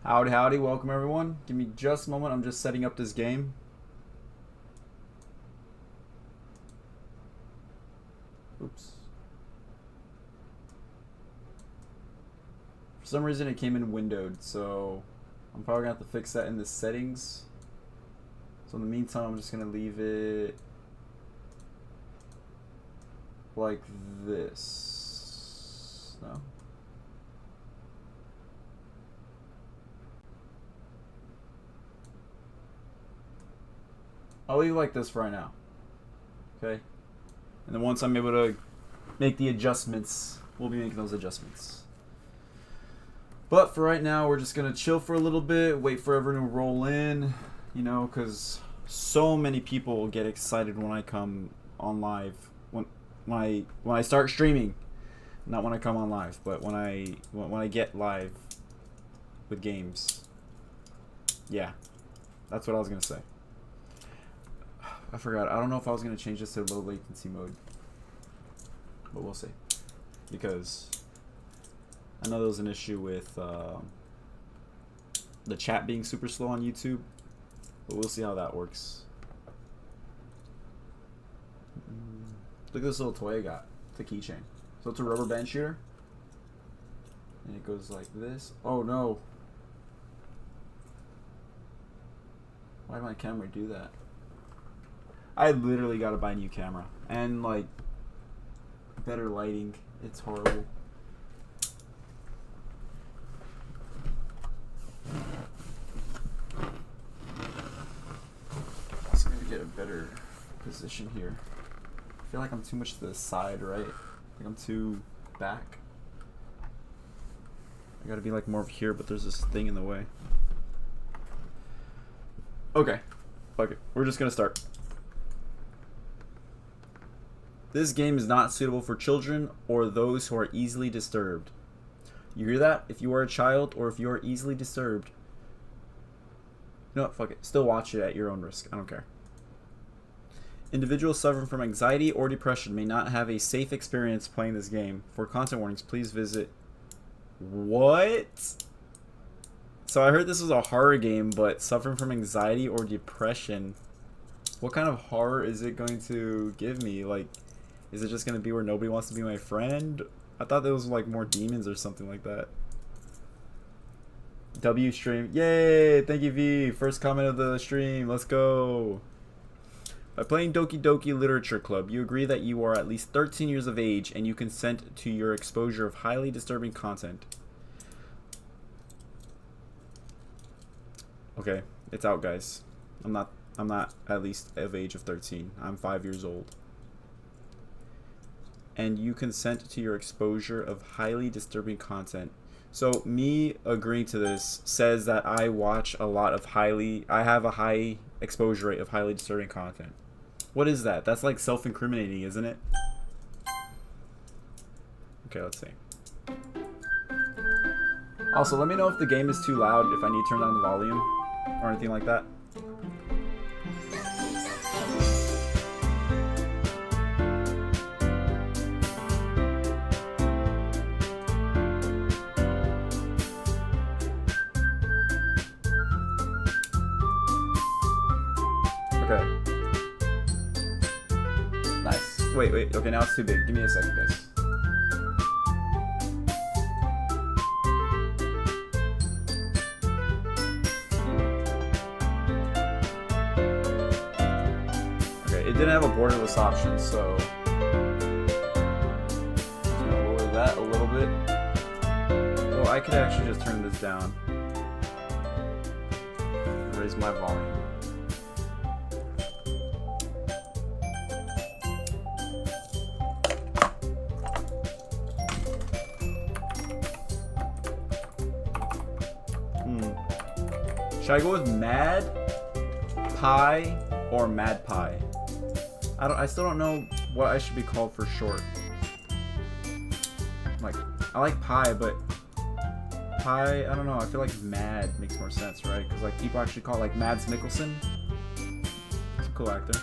Howdy, howdy, welcome everyone. Give me just a moment, I'm just setting up this game. Oops. For some reason it came in windowed, so I'm probably gonna have to fix that in the settings. So in the meantime, I'm just gonna leave it like this. No? I'll leave it like this for right now. Okay? And then once I'm able to make the adjustments, we'll be making those adjustments. But for right now, we're just going to chill for a little bit, wait for everyone to roll in, you know, because so many people get excited when I come on live. When I start streaming. Not when I come on live, but when I get live with games. Yeah. That's what I was going to say. I forgot. I don't know if I was going to change this to low latency mode. But we'll see. Because I know there was an issue with the chat being super slow on YouTube. But we'll see how that works. Look at this little toy I got. It's a keychain. So it's a rubber band shooter. And it goes like this. Oh no. Why did my camera do that? I literally gotta buy a new camera. And like better lighting. It's horrible. Just gonna get a better position here. I feel like I'm too much to the side, right? Like I'm too back. I gotta be like more over here, but there's this thing in the way. Okay. Fuck it. We're just gonna start. This game is not suitable for children or those who are easily disturbed. You hear that? If you are a child or if you are easily disturbed, you know what? Fuck it. Still watch it at your own risk. I don't care. Individuals suffering from anxiety or depression may not have a safe experience playing this game. For content warnings, please visit... What? So I heard this was a horror game, but suffering from anxiety or depression. What kind of horror is it going to give me? Like, is it just going to be where nobody wants to be my friend? I thought there was like more demons or something like that. W stream. Yay! Thank you, V. First comment of the stream. Let's go. By playing Doki Doki Literature Club, you agree that you are at least 13 years of age and you consent to your exposure of highly disturbing content. Okay, it's out, guys. I'm not at least of age of 13. I'm 5 years old. And you consent to your exposure of highly disturbing content. So me agreeing to this says that I watch a lot of I have a high exposure rate of highly disturbing content. What is that? That's like self-incriminating, isn't it? Okay, let's see. Also, let me know if the game is too loud, if I need to turn down the volume or anything like that. Okay. Nice. Wait. Okay, now it's too big. Give me a second, guys. Okay, it didn't have a borderless option, so just gonna lower that a little bit. Well, I could actually just turn this down. Raise my volume. Should I go with Mad Pie or Mad Pie? I still don't know what I should be called for short. Like, I like Pie, but Pie, I don't know. I feel like Mad makes more sense, right? Because like people actually call it like Mads Mikkelsen. He's a cool actor.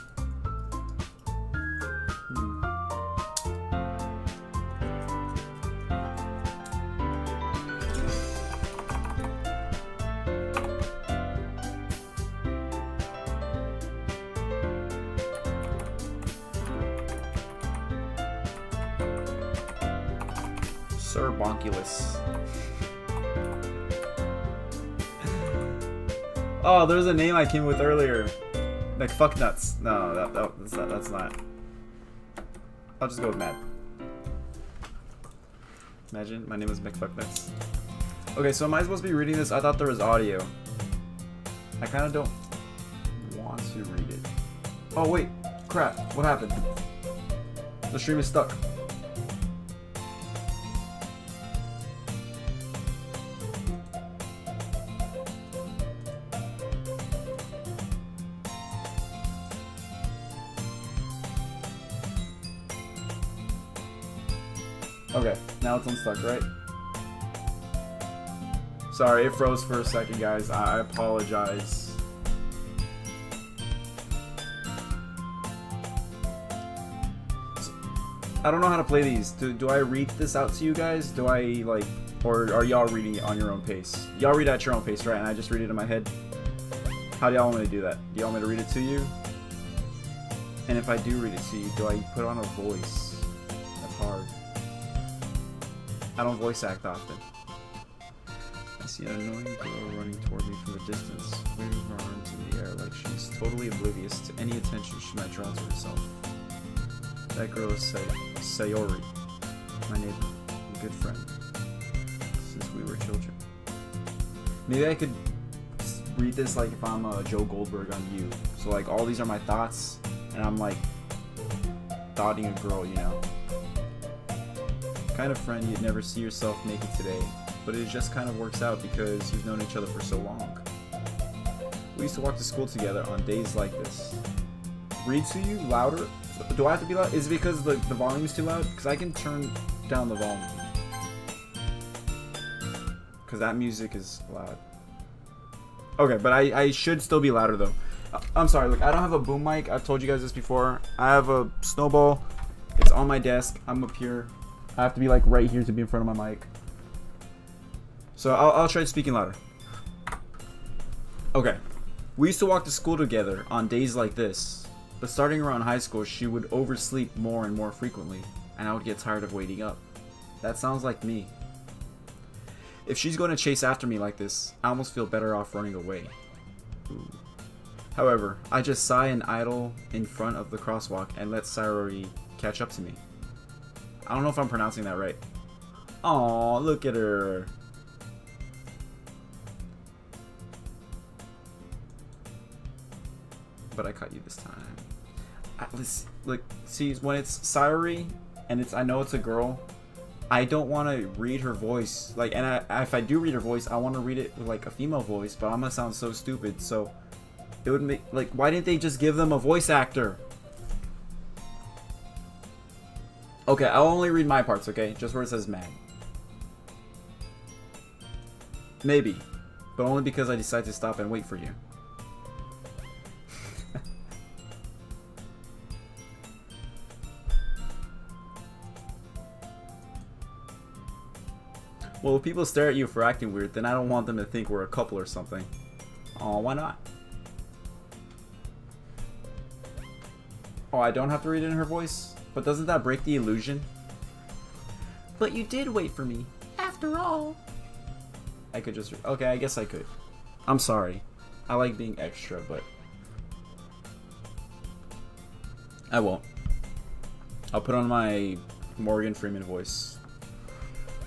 Sir Bonkulus. Oh, there's a name I came with earlier. McFucknuts. No, that's not. I'll just go with Matt. Imagine my name is McFucknuts. Okay, so am I supposed to be reading this? I thought there was audio. I kind of don't want to read it. Oh wait, crap! What happened? The stream is stuck. Okay, now it's unstuck, right? Sorry, it froze for a second, guys. I apologize. I don't know how to play these. Do I read this out to you guys? Do I, like, or are y'all reading it on your own pace? Y'all read at your own pace, right? And I just read it in my head? How do y'all want me to do that? Do y'all want me to read it to you? And if I do read it to you, do I put on a voice? That's hard. I don't voice act often. I see an annoying girl running toward me from a distance, waving her arms in the air like she's totally oblivious to any attention she might draw to herself. That girl is Sayori, my neighbor, and good friend, since we were children. Maybe I could read this like if I'm Joe Goldberg on You. So like all these are my thoughts, and I'm like thoughting a girl, you know. Kind of friend you'd never see yourself making today, but it just kind of works out because you've known each other for so long. We used to walk to school together on days like this. Read to you louder? Do I have to be loud? Is it because the volume is too loud? Because I can turn down the volume. Because that music is loud. Okay, but I should still be louder though. I'm sorry, look, I don't have a boom mic. I've told you guys this before. I have a snowball. It's on my desk. I'm up here. I have to be like right here to be in front of my mic. So I'll try speaking louder. Okay. We used to walk to school together on days like this. But starting around high school, she would oversleep more and more frequently. And I would get tired of waiting up. That sounds like me. If she's going to chase after me like this, I almost feel better off running away. Ooh. However, I just sigh and idle in front of the crosswalk and let Sayori catch up to me. I don't know if I'm pronouncing that right. Aw, look at her. But I caught you this time. Look, see, when it's Sayori and I know it's a girl, I don't want to read her voice. Like, and if I do read her voice, I want to read it with like a female voice, but I'm gonna sound so stupid. So it would make, like, why didn't they just give them a voice actor? Okay, I'll only read my parts, okay? Just where it says mad. Maybe, but only because I decided to stop and wait for you. Well, if people stare at you for acting weird, then I don't want them to think we're a couple or something. Oh, why not? Oh, I don't have to read it in her voice? But doesn't that break the illusion? But you did wait for me, after all. I could just... Okay, I guess I could. I'm sorry. I like being extra, but... I won't. I'll put on my Morgan Freeman voice.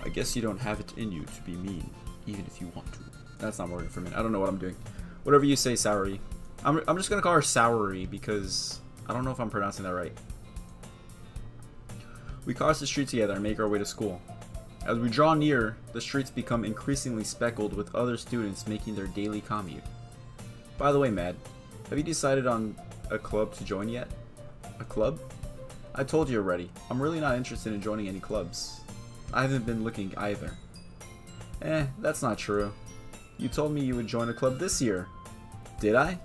I guess you don't have it in you to be mean, even if you want to. That's not Morgan Freeman. I don't know what I'm doing. Whatever you say, Sayori. I'm just gonna call her Sayori because I don't know if I'm pronouncing that right. We cross the street together and make our way to school. As we draw near, the streets become increasingly speckled with other students making their daily commute. By the way, Mad, have you decided on a club to join yet? A club? I told you already. I'm really not interested in joining any clubs. I haven't been looking either. That's not true. You told me you would join a club this year. Did I?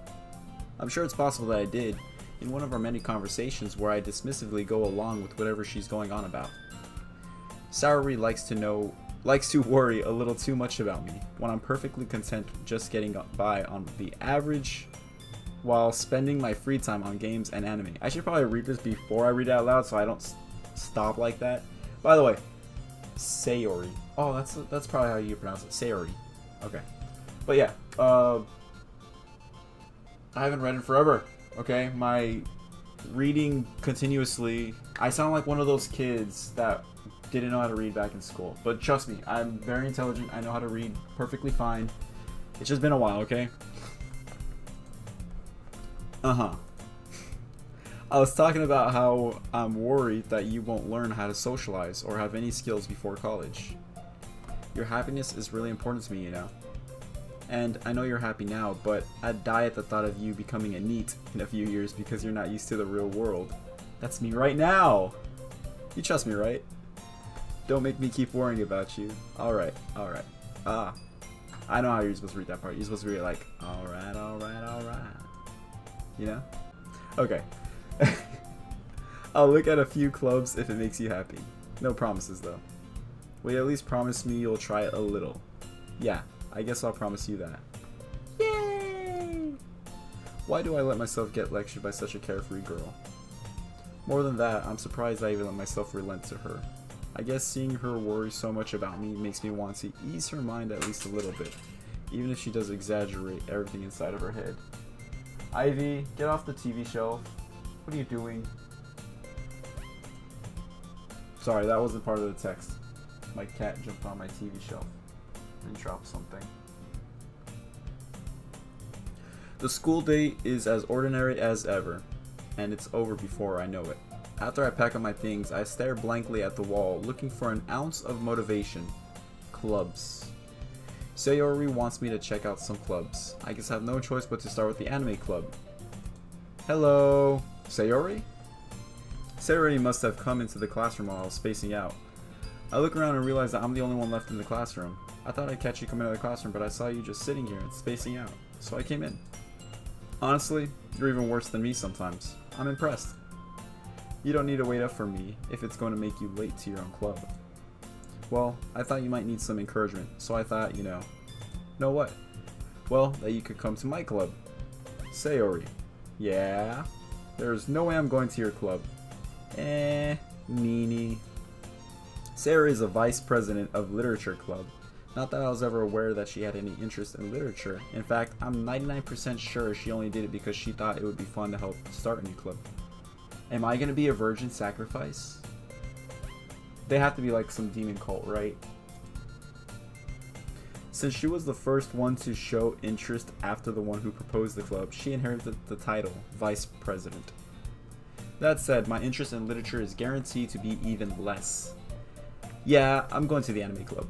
I'm sure it's possible that I did, in one of our many conversations where I dismissively go along with whatever she's going on about. Sayori likes to worry a little too much about me, when I'm perfectly content just getting by on the average while spending my free time on games and anime. I should probably read this before I read it out loud so I don't stop like that. By the way, Sayori. Oh, that's probably how you pronounce it. Sayori. Okay. But yeah, I haven't read in forever. Okay, my reading continuously. I sound like one of those kids that didn't know how to read back in school. But trust me, I'm very intelligent. I know how to read perfectly fine. It's just been a while, okay? I was talking about how I'm worried that you won't learn how to socialize or have any skills before college. Your happiness is really important to me, you know? And I know you're happy now, but I'd die at the thought of you becoming a NEET in a few years because you're not used to the real world. That's me right now! You trust me, right? Don't make me keep worrying about you. Alright, alright. I know how you're supposed to read that part. You're supposed to read it like, alright, alright, alright. You know? Okay. I'll look at a few clubs if it makes you happy. No promises, though. Will you at least promise me you'll try it a little? Yeah, I guess I'll promise you that. Yay! Why do I let myself get lectured by such a carefree girl? More than that, I'm surprised I even let myself relent to her. I guess seeing her worry so much about me makes me want to ease her mind at least a little bit, even if she does exaggerate everything inside of her head. Ivy, get off the TV shelf. What are you doing? Sorry, that wasn't part of the text. My cat jumped on my TV shelf and dropped something. The school day is as ordinary as ever, and it's over before I know it. After I pack up my things, I stare blankly at the wall, looking for an ounce of motivation. Clubs. Sayori wants me to check out some clubs. I guess I have no choice but to start with the anime club. Hello, Sayori? Sayori must have come into the classroom while I was spacing out. I look around and realize that I'm the only one left in the classroom. I thought I'd catch you coming out of the classroom, but I saw you just sitting here and spacing out, so I came in. Honestly, you're even worse than me sometimes. I'm impressed. You don't need to wait up for me if it's going to make you late to your own club. Well, I thought you might need some encouragement, so I thought, know what? Well, that you could come to my club. Sayori. Yeah? There's no way I'm going to your club. Meanie. Sayori is a vice president of Literature Club. Not that I was ever aware that she had any interest in literature. In fact, I'm 99% sure she only did it because she thought it would be fun to help start a new club. Am I gonna be a virgin sacrifice? They have to be like some demon cult, right? Since she was the first one to show interest after the one who proposed the club, she inherited the title, Vice President. That said, my interest in literature is guaranteed to be even less. Yeah, I'm going to the anime club.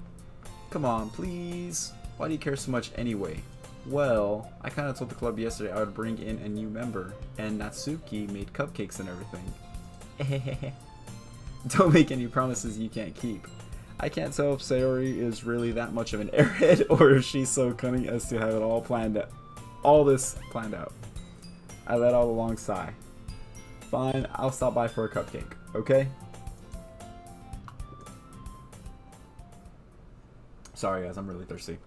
Come on, please. Why do you care so much anyway? Well, I kind of told the club yesterday I would bring in a new member, and Natsuki made cupcakes and everything. Don't make any promises you can't keep. I can't tell if Sayori is really that much of an airhead, or if she's so cunning as to have it all planned out. All this planned out. I let out a long sigh. Fine, I'll stop by for a cupcake, okay? Sorry guys, I'm really thirsty.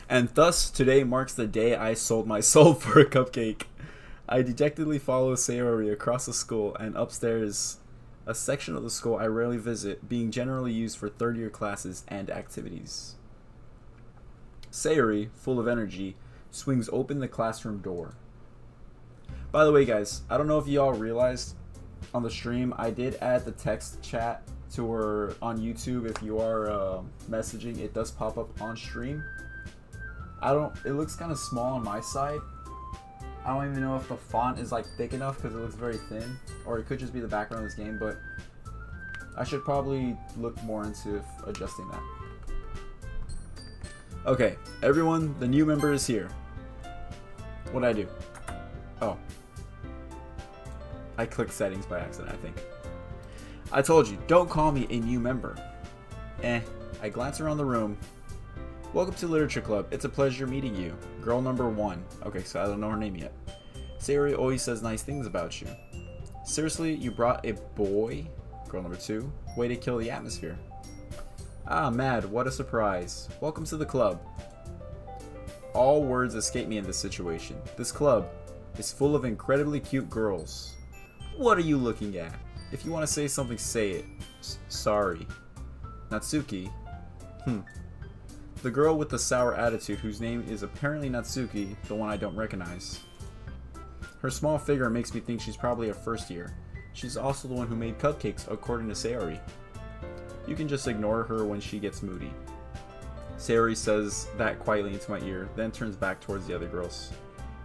And thus, today marks the day I sold my soul for a cupcake. I dejectedly follow Sayori across the school and upstairs, a section of the school I rarely visit, being generally used for third-year classes and activities. Sayori, full of energy, swings open the classroom door. By the way, guys, I don't know if y'all realized on the stream, I did add the text chat to her on YouTube. If you are messaging, it does pop up on stream. It looks kind of small on my side. I don't even know if the font is like thick enough because it looks very thin, or it could just be the background of this game, but I should probably look more into adjusting that. Okay, everyone, the new member is here. What'd I do? Oh. I clicked settings by accident, I think. I told you, don't call me a new member. I glance around the room. Welcome to Literature Club. It's a pleasure meeting you. Girl number 1. Okay, so I don't know her name yet. Sayori always says nice things about you. Seriously, you brought a boy? Girl number 2. Way to kill the atmosphere. Ah, Mad, what a surprise. Welcome to the club. All words escape me in this situation. This club is full of incredibly cute girls. What are you looking at? If you want to say something, say it. Sorry. Natsuki. The girl with the sour attitude, whose name is apparently Natsuki, the one I don't recognize. Her small figure makes me think she's probably a first year. She's also the one who made cupcakes, according to Sayori. You can just ignore her when she gets moody. Sayori says that quietly into my ear, then turns back towards the other girls.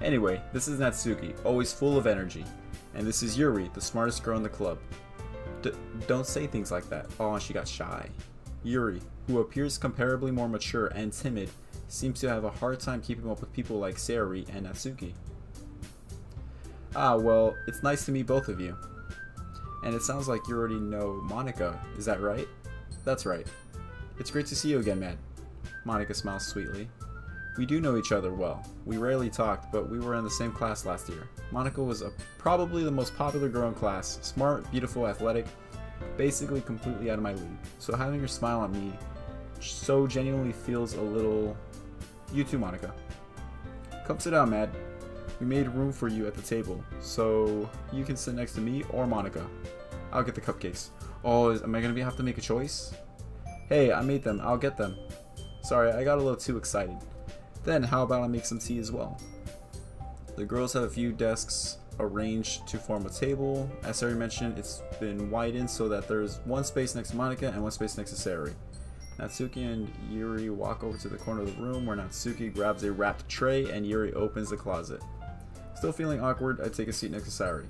Anyway, this is Natsuki, always full of energy. And this is Yuri, the smartest girl in the club. Don't say things like that. Oh, she got shy. Yuri, who appears comparably more mature and timid, seems to have a hard time keeping up with people like Sayori and Natsuki. Ah, well, it's nice to meet both of you. And it sounds like you already know Monika, is that right? That's right. It's great to see you again, man. Monika smiles sweetly. We do know each other well. We rarely talked, but we were in the same class last year. Monika was probably the most popular girl in class. Smart, beautiful, athletic, basically completely out of my league. So having her smile at me so genuinely feels a little... You too, Monika. Come sit down, Mad. We made room for you at the table, so you can sit next to me or Monika. I'll get the cupcakes. Oh, am I going to have to make a choice? Hey, I made them. I'll get them. Sorry, I got a little too excited. Then, how about I make some tea as well? The girls have a few desks arranged to form a table. As Sayori mentioned, it's been widened so that there's one space next to Monika and one space next to Sayori. Natsuki and Yuri walk over to the corner of the room where Natsuki grabs a wrapped tray and Yuri opens the closet. Still feeling awkward, I take a seat next to Sayori.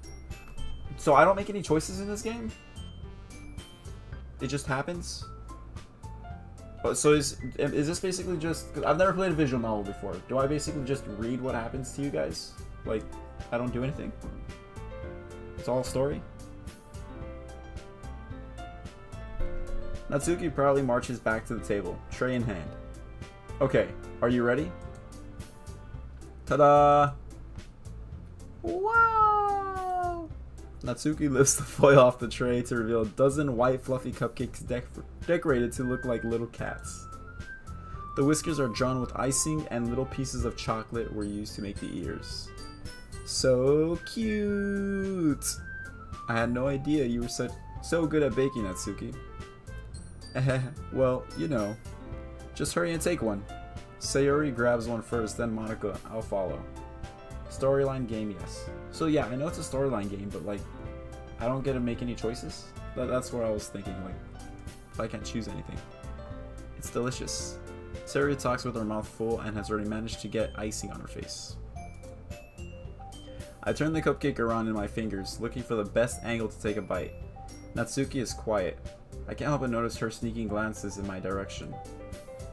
So I don't make any choices in this game? It just happens? So is this basically just... 'cause I've never played a visual novel before. Do I basically just read what happens to you guys? Like, I don't do anything? It's all story? Natsuki proudly marches back to the table, tray in hand. Okay, are you ready? Ta-da! Wow! Natsuki lifts the foil off the tray to reveal a dozen white fluffy cupcakes decorated to look like little cats. The whiskers are drawn with icing and little pieces of chocolate were used to make the ears. So cute! I had no idea you were so good at baking, Natsuki. Well, you know. Just hurry and take one. Sayori grabs one first, then Monika, I'll follow. Storyline game, yes. So yeah, I know it's a storyline game, but like, I don't get to make any choices? That's what I was thinking, like, if I can't choose anything. It's delicious. Sayori talks with her mouth full and has already managed to get icing on her face. I turn the cupcake around in my fingers, looking for the best angle to take a bite. Natsuki is quiet. I can't help but notice her sneaking glances in my direction.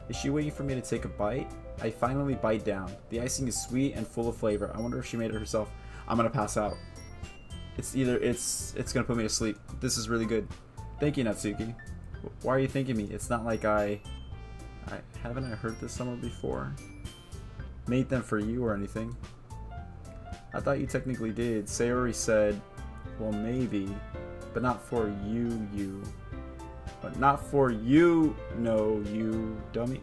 Is she waiting for me to take a bite? I finally bite down. The icing is sweet and full of flavor. I wonder if she made it herself. I'm gonna pass out. It's gonna put me to sleep. This is really good. Thank you, Natsuki. Why are you thanking me? It's not like haven't I heard this somewhere before? Made them for you or anything. I thought you technically did. Sayori said, well, maybe, but not for you. But not for you, no, you dummy.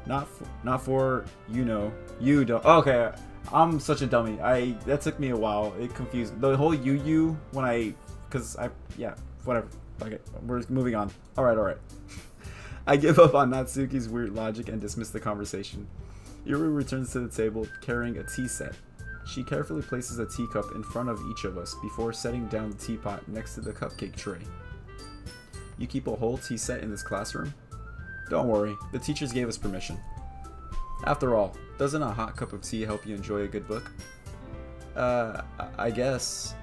Not for you know, you don't. Okay, I'm such a dummy. That took me a while. It confused the whole you when yeah, whatever. Okay, we're moving on. All right. I give up on Natsuki's weird logic and dismiss the conversation. Yuri returns to the table carrying a tea set. She carefully places a teacup in front of each of us before setting down the teapot next to the cupcake tray. You keep a whole tea set in this classroom? Don't worry, the teachers gave us permission. After all, doesn't a hot cup of tea help you enjoy a good book? I guess.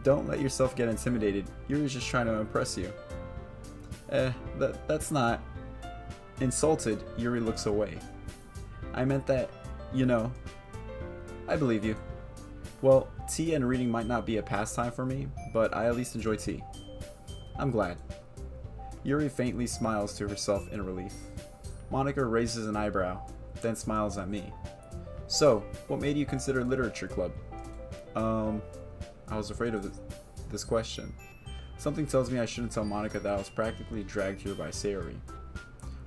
Don't let yourself get intimidated. Yuri's just trying to impress you. That's not... Insulted, Yuri looks away. I meant that, you know. I believe you. Well, tea and reading might not be a pastime for me, but I at least enjoy tea. I'm glad. Yuri faintly smiles to herself in relief. Monika raises an eyebrow, then smiles at me. So, what made you consider literature club? I was afraid of this question. Something tells me I shouldn't tell Monika that I was practically dragged here by Sayori.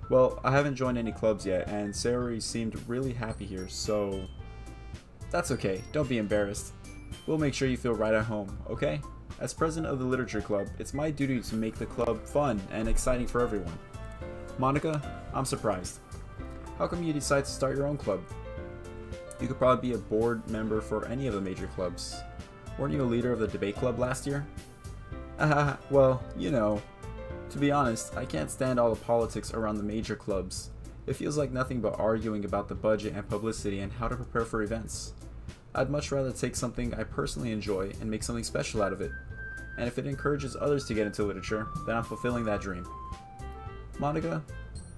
Well, I haven't joined any clubs yet, and Sayori seemed really happy here, so... That's okay, don't be embarrassed. We'll make sure you feel right at home, okay? As president of the literature club, it's my duty to make the club fun and exciting for everyone. Monica, I'm surprised. How come you decided to start your own club? You could probably be a board member for any of the major clubs. Weren't you a leader of the debate club last year? Well, you know. To be honest, I can't stand all the politics around the major clubs. It feels like nothing but arguing about the budget and publicity and how to prepare for events. I'd much rather take something I personally enjoy and make something special out of it. And if it encourages others to get into literature, then I'm fulfilling that dream. Monica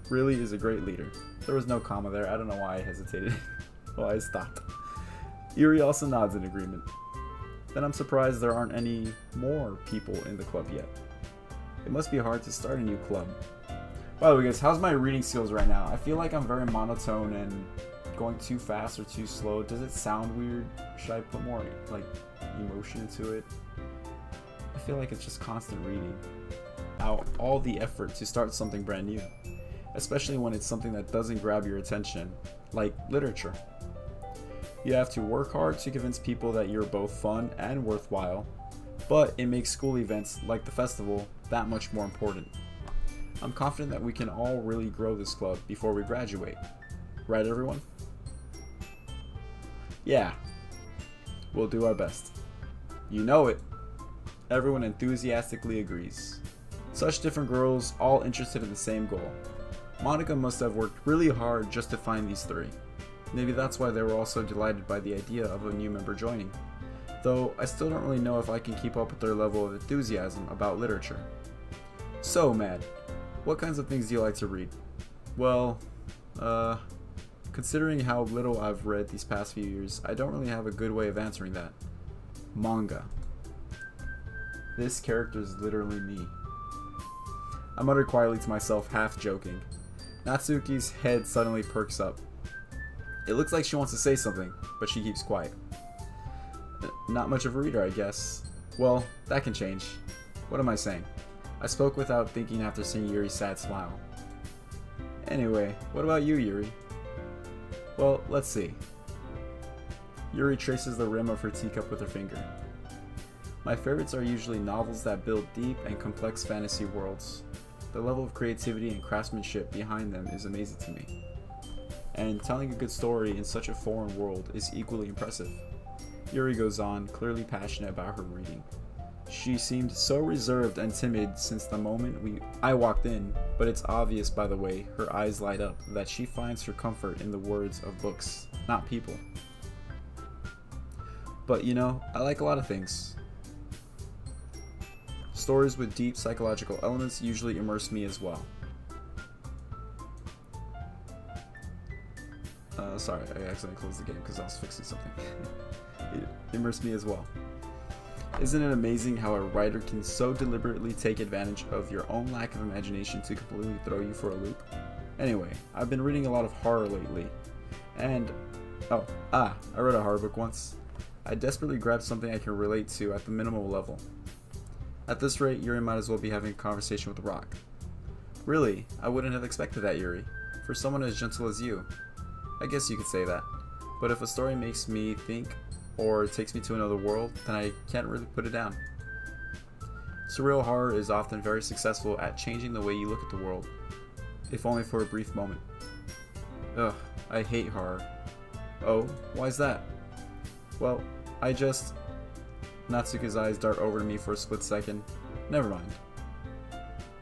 really is a great leader. There was no comma there. I don't know why I hesitated. Why I stopped. Yuri also nods in agreement. Then I'm surprised there aren't any more people in the club yet. It must be hard to start a new club. By the way, guys, how's my reading skills right now? I feel like I'm very monotone and going too fast or too slow. Does it sound weird? Should I put more like emotion into it? I feel like it's just constant reading out all the effort to start something brand new, especially when it's something that doesn't grab your attention, like literature. You have to work hard to convince people that you're both fun and worthwhile, but it makes school events like the festival that much more important. I'm confident that we can all really grow this club before we graduate. Right, everyone? Yeah. We'll do our best. You know it. Everyone enthusiastically agrees. Such different girls, all interested in the same goal. Monica must have worked really hard just to find these three. Maybe that's why they were all so delighted by the idea of a new member joining. Though I still don't really know if I can keep up with their level of enthusiasm about literature. So, Mad, what kinds of things do you like to read? Well, considering how little I've read these past few years, I don't really have a good way of answering that. Manga. This character is literally me. I muttered quietly to myself, half joking. Natsuki's head suddenly perks up. It looks like she wants to say something, but she keeps quiet. Not much of a reader, I guess. Well, that can change. What am I saying? I spoke without thinking after seeing Yuri's sad smile. Anyway, what about you, Yuri? Well, let's see. Yuri traces the rim of her teacup with her finger. My favorites are usually novels that build deep and complex fantasy worlds. The level of creativity and craftsmanship behind them is amazing to me. And telling a good story in such a foreign world is equally impressive. Yuri goes on, clearly passionate about her reading. She seemed so reserved and timid since the moment I walked in, but it's obvious by the way her eyes light up that she finds her comfort in the words of books, not people. But you know, I like a lot of things. Stories with deep psychological elements usually immerse me as well. Sorry, I accidentally closed the game because I was fixing something. It immersed me as well. Isn't it amazing how a writer can so deliberately take advantage of your own lack of imagination to completely throw you for a loop? Anyway, I've been reading a lot of horror lately. And, I read a horror book once. I desperately grabbed something I can relate to at the minimal level. At this rate, Yuri might as well be having a conversation with a rock. Really, I wouldn't have expected that, Yuri. For someone as gentle as you. I guess you could say that. But if a story makes me think or takes me to another world, then I can't really put it down. Surreal horror is often very successful at changing the way you look at the world, if only for a brief moment. Ugh, I hate horror. Oh, why's that? Well, Natsuki's eyes dart over to me for a split second. Never mind.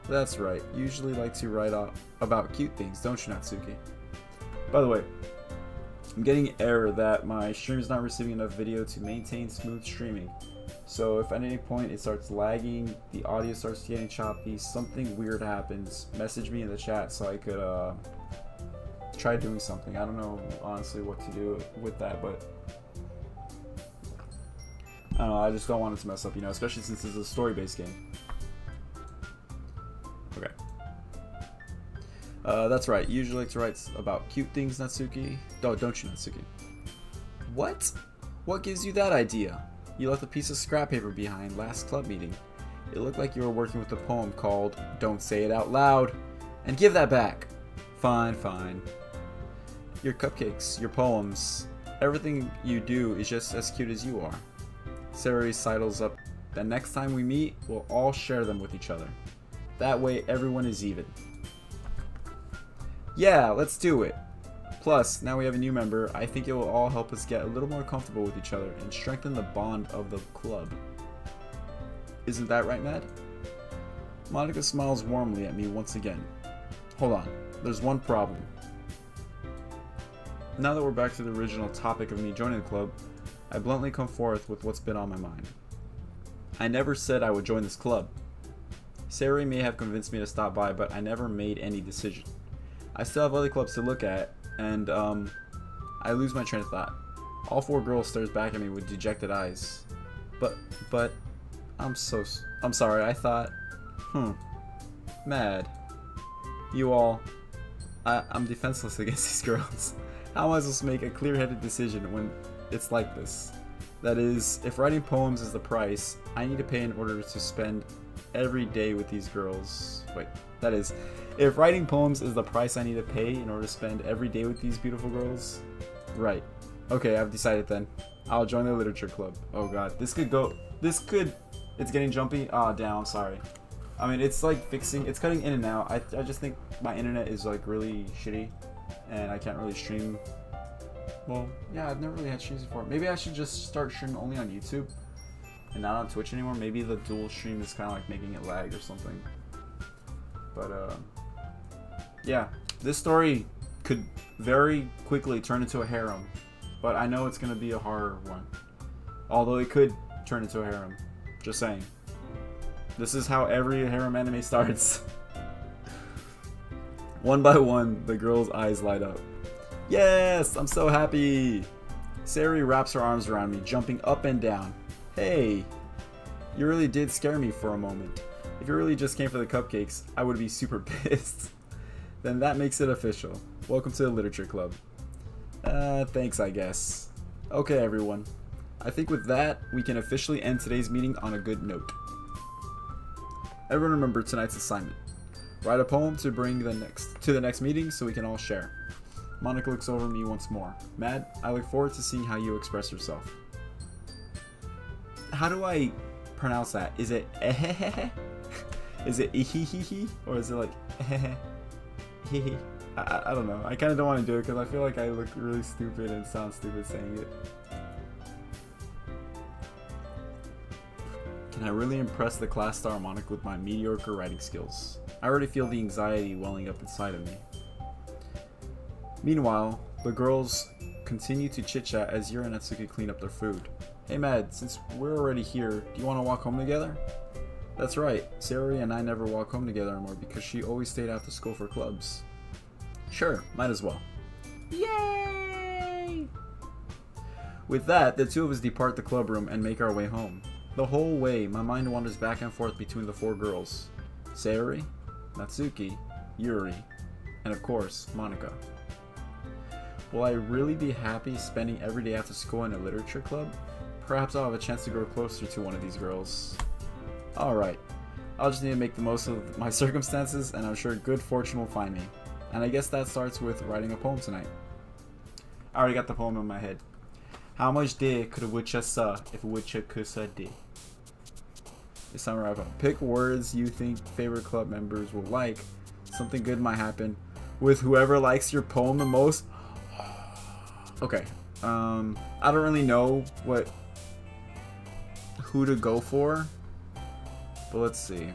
That's right, you usually like to write about cute things, don't you, Natsuki? By the way, I'm getting an error that my stream is not receiving enough video to maintain smooth streaming. So if at any point it starts lagging, the audio starts getting choppy, something weird happens, message me in the chat so I could try doing something. I don't know honestly what to do with that, but I don't know, I just don't want it to mess up, you know, especially since it's a story-based game. Okay. That's right, you usually like to write about cute things, Natsuki. Don't you, Natsuki? What? What gives you that idea? You left a piece of scrap paper behind last club meeting. It looked like you were working with a poem called Don't Say It Out Loud. And give that back. Fine, fine. Your cupcakes, your poems, everything you do is just as cute as you are. Sayori sidles up. The next time we meet, we'll all share them with each other. That way, everyone is even. Yeah, let's do it. Plus, now we have a new member, I think it will all help us get a little more comfortable with each other and strengthen the bond of the club. Isn't that right, Mad? Monika smiles warmly at me once again. Hold on, there's one problem. Now that we're back to the original topic of me joining the club, I bluntly come forth with what's been on my mind. I never said I would join this club. Sayori may have convinced me to stop by, but I never made any decision. I still have other clubs to look at, and I lose my train of thought. All four girls stares back at me with dejected eyes. But, I'm sorry, I thought, Mad. You all, I'm defenseless against these girls. How am I supposed to make a clear-headed decision when it's like this? That is, if writing poems is the price, I need to pay in order to spend every day with these girls. Wait, that is, if writing poems is the price I need to pay in order to spend every day with these beautiful girls? Right. Okay, I've decided then. I'll join the literature club. Oh god, it's getting jumpy. Ah, down, sorry. I mean, it's like it's cutting in and out. I just think my internet is like really shitty and I can't really stream. Well, yeah, I've never really had streams before. Maybe I should just start streaming only on YouTube and not on Twitch anymore. Maybe the dual stream is kind of like making it lag or something. But, yeah, this story could very quickly turn into a harem. But I know it's going to be a horror one. Although it could turn into a harem. Just saying. This is how every harem anime starts. One by one, the girl's eyes light up. Yes, I'm so happy. Sayori wraps her arms around me, jumping up and down. Hey, you really did scare me for a moment. If you really just came for the cupcakes, I would be super pissed. Then that makes it official. Welcome to the literature club. Thanks, I guess. Okay, everyone. I think with that, we can officially end today's meeting on a good note. Everyone remember tonight's assignment. Write a poem to bring to the next meeting so we can all share. Monika looks over me once more. Mad, I look forward to seeing how you express yourself. How do I pronounce that? Is it ehehehe? Is it ihihihi? Or is it like ehehe? I don't know. I kind of don't want to do it because I feel like I look really stupid and sound stupid saying it. Can I really impress the class star Monika with my mediocre writing skills? I already feel the anxiety welling up inside of me. Meanwhile, the girls continue to chit-chat as Yuri and Natsuki clean up their food. Hey Mad, since we're already here, do you want to walk home together? That's right, Sayori and I never walk home together anymore because she always stayed after school for clubs. Sure, might as well. Yay! With that, the two of us depart the club room and make our way home. The whole way, my mind wanders back and forth between the four girls. Sayori, Natsuki, Yuri, and of course, Monika. Will I really be happy spending every day after school in a literature club? Perhaps I'll have a chance to grow closer to one of these girls. Alright, I'll just need to make the most of my circumstances and I'm sure good fortune will find me. And I guess that starts with writing a poem tonight. I already got the poem in my head. How much day could a witcher saw if a witcher could say day? It's time to wrap up. Pick words you think favorite club members will like. Something good might happen with whoever likes your poem the most. Okay. I don't really know who to go for, but let's see.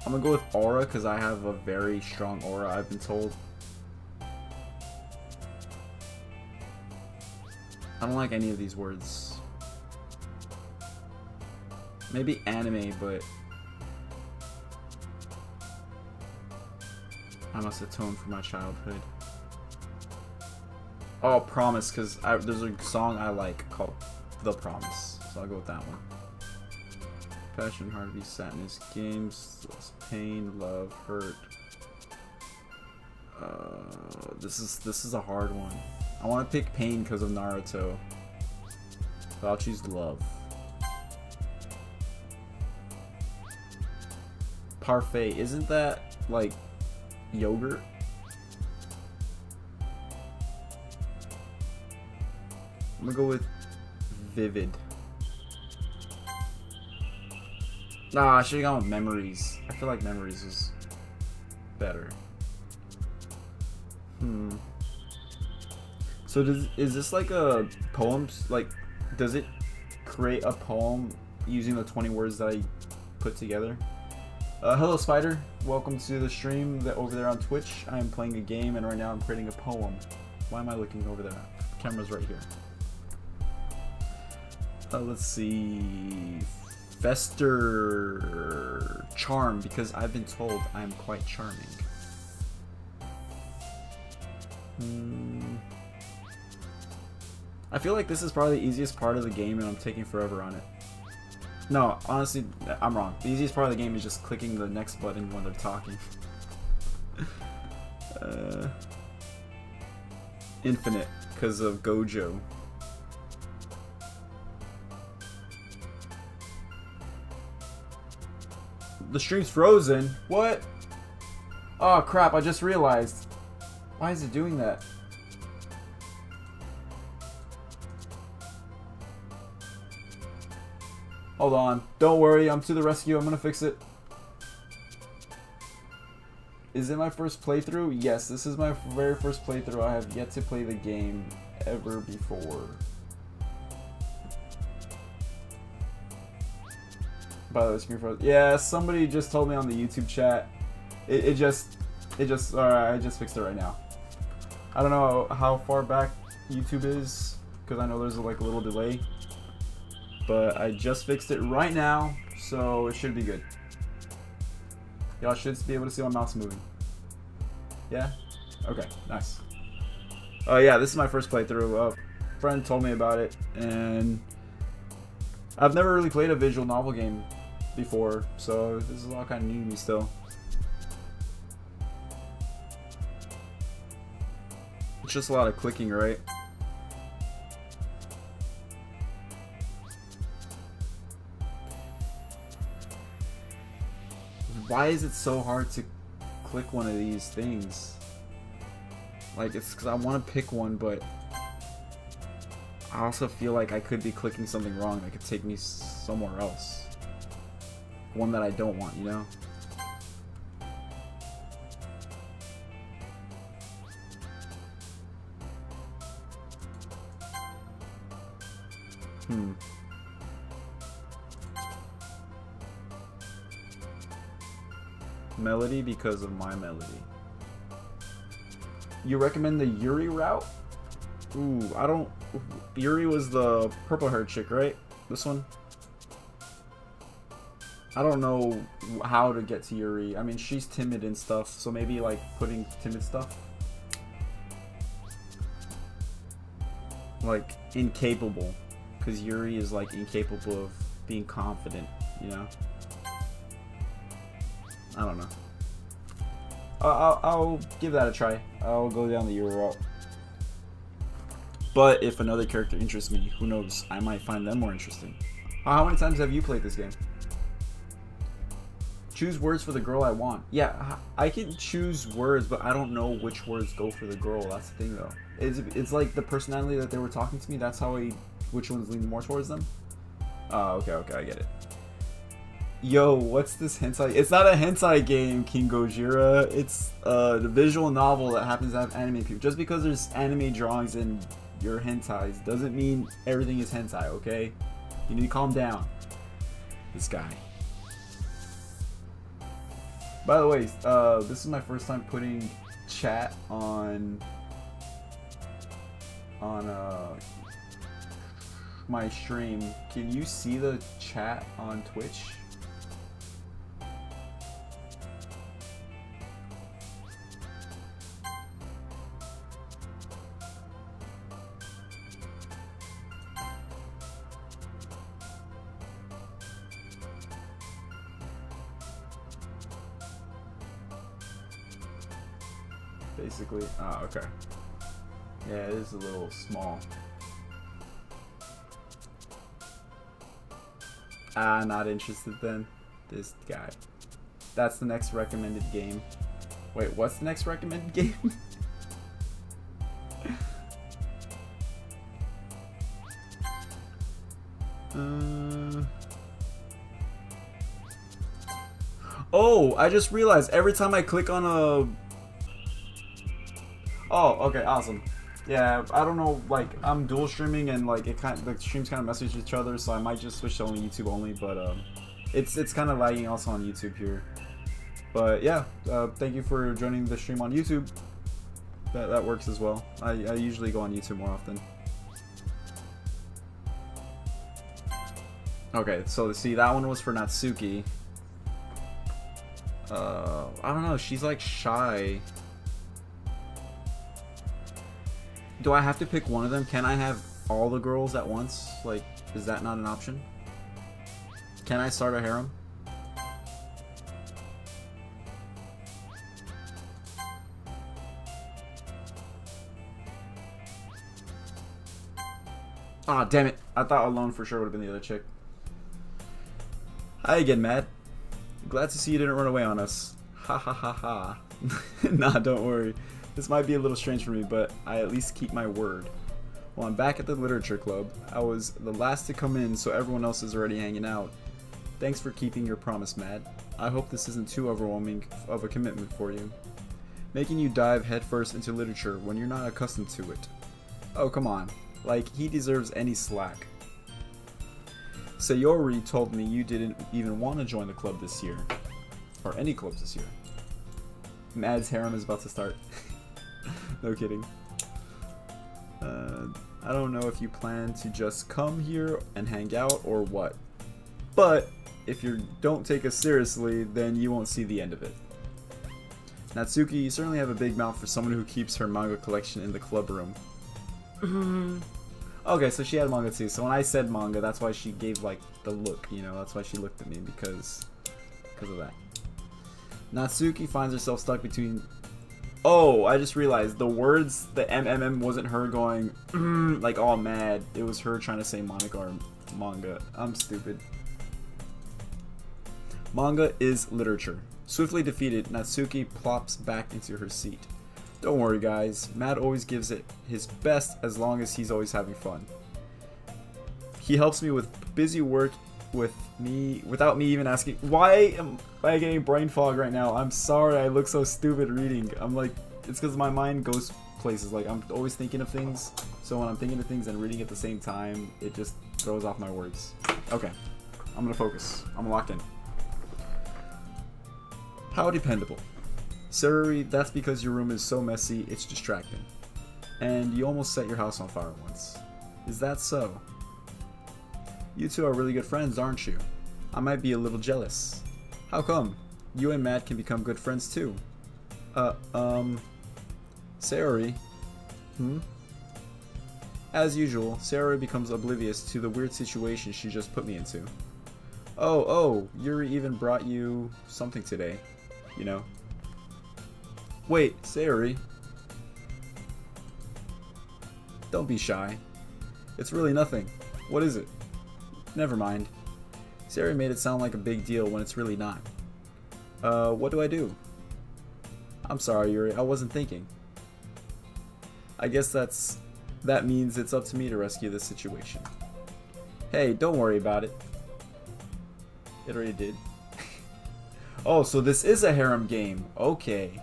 I'm gonna go with aura because I have a very strong aura, I've been told. I don't like any of these words. Maybe anime, but I must atone for my childhood. Oh, Promise, because there's a song I like called The Promise, so I'll go with that one. Passion, heartbeat, sadness, games, pain, love, hurt. This is a hard one. I want to pick pain because of Naruto, but I'll choose love. Parfait, isn't that like yogurt? I'm gonna go with Vivid. Nah, I should have gone with Memories. I feel like Memories is better. So is this like a poem? Like, does it create a poem using the 20 words that I put together? Hello Spider, welcome to the stream over there on Twitch. I am playing a game and right now I'm creating a poem. Why am I looking over there? The camera's right here. Let's see. Fester Charm, because I've been told I am quite charming. I feel like this is probably the easiest part of the game and I'm taking forever on it. No, honestly, I'm wrong. The easiest part of the game is just clicking the next button when they're talking. Infinite, because of Gojo. The stream's frozen. What? Oh crap, I just realized. Why is it doing that? Hold on. Don't worry, I'm to the rescue. I'm gonna fix it. Is it my first playthrough? Yes, this is my very first playthrough. I have yet to play the game ever before. By the way, screen froze. Yeah, somebody just told me on the YouTube chat. It just, alright, I just fixed it right now. I don't know how far back YouTube is, because I know there's like a little delay. But I just fixed it right now, so it should be good. Y'all should be able to see my mouse moving. Yeah? Okay, nice. Oh yeah, this is my first playthrough. A friend told me about it, and I've never really played a visual novel game before, so this is all kind of new to me still. It's just a lot of clicking, right? Why is it so hard to click one of these things? Like, it's because I want to pick one, but I also feel like I could be clicking something wrong that could take me somewhere else. One that I don't want, you know? Melody because of my melody. You recommend the Yuri route? Ooh, I don't... Yuri was the purple hair chick, right? This one? I don't know how to get to Yuri. I mean, she's timid and stuff, so maybe like putting timid stuff. Like, incapable. Because Yuri is like incapable of being confident, you know? I don't know. I'll give that a try. I'll go down the Yuri route. But if another character interests me, who knows? I might find them more interesting. How many times have you played this game? Choose words for the girl I want. Yeah, I can choose words, but I don't know which words go for the girl. That's the thing, though. It's like the personality that they were talking to me. That's how which ones lean more towards them. Oh, okay, I get it. Yo, what's this hentai? It's not a hentai game, King Gojira. It's the visual novel that happens to have anime people. Just because there's anime drawings in your hentais doesn't mean everything is hentai, okay? You need to calm down. This guy. By the way, this is my first time putting chat on my stream. Can you see the chat on Twitch? Basically. Oh, okay. Yeah, it is a little small. Not interested then. This guy. That's the next recommended game. Wait, what's the next recommended game? Oh, I just realized every time I click on a... Oh, okay, awesome. Yeah, I don't know, like, I'm dual streaming and, like, it kind of, the streams kind of message each other, so I might just switch to only YouTube only, but, it's kind of lagging also on YouTube here. But, yeah, thank you for joining the stream on YouTube. That works as well. I usually go on YouTube more often. Okay, so see, that one was for Natsuki. I don't know, she's like shy. Do I have to pick one of them? Can I have all the girls at once? Like, is that not an option? Can I start a harem? Ah, damn it. I thought Alone for sure would have been the other chick. Hi again, Matt. Glad to see you didn't run away on us. Ha ha ha ha. Nah, don't worry. This might be a little strange for me, but I at least keep my word. Well, I'm back at the literature club. I was the last to come in, so everyone else is already hanging out. Thanks for keeping your promise, Matt. I hope this isn't too overwhelming of a commitment for you. Making you dive headfirst into literature when you're not accustomed to it. Oh, come on. Like, he deserves any slack. Sayori told me you didn't even want to join the club this year. Or any clubs this year. Mad's harem is about to start. No kidding. I don't know if you plan to just come here and hang out or what. But if you don't take us seriously, then you won't see the end of it. Natsuki, you certainly have a big mouth for someone who keeps her manga collection in the club room. Okay, so she had manga too. So when I said manga, that's why she gave like the look, you know, that's why she looked at me because of that. Natsuki finds herself stuck between... Oh, I just realized the words, the MMM wasn't her going like all mad. It was her trying to say Monica or manga. I'm stupid. Manga is literature. Swiftly defeated, Natsuki plops back into her seat. Don't worry, guys. Matt always gives it his best as long as he's always having fun. He helps me with busy work without me even asking. Why am I getting brain fog right now? I'm sorry, I look so stupid reading. I'm like, it's because my mind goes places. Like, I'm always thinking of things. So when I'm thinking of things and reading at the same time, it just throws off my words. Okay, I'm gonna focus. I'm locked in. How dependable. Sayori, that's because your room is so messy, it's distracting. And you almost set your house on fire once. Is that so? You two are really good friends, aren't you? I might be a little jealous. How come? You and Matt can become good friends too. Sayori? As usual, Sayori becomes oblivious to the weird situation she just put me into. Oh, Yuri even brought you something today. You know. Wait, Sayori. Don't be shy. It's really nothing. What is it? Never mind. Sayori made it sound like a big deal when it's really not. What do I do? I'm sorry, Yuri. I wasn't thinking. I guess that means it's up to me to rescue this situation. Hey, don't worry about it. It already did. Oh, so this is a harem game. Okay.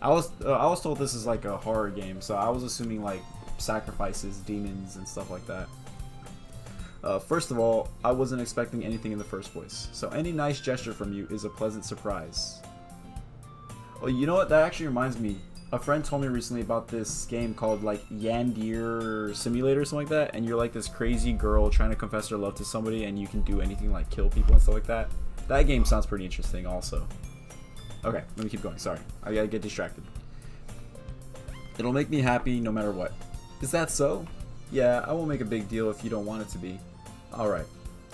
I was told this is like a horror game, so I was assuming like sacrifices, demons, and stuff like that. First of all, I wasn't expecting anything in the first place, so any nice gesture from you is a pleasant surprise. Oh, you know what? That actually reminds me. A friend told me recently about this game called like Yandere Simulator or something like that, and you're like this crazy girl trying to confess her love to somebody, and you can do anything like kill people and stuff like that. That game sounds pretty interesting also. Okay, let me keep going. Sorry, I gotta get distracted. It'll make me happy no matter what. Is that so? Yeah, I won't make a big deal if you don't want it to be. Alright.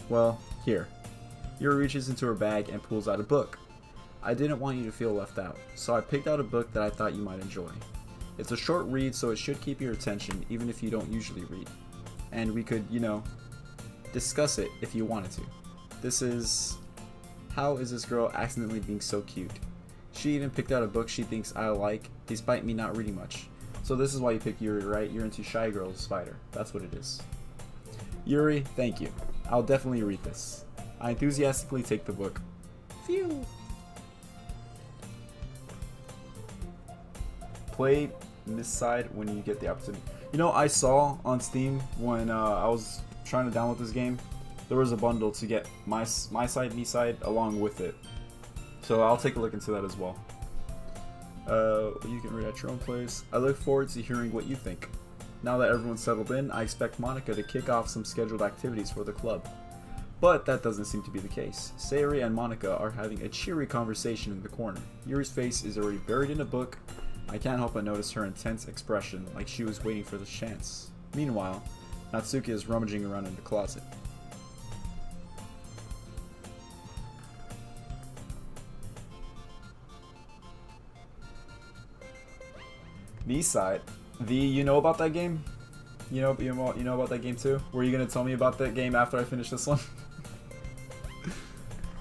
Well, here. Yuri reaches into her bag and pulls out a book. I didn't want you to feel left out, so I picked out a book that I thought you might enjoy. It's a short read, so it should keep your attention, even if you don't usually read. And we could, you know, discuss it if you wanted to. This is... How is this girl accidentally being so cute? She even picked out a book she thinks I like, despite me not reading much. So this is why you picked Yuri, right? You're into Shy Girl Spider. That's what it is. Yuri, thank you. I'll definitely read this. I enthusiastically take the book. Phew. Play Miss Side when you get the opportunity. You know, I saw on Steam when I was trying to download this game, there was a bundle to get my side, me side along with it. So I'll take a look into that as well. You can read at your own place. I look forward to hearing what you think. Now that everyone's settled in, I expect Monika to kick off some scheduled activities for the club. But that doesn't seem to be the case. Sayori and Monika are having a cheery conversation in the corner. Yuri's face is already buried in a book. I can't help but notice her intense expression, like she was waiting for the chance. Meanwhile, Natsuki is rummaging around in the closet. B-side. You know about that game? You know about that game too? Were you gonna tell me about that game after I finish this one?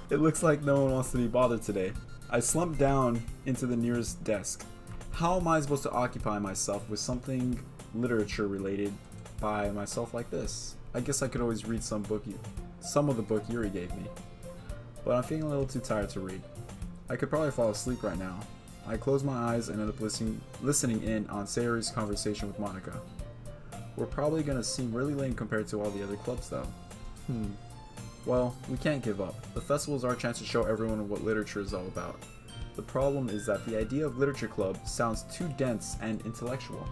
It looks like no one wants to be bothered today. I slumped down into the nearest desk. How am I supposed to occupy myself with something literature related by myself like this? I guess I could always read some of the book Yuri gave me. But I'm feeling a little too tired to read. I could probably fall asleep right now. I close my eyes and end up listening in on Sayori's conversation with Monika. We're probably gonna seem really lame compared to all the other clubs though. Well, we can't give up. The festival is our chance to show everyone what literature is all about. The problem is that the idea of literature club sounds too dense and intellectual.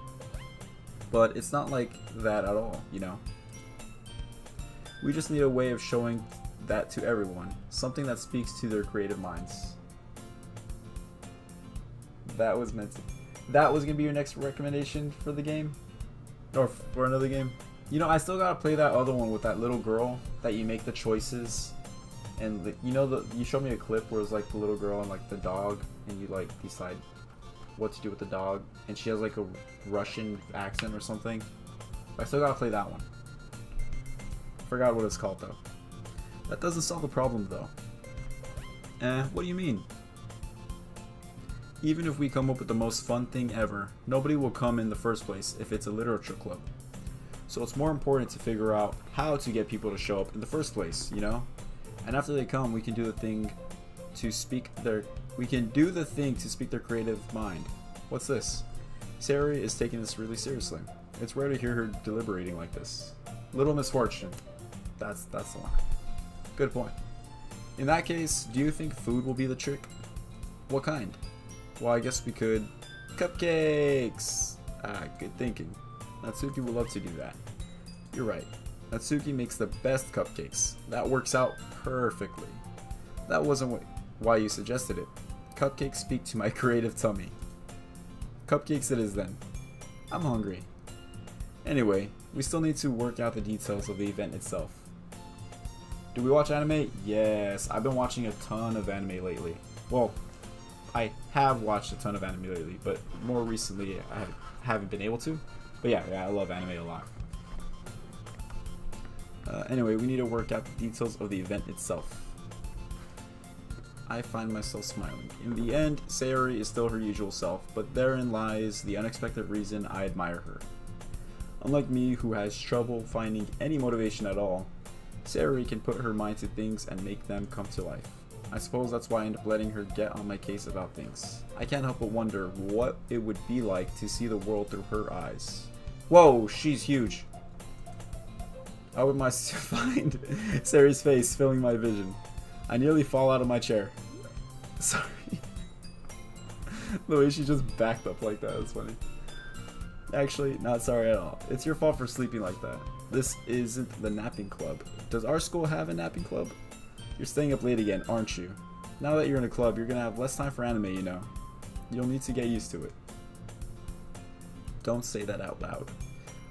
But it's not like that at all, you know? We just need a way of showing that to everyone. Something that speaks to their creative minds. That was gonna be your next recommendation for the game? Or for another game? You know, I still gotta play that other one with that little girl that you make the choices. And you showed me a clip where it's like the little girl and like the dog, and you like decide what to do with the dog, and she has like a Russian accent or something. I still gotta play that one. Forgot what it's called though. That doesn't solve the problem though. What do you mean? Even if we come up with the most fun thing ever, nobody will come in the first place if it's a literature club. So it's more important to figure out how to get people to show up in the first place, you know? And after they come, we can do the thing to speak their creative mind. What's this? Sayori is taking this really seriously. It's rare to hear her deliberating like this. Little misfortune. That's the one. Good point. In that case, do you think food will be the trick? What kind? Well, I guess we could... Cupcakes! Good thinking. Natsuki would love to do that. You're right. Natsuki makes the best cupcakes. That works out perfectly. That wasn't why you suggested it. Cupcakes speak to my creative tummy. Cupcakes it is then. I'm hungry. Anyway, we still need to work out the details of the event itself. Do we watch anime? Yes, I've been watching a ton of anime lately. Well, I have watched a ton of anime lately, but more recently I haven't been able to. But yeah, I love anime a lot. Anyway, we need to work out the details of the event itself. I find myself smiling. In the end, Sayori is still her usual self, but therein lies the unexpected reason I admire her. Unlike me, who has trouble finding any motivation at all, Sayori can put her mind to things and make them come to life. I suppose that's why I end up letting her get on my case about things. I can't help but wonder what it would be like to see the world through her eyes. Whoa, she's huge. I would find Sayori's face filling my vision. I nearly fall out of my chair. Sorry. The way she just backed up like that is funny. Actually, not sorry at all. It's your fault for sleeping like that. This isn't the napping club. Does our school have a napping club? You're staying up late again, aren't you? Now that you're in a club, you're gonna have less time for anime, you know. You'll need to get used to it. Don't say that out loud.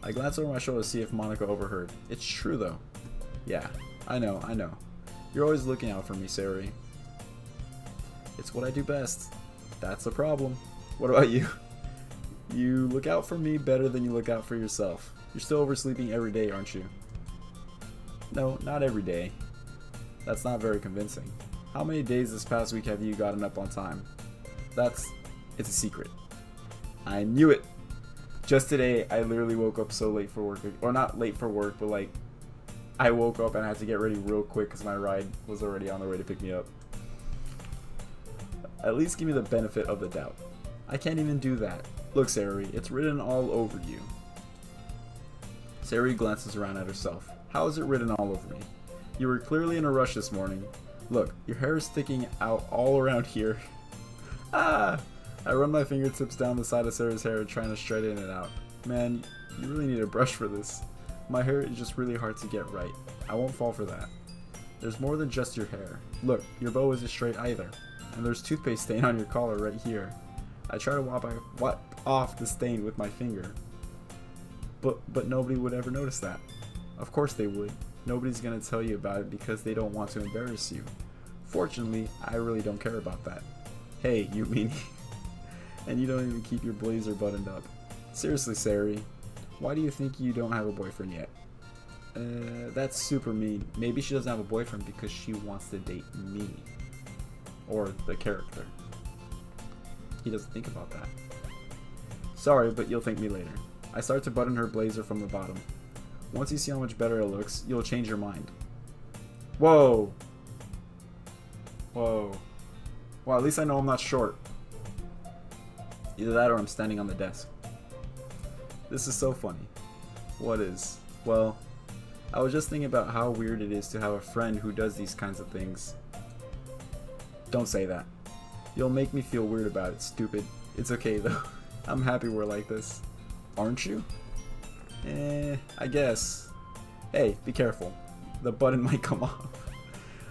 I glance over my shoulder to see if Monika overheard. It's true though. Yeah, I know. You're always looking out for me, Sayori. It's what I do best. That's the problem. What about you? You look out for me better than you look out for yourself. You're still oversleeping every day, aren't you? No, not every day. That's not very convincing. How many days this past week have you gotten up on time? It's a secret. I knew it! Just today, I literally woke up so late for work. Or not late for work, but like I woke up and I had to get ready real quick because my ride was already on the way to pick me up. At least give me the benefit of the doubt. I can't even do that. Look, Sayori, it's written all over you. Sayori glances around at herself. How is it written all over me? You were clearly in a rush this morning. Look, your hair is sticking out all around here. Ah! I run my fingertips down the side of Sayori's hair trying to straighten it out. Man, you really need a brush for this. My hair is just really hard to get right. I won't fall for that. There's more than just your hair. Look, your bow isn't straight either. And there's toothpaste stain on your collar right here. I try to wipe off the stain with my finger. But nobody would ever notice that. Of course they would. Nobody's gonna tell you about it because they don't want to embarrass you. Fortunately, I really don't care about that. Hey, you meanie. And you don't even keep your blazer buttoned up. Seriously, Sayori, why do you think you don't have a boyfriend yet? That's super mean. Maybe she doesn't have a boyfriend because she wants to date me. Or the character. He doesn't think about that. Sorry, but you'll thank me later. I start to button her blazer from the bottom. Once you see how much better it looks, you'll change your mind. Whoa! Whoa. Well, at least I know I'm not short. Either that or I'm standing on the desk. This is so funny. What is? Well, I was just thinking about how weird it is to have a friend who does these kinds of things. Don't say that. You'll make me feel weird about it, stupid. It's okay though. I'm happy we're like this. Aren't you? I guess. Hey, be careful. The button might come off.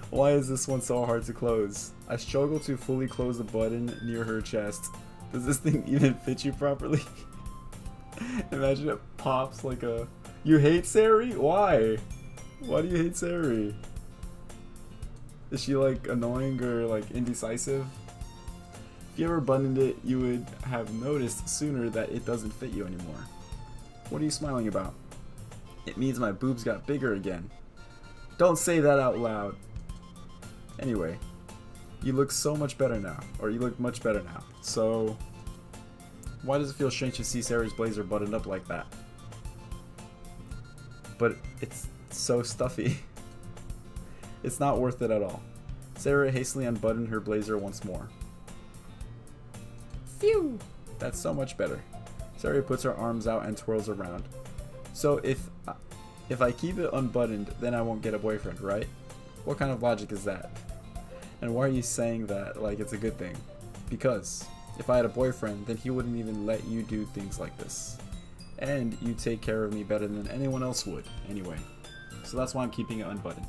Why is this one so hard to close? I struggle to fully close the button near her chest. Does this thing even fit you properly? Imagine it pops like a... You hate Sayori? Why? Why do you hate Sayori? Is she like annoying or like indecisive? If you ever buttoned it, you would have noticed sooner that it doesn't fit you anymore. What are you smiling about? It means my boobs got bigger again. Don't say that out loud. Anyway, you look so much better now. Or you look much better now. So, why does it feel strange to see Sayori's blazer buttoned up like that? But it's so stuffy. It's not worth it at all. Sayori hastily unbuttoned her blazer once more. Phew! That's so much better. Sayori puts her arms out and twirls around. So if I keep it unbuttoned, then I won't get a boyfriend, right? What kind of logic is that? And why are you saying that like it's a good thing? Because if I had a boyfriend, then he wouldn't even let you do things like this. And you take care of me better than anyone else would, anyway. So that's why I'm keeping it unbuttoned.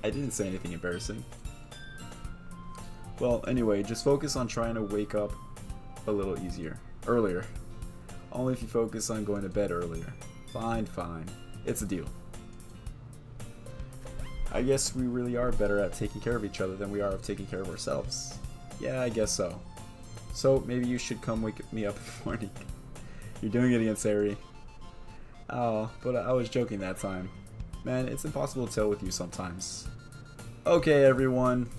I didn't say anything embarrassing. Well, anyway, just focus on trying to wake up a little earlier. Only if you focus on going to bed earlier. Fine. It's a deal. I guess we really are better at taking care of each other than we are of taking care of ourselves. Yeah, I guess so. So maybe you should come wake me up in the morning. You're doing it again, Sayori. Oh, but I was joking that time. Man, it's impossible to tell with you sometimes. Okay, everyone.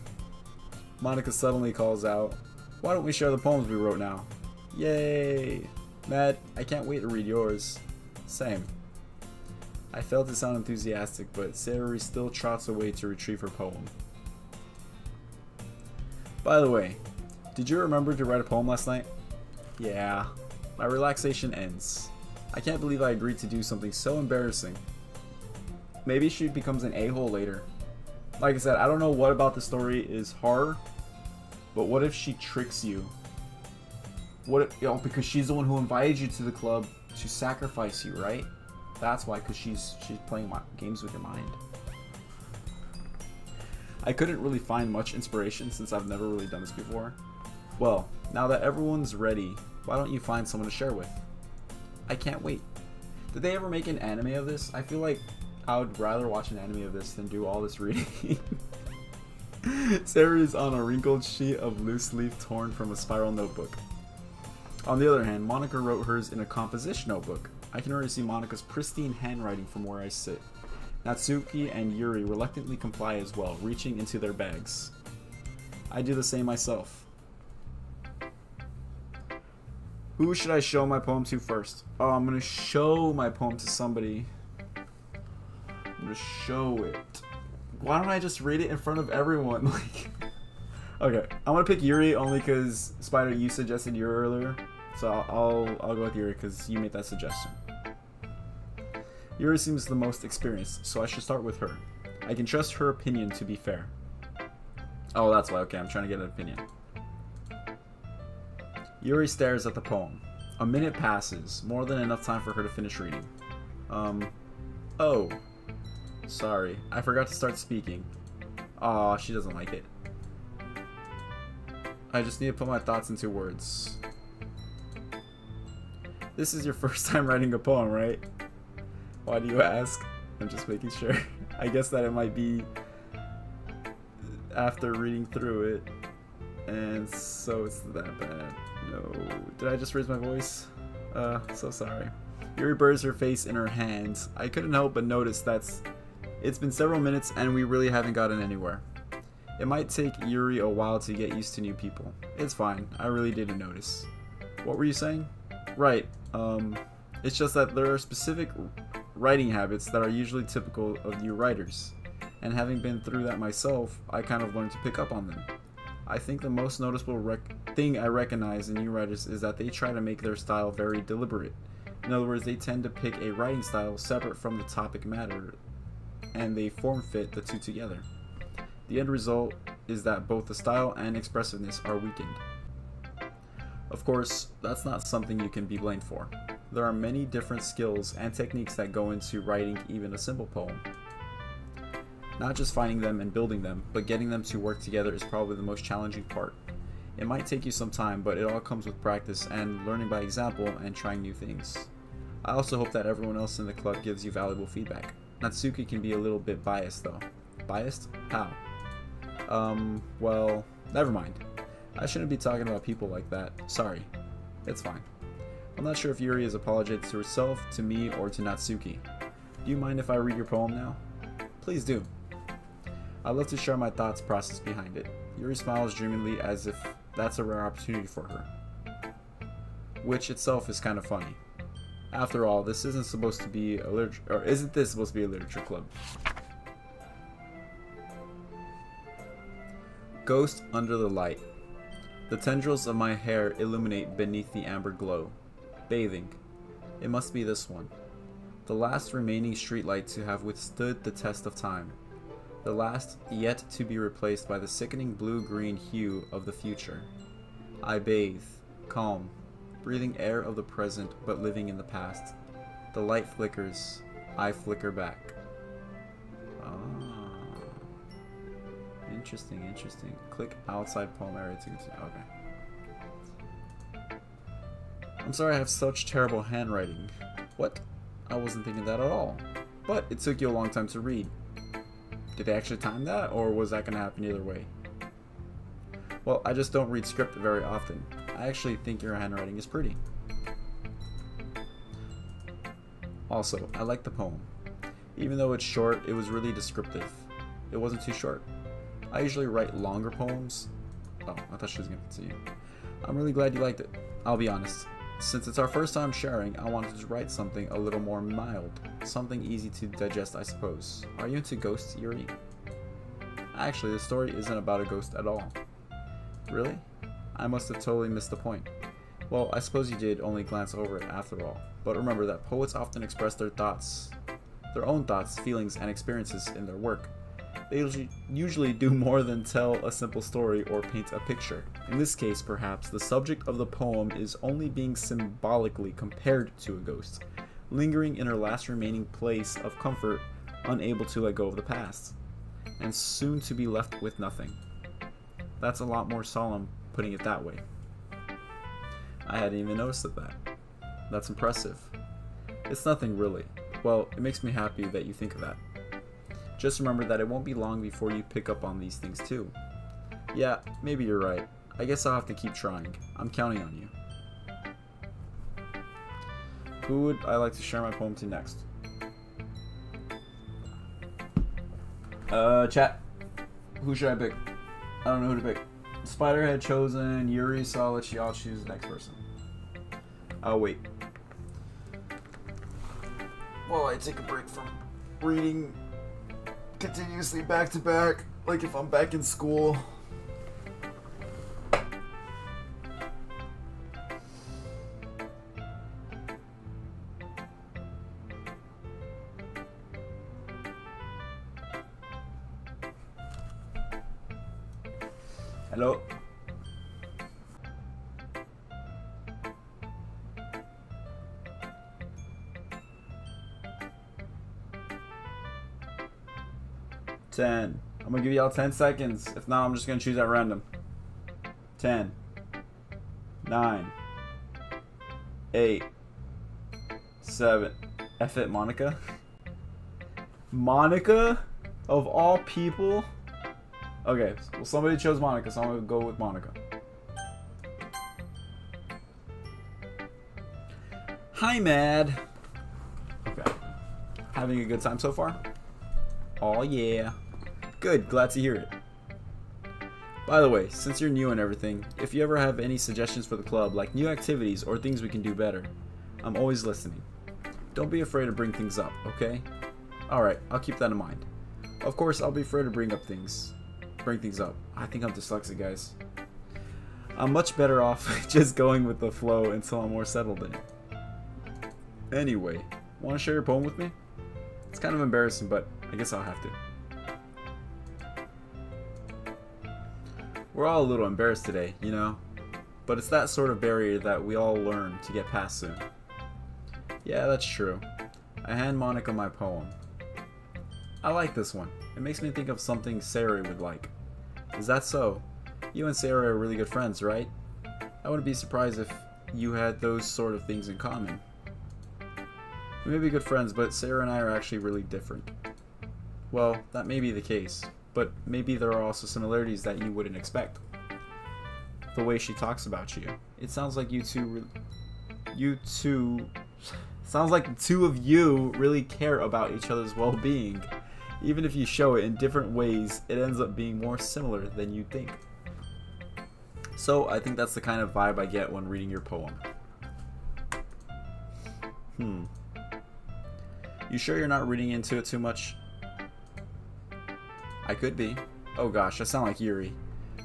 Monika suddenly calls out, why don't we share the poems we wrote now? Yay! Matt, I can't wait to read yours. Same. I failed to sound enthusiastic, but Sayori still trots away to retrieve her poem. By the way, did you remember to write a poem last night? Yeah. My relaxation ends. I can't believe I agreed to do something so embarrassing. Maybe she becomes an a-hole later. Like I said, I don't know what about the story is horror, but what if she tricks you? What if, because she's the one who invited you to the club to sacrifice you, right? That's why, because she's playing games with your mind. I couldn't really find much inspiration since I've never really done this before. Well, now that everyone's ready, why don't you find someone to share with? I can't wait. Did they ever make an anime of this? I feel like I would rather watch an anime of this than do all this reading. Sayori is on a wrinkled sheet of loose leaf torn from a spiral notebook. On the other hand, Monika wrote hers in a composition notebook. I can already see Monika's pristine handwriting from where I sit. Natsuki and Yuri reluctantly comply as well, reaching into their bags. I do the same myself. Who should I show my poem to first? Oh, I'm gonna show my poem to somebody. I'm gonna show it. Why don't I just read it in front of everyone? Like, okay, I'm gonna pick Yuri only because Spider, you suggested Yuri earlier, so I'll go with Yuri because you made that suggestion. Yuri seems the most experienced, so I should start with her. I can trust her opinion to be fair. Oh, that's why. Okay, I'm trying to get an opinion. Yuri stares at the poem. A minute passes, more than enough time for her to finish reading. Oh. Sorry, I forgot to start speaking. Aw, she doesn't like it. I just need to put my thoughts into words. This is your first time writing a poem, right? Why do you ask? I'm just making sure. I guess that it might be after reading through it, and so it's that bad. No. Did I just raise my voice? So sorry. Yuri buries her face in her hands. I couldn't help but notice it's been several minutes and we really haven't gotten anywhere. It might take Yuri a while to get used to new people. It's fine. I really didn't notice. What were you saying? Right. It's just that there are specific writing habits that are usually typical of new writers. And having been through that myself, I kind of learned to pick up on them. I think the most noticeable thing I recognize in new writers is that they try to make their style very deliberate. In other words, they tend to pick a writing style separate from the topic matter, and they form fit the two together. The end result is that both the style and expressiveness are weakened. Of course, that's not something you can be blamed for. There are many different skills and techniques that go into writing even a simple poem. Not just finding them and building them, but getting them to work together is probably the most challenging part. It might take you some time, but it all comes with practice and learning by example and trying new things. I also hope that everyone else in the club gives you valuable feedback. Natsuki can be a little bit biased though. Biased? How? Well, never mind. I shouldn't be talking about people like that. Sorry. It's fine. I'm not sure if Yuri is apologetic to herself, to me, or to Natsuki. Do you mind if I read your poem now? Please do. I'd love to share my thoughts process behind it. Yuri smiles dreamily as if that's a rare opportunity for her. Which itself is kind of funny. After all, this isn't supposed to be a isn't this supposed to be a literature club? Ghost under the light. The tendrils of my hair illuminate beneath the amber glow. Bathing. It must be this one. The last remaining streetlight to have withstood the test of time. The last yet to be replaced by the sickening blue-green hue of the future. I bathe, calm, breathing air of the present but living in the past. The light flickers, I flicker back. Ah. Interesting. Click outside poem area to continue. Okay. I'm sorry I have such terrible handwriting. What? I wasn't thinking that at all. But it took you a long time to read. Did they actually time that, or was that going to happen either way? Well, I just don't read script very often. I actually think your handwriting is pretty. Also, I like the poem. Even though it's short, it was really descriptive. It wasn't too short. I usually write longer poems. Oh, I thought she was going to continue. I'm really glad you liked it. I'll be honest. Since it's our first time sharing, I wanted to write something a little more mild. Something easy to digest, I suppose. Are you into ghosts, Yuri? Actually, the story isn't about a ghost at all. Really? I must have totally missed the point. Well, I suppose you did only glance over it after all. But remember that poets often express their own thoughts, feelings, and experiences in their work. They usually do more than tell a simple story or paint a picture. In this case, perhaps, the subject of the poem is only being symbolically compared to a ghost, lingering in her last remaining place of comfort, unable to let go of the past, and soon to be left with nothing. That's a lot more solemn, putting it that way. I hadn't even noticed that. That's impressive. It's nothing really. Well, it makes me happy that you think of that. Just remember that it won't be long before you pick up on these things too. Yeah, maybe you're right. I guess I'll have to keep trying. I'm counting on you. Who would I like to share my poem to next? Chat. Who should I pick? I don't know who to pick. Spider had chosen Yuri, so I'll let y'all choose the next person. I'll wait. While I take a break from reading continuously back to back, like if I'm back in school. Hello? Ten. I'm gonna give y'all 10 seconds. If not, I'm just gonna choose at random. 10. 9. 8. 7. F it, Monica. Monica? Of all people? Okay, well somebody chose Monica, so I'm gonna go with Monica. Hi, Mad. Okay. Having a good time so far? Oh yeah. Good, glad to hear it. By the way, since you're new and everything, if you ever have any suggestions for the club, like new activities or things we can do better, I'm always listening. Don't be afraid to bring things up, okay? Alright, I'll keep that in mind. Of course, I'll be afraid to bring things up. I think I'm dyslexic, guys. I'm much better off just going with the flow until I'm more settled in it. Anyway, want to share your poem with me? It's kind of embarrassing, but I guess I'll have to. We're all a little embarrassed today, you know? But it's that sort of barrier that we all learn to get past soon. Yeah, that's true. I hand Monica my poem. I like this one. It makes me think of something Sari would like. Is that so? You and Sari are really good friends, right? I wouldn't be surprised if you had those sort of things in common. We may be good friends, but Sari and I are actually really different. Well, that may be the case, but maybe there are also similarities that you wouldn't expect. The way she talks about you. It sounds like sounds like the two of you really care about each other's well-being. Even if you show it in different ways, it ends up being more similar than you think. So I think that's the kind of vibe I get when reading your poem. You sure you're not reading into it too much? I could be. Oh gosh, I sound like Yuri.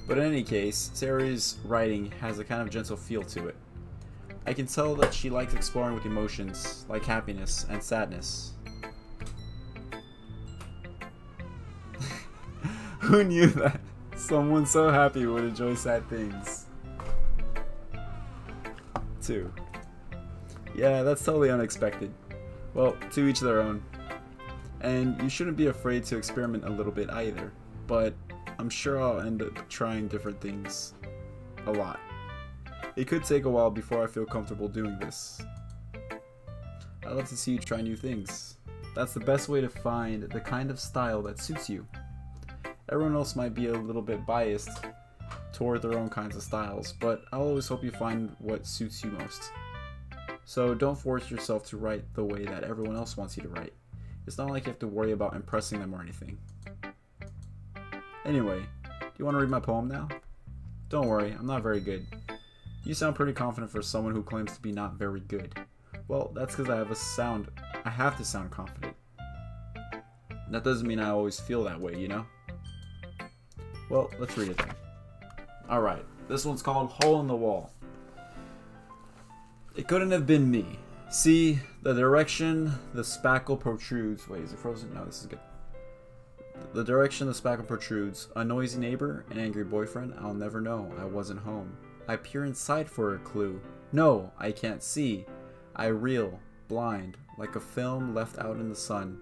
But in any case, Sari's writing has a kind of gentle feel to it. I can tell that she likes exploring with emotions, like happiness and sadness. Who knew that someone so happy would enjoy sad things? 2. Yeah, that's totally unexpected. Well, to each their own. And you shouldn't be afraid to experiment a little bit either. But I'm sure I'll end up trying different things a lot. It could take a while before I feel comfortable doing this. I love to see you try new things. That's the best way to find the kind of style that suits you. Everyone else might be a little bit biased toward their own kinds of styles, but I'll always hope you find what suits you most. So don't force yourself to write the way that everyone else wants you to write. It's not like you have to worry about impressing them or anything. Anyway, do you want to read my poem now? Don't worry, I'm not very good. You sound pretty confident for someone who claims to be not very good. Well, that's because I have to sound confident. That doesn't mean I always feel that way, you know? Well, let's read it then. Alright, this one's called Hole in the Wall. It couldn't have been me. See, the direction the spackle protrudes. Wait, is it frozen? No, this is good. The direction the spackle protrudes. A noisy neighbor, an angry boyfriend. I'll never know. I wasn't home. I peer inside for a clue. No, I can't see. I reel, blind, like a film left out in the sun.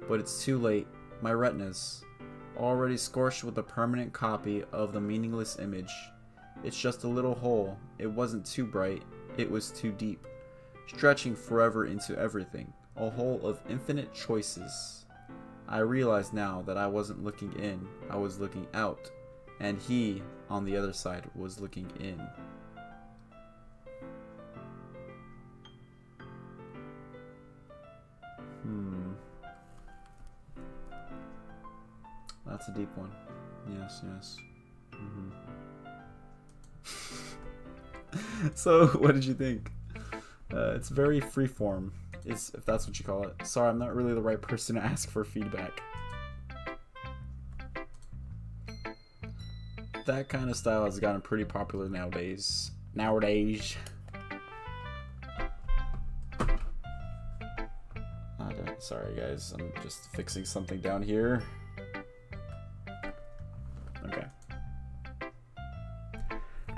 But it's too late. My retinas, already scorched with a permanent copy of the meaningless image. It's just a little hole. It wasn't too bright. It was too deep. Stretching forever into everything. A hole of infinite choices. I realize now that I wasn't looking in. I was looking out. And he, on the other side, was looking in. That's a deep one. Yes, yes. So, what did you think? It's very freeform, if that's what you call it. Sorry, I'm not really the right person to ask for feedback. That kind of style has gotten pretty popular nowadays. Sorry guys, I'm just fixing something down here. Okay.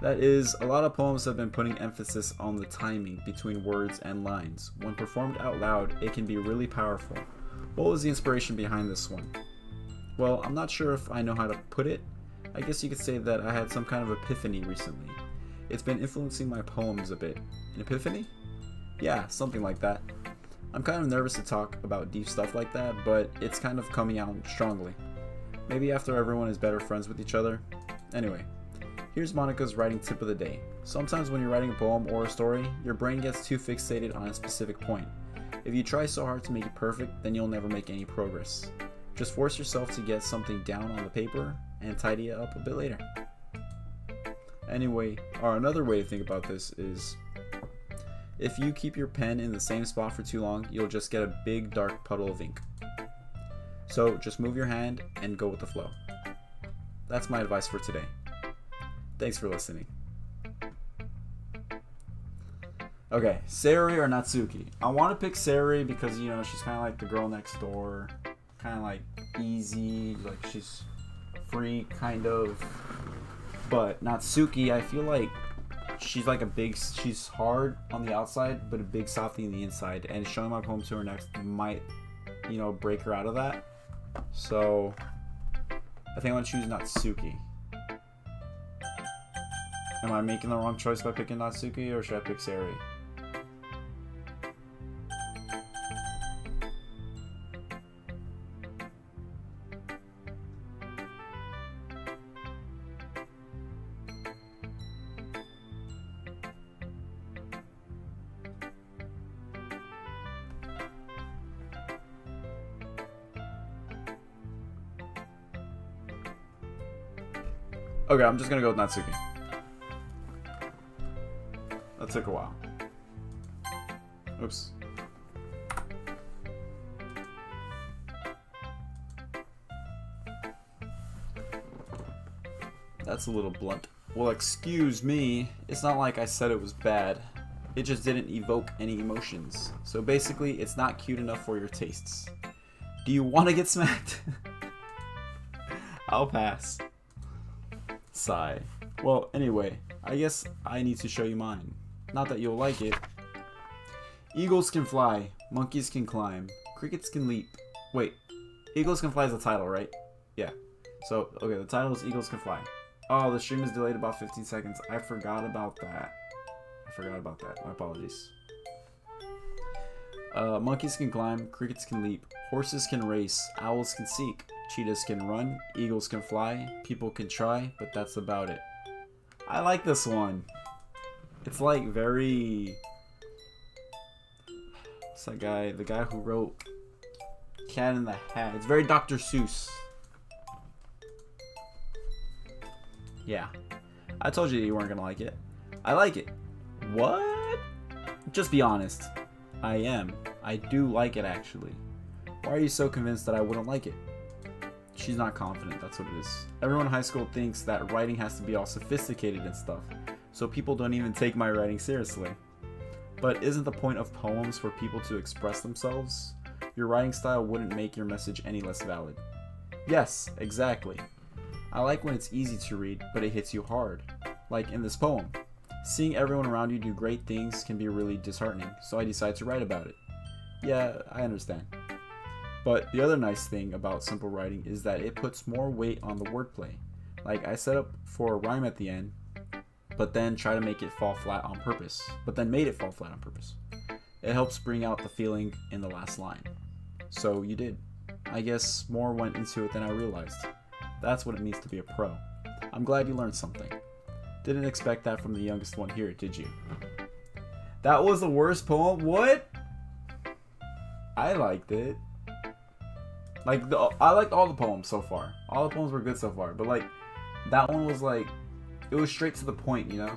That is, a lot of poems have been putting emphasis on the timing between words and lines. When performed out loud, it can be really powerful. What was the inspiration behind this one? Well, I'm not sure if I know how to put it. I guess you could say that I had some kind of epiphany recently. It's been influencing my poems a bit. An epiphany? Yeah, something like that. I'm kind of nervous to talk about deep stuff like that, but it's kind of coming out strongly. Maybe after everyone is better friends with each other. Anyway, here's Monica's writing tip of the day. Sometimes when you're writing a poem or a story, your brain gets too fixated on a specific point. If you try so hard to make it perfect, then you'll never make any progress. Just force yourself to get something down on the paper and tidy it up a bit later. Anyway, or another way to think about this is, if you keep your pen in the same spot for too long, you'll just get a big dark puddle of ink. So just move your hand and go with the flow. That's my advice for today. Thanks for listening. Okay, Sayori or Natsuki? I want to pick Sayori because, you know, she's kind of like the girl next door. Kind of like easy, like she's free, kind of. But Natsuki, I feel like she's like she's hard on the outside, but a big softy on the inside. And showing my poem to her next might, you know, break her out of that. So, I think I'm going to choose Natsuki. Am I making the wrong choice by picking Natsuki, or should I pick Sayori? Okay, I'm just gonna go with Natsuki. That took a while. Oops. That's a little blunt. Well, excuse me. It's not like I said it was bad. It just didn't evoke any emotions. So basically, it's not cute enough for your tastes. Do you want to get smacked? I'll pass. Sigh. Well, anyway, I guess I need to show you mine. Not that you'll like it. Eagles can fly, monkeys can climb, crickets can leap. Wait, Eagles can fly is the title, right? Yeah. So, okay, the title is Eagles can fly. Oh, the stream is delayed about 15 seconds. I forgot about that. My apologies. Monkeys can climb, crickets can leap, horses can race, owls can seek, cheetahs can run, eagles can fly, people can try, but that's about it. I like this one. It's like very... What's that guy? The guy who wrote Cat in the Hat. It's very Dr. Seuss. Yeah. I told you weren't gonna like it. I like it. What? Just be honest. I am. I do like it, actually. Why are you so convinced that I wouldn't like it? She's not confident, that's what it is. Everyone in high school thinks that writing has to be all sophisticated and stuff, so people don't even take my writing seriously. But isn't the point of poems for people to express themselves? Your writing style wouldn't make your message any less valid. Yes, exactly. I like when it's easy to read, but it hits you hard. Like in this poem. Seeing everyone around you do great things can be really disheartening, so I decided to write about it. Yeah, I understand. But the other nice thing about simple writing is that it puts more weight on the wordplay. Like, I set up for a rhyme at the end, but then try to make it fall flat on purpose. It helps bring out the feeling in the last line. So you did. I guess more went into it than I realized. That's what it means to be a pro. I'm glad you learned something. Didn't expect that from the youngest one here, did you? That was the worst poem? What? I liked it. Like, I liked all the poems so far. All the poems were good so far. But, like, that one was, like, it was straight to the point, you know?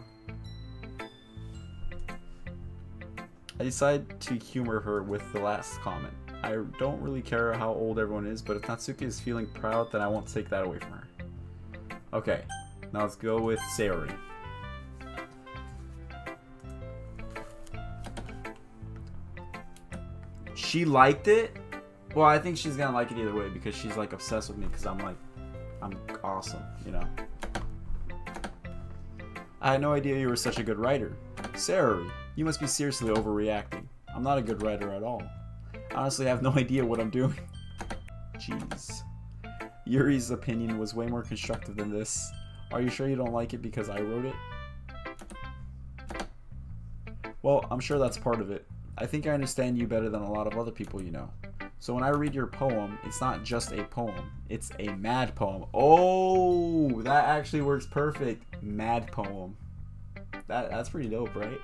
I decided to humor her with the last comment. I don't really care how old everyone is, but if Natsuki is feeling proud, then I won't take that away from her. Okay, now let's go with Sayori. She liked it? Well, I think she's gonna like it either way because she's like obsessed with me because I'm awesome, you know. I had no idea you were such a good writer. Sayori, you must be seriously overreacting. I'm not a good writer at all. I honestly have no idea what I'm doing. Jeez. Yuri's opinion was way more constructive than this. Are you sure you don't like it because I wrote it? Well, I'm sure that's part of it. I think I understand you better than a lot of other people you know. So when I read your poem, it's not just a poem. It's a mad poem. Oh, that actually works perfect. Mad poem. That's pretty dope, right?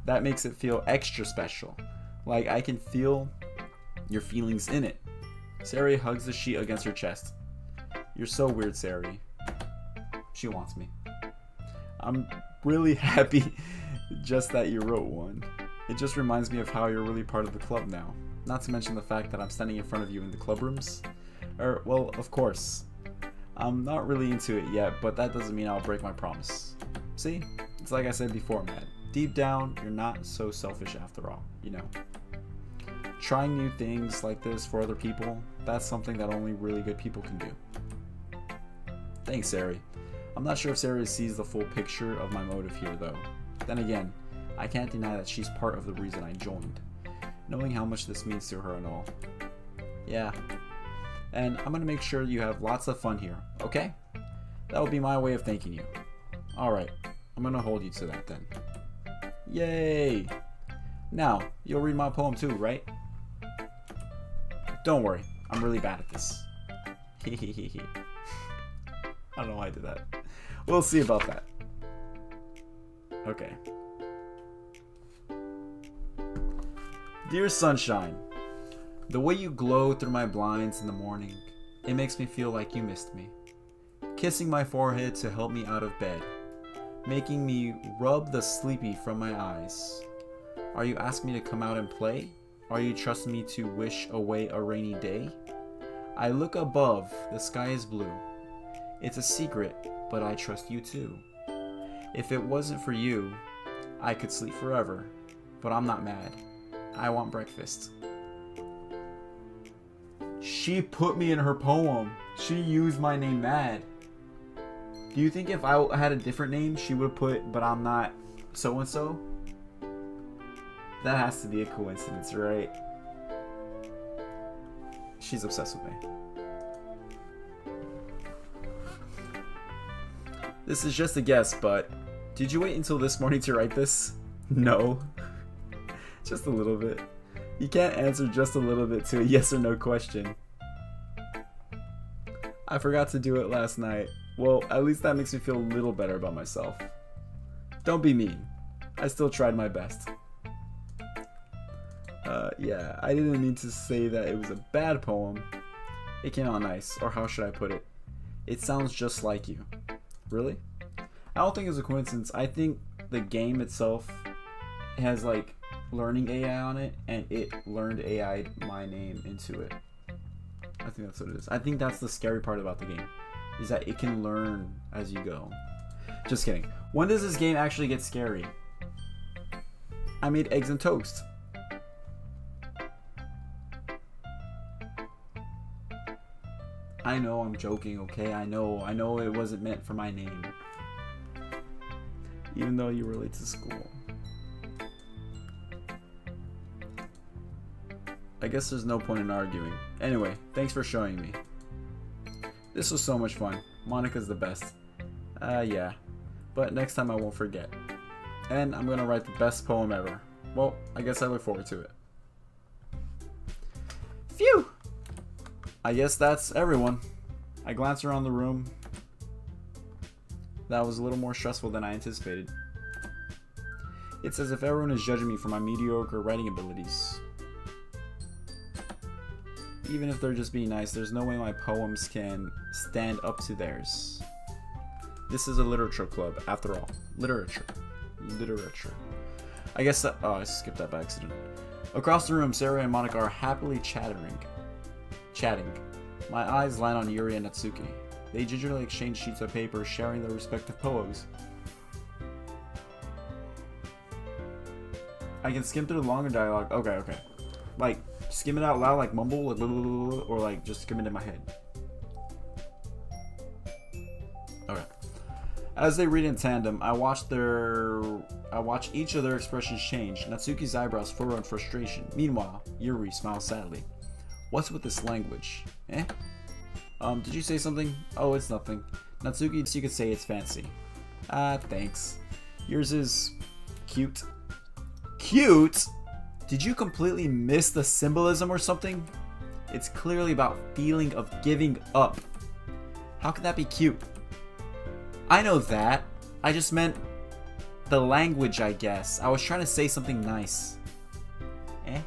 That makes it feel extra special. Like I can feel your feelings in it. Sayori hugs the sheet against her chest. You're so weird, Sayori. She wants me. I'm really happy just that you wrote one. It just reminds me of how you're really part of the club now. Not to mention the fact that I'm standing in front of you in the club rooms. Well, of course. I'm not really into it yet, but that doesn't mean I'll break my promise. See? It's like I said before, man. Deep down, you're not so selfish after all, you know. Trying new things like this for other people, that's something that only really good people can do. Thanks, Sayori. I'm not sure if Sayori sees the full picture of my motive here, though. Then again, I can't deny that she's part of the reason I joined. Knowing how much this means to her and all. Yeah. And I'm gonna make sure you have lots of fun here, okay? That will be my way of thanking you. Alright, I'm gonna hold you to that then. Yay! Now, you'll read my poem too, right? Don't worry, I'm really bad at this. Hehehehe. I don't know why I did that. We'll see about that. Okay. Dear Sunshine, the way you glow through my blinds in the morning, it makes me feel like you missed me. Kissing my forehead to help me out of bed, making me rub the sleepy from my eyes. Are you asking me to come out and play? Are you trusting me to wish away a rainy day? I look above, the sky is blue. It's a secret, but I trust you too. If it wasn't for you, I could sleep forever, but I'm not mad. I want breakfast. She put me in her poem. She used my name Mad. Do you think if I had a different name, she would put, but I'm not so-and-so? That has to be a coincidence, right? She's obsessed with me. This is just a guess, but did you wait until this morning to write this? No. Just a little bit. You can't answer just a little bit to a yes or no question. I forgot to do it last night. Well, at least that makes me feel a little better about myself. Don't be mean. I still tried my best. Yeah, I didn't mean to say that it was a bad poem. It came out nice, or how should I put it? It sounds just like you. Really? I don't think it's a coincidence. I think the game itself has like learning AI on it, and it learned AI my name into it. I think that's what it is. I think that's the scary part about the game, is that it can learn as you go. Just kidding. When does this game actually get scary? I made eggs and toast. I know I'm joking, okay? I know it wasn't meant for my name. Even though you were late to school. I guess there's no point in arguing. Anyway, thanks for showing me. This was so much fun. Monica's the best. Yeah. But next time I won't forget. And I'm gonna write the best poem ever. Well, I guess I look forward to it. Phew! I guess that's everyone. I glanced around the room. That was a little more stressful than I anticipated. It's as if everyone is judging me for my mediocre writing abilities. Even if they're just being nice, there's no way my poems can stand up to theirs. This is a literature club, after all. Literature. I guess that... Oh, I skipped that by accident. Across the room, Sarah and Monika are happily chatting. My eyes land on Yuri and Natsuki. They gingerly exchange sheets of paper, sharing their respective poems. I can skim through the longer dialogue. Okay. Like, skim it out loud, like mumble, like, or like just skim it in my head. Okay. As they read in tandem, I watch each of their expressions change. Natsuki's eyebrows furrow in frustration. Meanwhile, Yuri smiles sadly. What's with this language? Eh? Did you say something? Oh, it's nothing. Natsuki, you could say it's fancy. Thanks. Yours is cute. Cute? Did you completely miss the symbolism or something? It's clearly about feeling of giving up. How can that be cute? I know that. I just meant the language, I guess. I was trying to say something nice. Eh?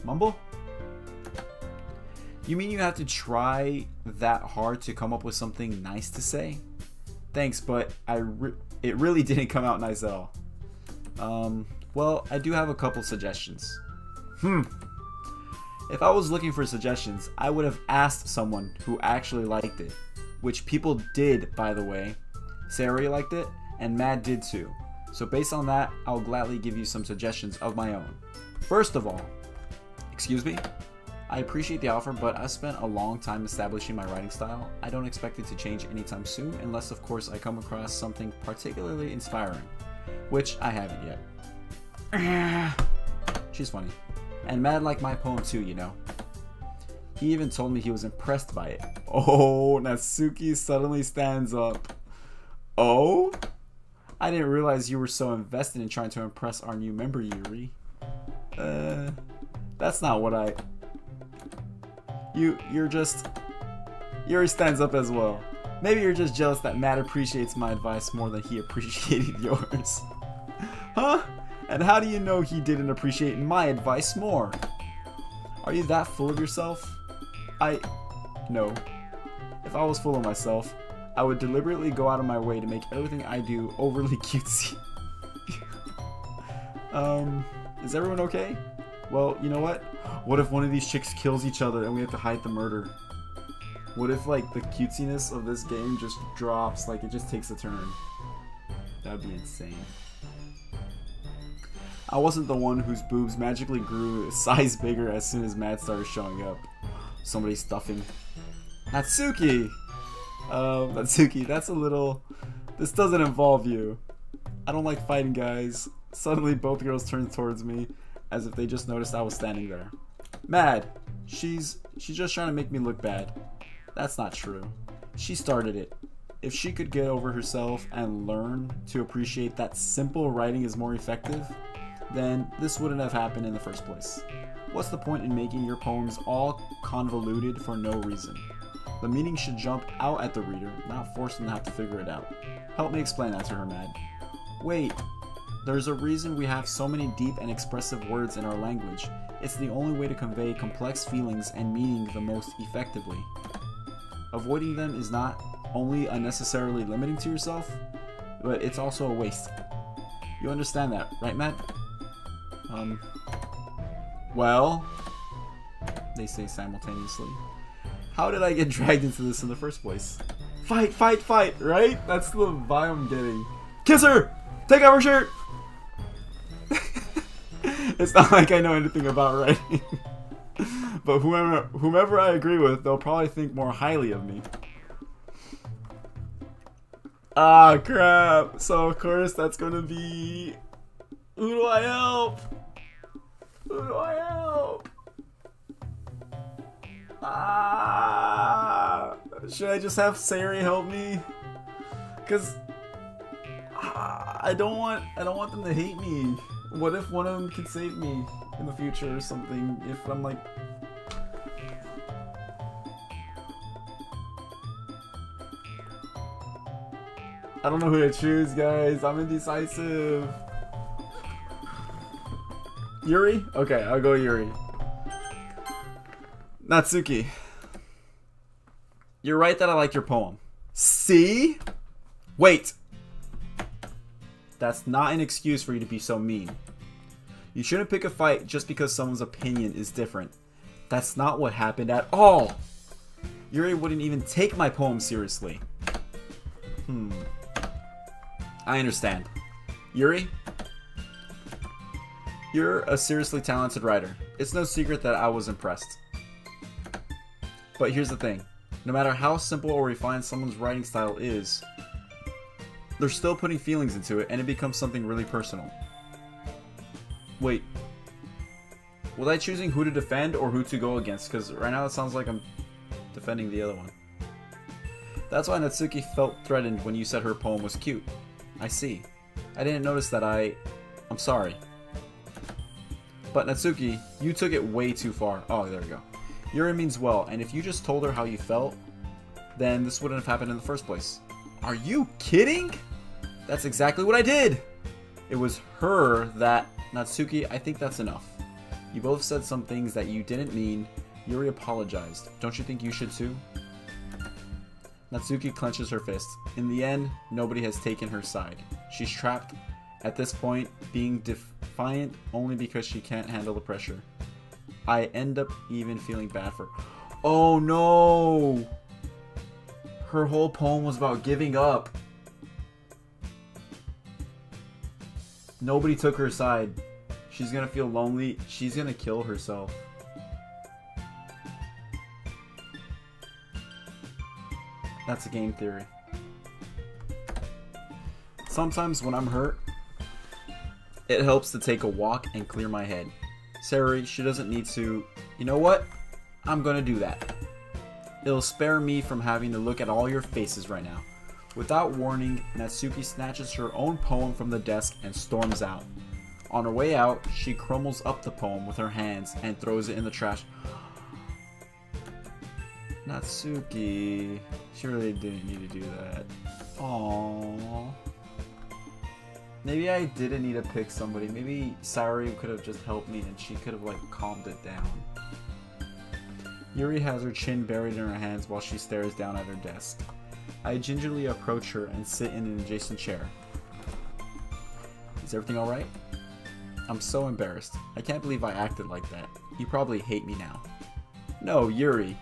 Mumble? You mean you have to try that hard to come up with something nice to say? Thanks, but it really didn't come out nice at all. Well, I do have a couple suggestions. If I was looking for suggestions, I would have asked someone who actually liked it. Which people did, by the way. Sarah liked it, and Mad did too. So based on that, I'll gladly give you some suggestions of my own. First of all, excuse me? I appreciate the offer, but I've spent a long time establishing my writing style. I don't expect it to change anytime soon, unless of course I come across something particularly inspiring. Which I haven't yet. She's funny. And Mad liked my poem too, you know. He even told me he was impressed by it. Oh, Natsuki suddenly stands up. Oh? I didn't realize you were so invested in trying to impress our new member, Yuri. That's not what I... You're just... Yuri stands up as well. Maybe you're just jealous that Matt appreciates my advice more than he appreciated yours. Huh? And how do you know he didn't appreciate my advice more? Are you that full of yourself? No. If I was full of myself, I would deliberately go out of my way to make everything I do overly cutesy. Is everyone okay? Well, you know what? What if one of these chicks kills each other and we have to hide the murder? What if, like, the cutesiness of this game just drops, like, it just takes a turn? That would be insane. I wasn't the one whose boobs magically grew a size bigger as soon as Matt started showing up. Somebody's stuffing. Natsuki! Natsuki, that's a little... This doesn't involve you. I don't like fighting guys. Suddenly both girls turned towards me, as if they just noticed I was standing there. Mad! She's just trying to make me look bad. That's not true. She started it. If she could get over herself and learn to appreciate that simple writing is more effective, then this wouldn't have happened in the first place. What's the point in making your poems all convoluted for no reason? The meaning should jump out at the reader, not force them to have to figure it out. Help me explain that to her, Mad. Wait, there's a reason we have so many deep and expressive words in our language. It's the only way to convey complex feelings and meaning the most effectively. Avoiding them is not only unnecessarily limiting to yourself, but it's also a waste. You understand that, right, Matt? Well, they say simultaneously. How did I get dragged into this in the first place? Fight, fight, fight, right? That's the vibe I'm getting. Kiss her! Take off her shirt! It's not like I know anything about writing. But whomever I agree with, they'll probably think more highly of me. Ah, crap. So, of course, that's gonna be... Who do I help? Who do I help? Ah, should I just have Sari help me? Cause I don't want them to hate me. What if one of them can save me in the future or something? If I'm like, I don't know who to choose, guys. I'm indecisive. Yuri? Okay, I'll go Yuri. Natsuki. You're right that I like your poem. See? Wait. That's not an excuse for you to be so mean. You shouldn't pick a fight just because someone's opinion is different. That's not what happened at all. Yuri wouldn't even take my poem seriously. I understand. Yuri? You're a seriously talented writer. It's no secret that I was impressed. But here's the thing. No matter how simple or refined someone's writing style is, they're still putting feelings into it, and it becomes something really personal. Wait. Was I choosing who to defend or who to go against? Because right now it sounds like I'm defending the other one. That's why Natsuki felt threatened when you said her poem was cute. I see. I didn't notice that. I'm sorry. But Natsuki, you took it way too far. Oh, there we go. Yuri means well, and if you just told her how you felt, then this wouldn't have happened in the first place. Are you kidding? That's exactly what I did! It was her that... Natsuki, I think that's enough. You both said some things that you didn't mean. Yuri apologized. Don't you think you should too? Natsuki clenches her fist. In the end, nobody has taken her side. She's trapped at this point, being defiant only because she can't handle the pressure. I end up even feeling bad for her. Oh no! Her whole poem was about giving up. Nobody took her side. She's gonna feel lonely. She's gonna kill herself. That's a game theory. Sometimes when I'm hurt, it helps to take a walk and clear my head. Sayori, she doesn't need to... You know what? I'm gonna do that. It'll spare me from having to look at all your faces right now. Without warning, Natsuki snatches her own poem from the desk and storms out. On her way out, she crumbles up the poem with her hands and throws it in the trash. Natsuki... She really didn't need to do that. Aww. Maybe I didn't need to pick somebody. Maybe Sayori could have just helped me and she could have like calmed it down. Yuri has her chin buried in her hands while she stares down at her desk. I gingerly approach her and sit in an adjacent chair. Is everything alright? I'm so embarrassed. I can't believe I acted like that. You probably hate me now. No, Yuri.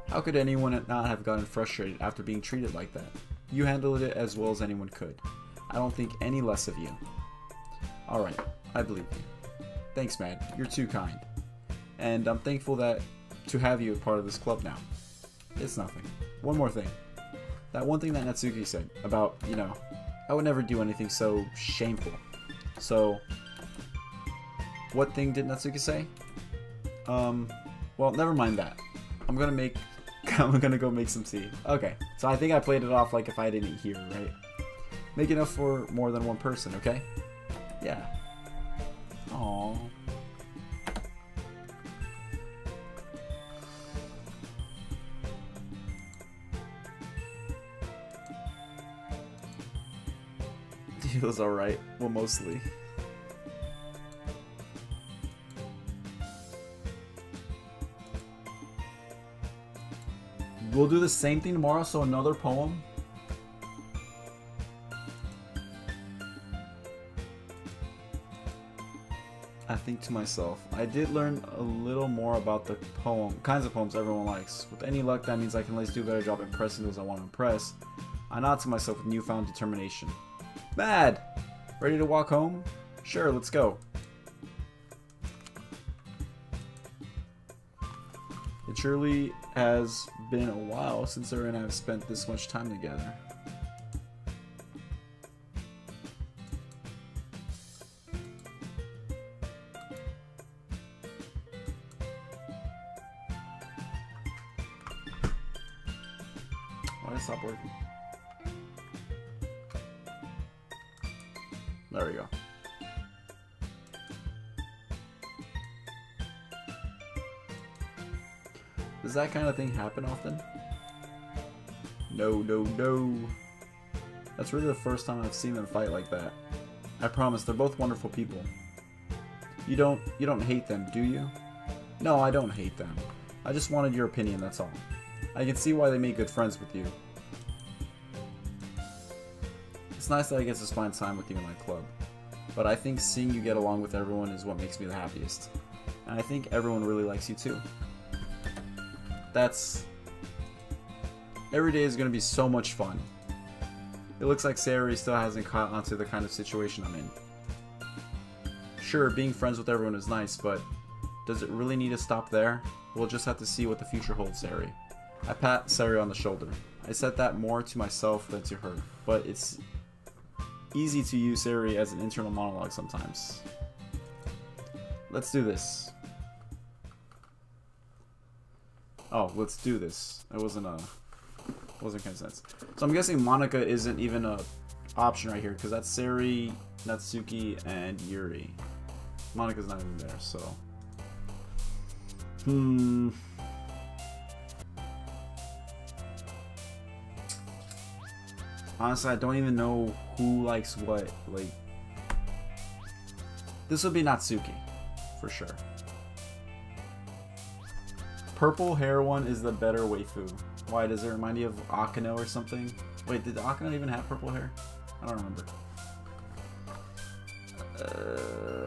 How could anyone not have gotten frustrated after being treated like that? You handled it as well as anyone could. I don't think any less of you. Alright, I believe you. Thanks, man. You're too kind. And I'm thankful to have you a part of this club now. It's nothing. One more thing. That one thing that Natsuki said about, I would never do anything so shameful. So, what thing did Natsuki say? Well, never mind that. I'm gonna go make some tea. Okay, so I think I played it off like if I didn't hear, right? Make enough for more than one person, okay? Yeah. Aww. He was alright. Well, mostly. We'll do the same thing tomorrow, so another poem. I think to myself, I did learn a little more about the kinds of poems everyone likes. With any luck, that means I can at least do a better job impressing those I want to impress. I nod to myself with newfound determination. Mad! Ready to walk home? Sure, let's go. It surely has been a while since her and I have spent this much time together. Why did it stop working? There we go. Does that kind of thing happen often? No. That's really the first time I've seen them fight like that. I promise, they're both wonderful people. You don't hate them, do you? No, I don't hate them. I just wanted your opinion, that's all. I can see why they make good friends with you. It's nice that I get to spend time with you in my club. but I think seeing you get along with everyone is what makes me the happiest. And I think everyone really likes you too. Every day is going to be so much fun. It looks like Sayori still hasn't caught onto the kind of situation I'm in. Sure, being friends with everyone is nice, but does it really need to stop there? We'll just have to see what the future holds, Sayori. I pat Sayori on the shoulder. I said that more to myself than to her, but it's easy to use Sayori as an internal monologue sometimes. Let's do this. Oh, let's do this. It wasn't consent. So I'm guessing Monika isn't even a option right here, because that's Sayori, Natsuki, and Yuri. Monika's not even there, so. Honestly, I don't even know who likes what. Like, this would be Natsuki, for sure. Purple hair one is the better waifu. Why, does it remind you of Akano or something? Wait, did Akano even have purple hair? I don't remember.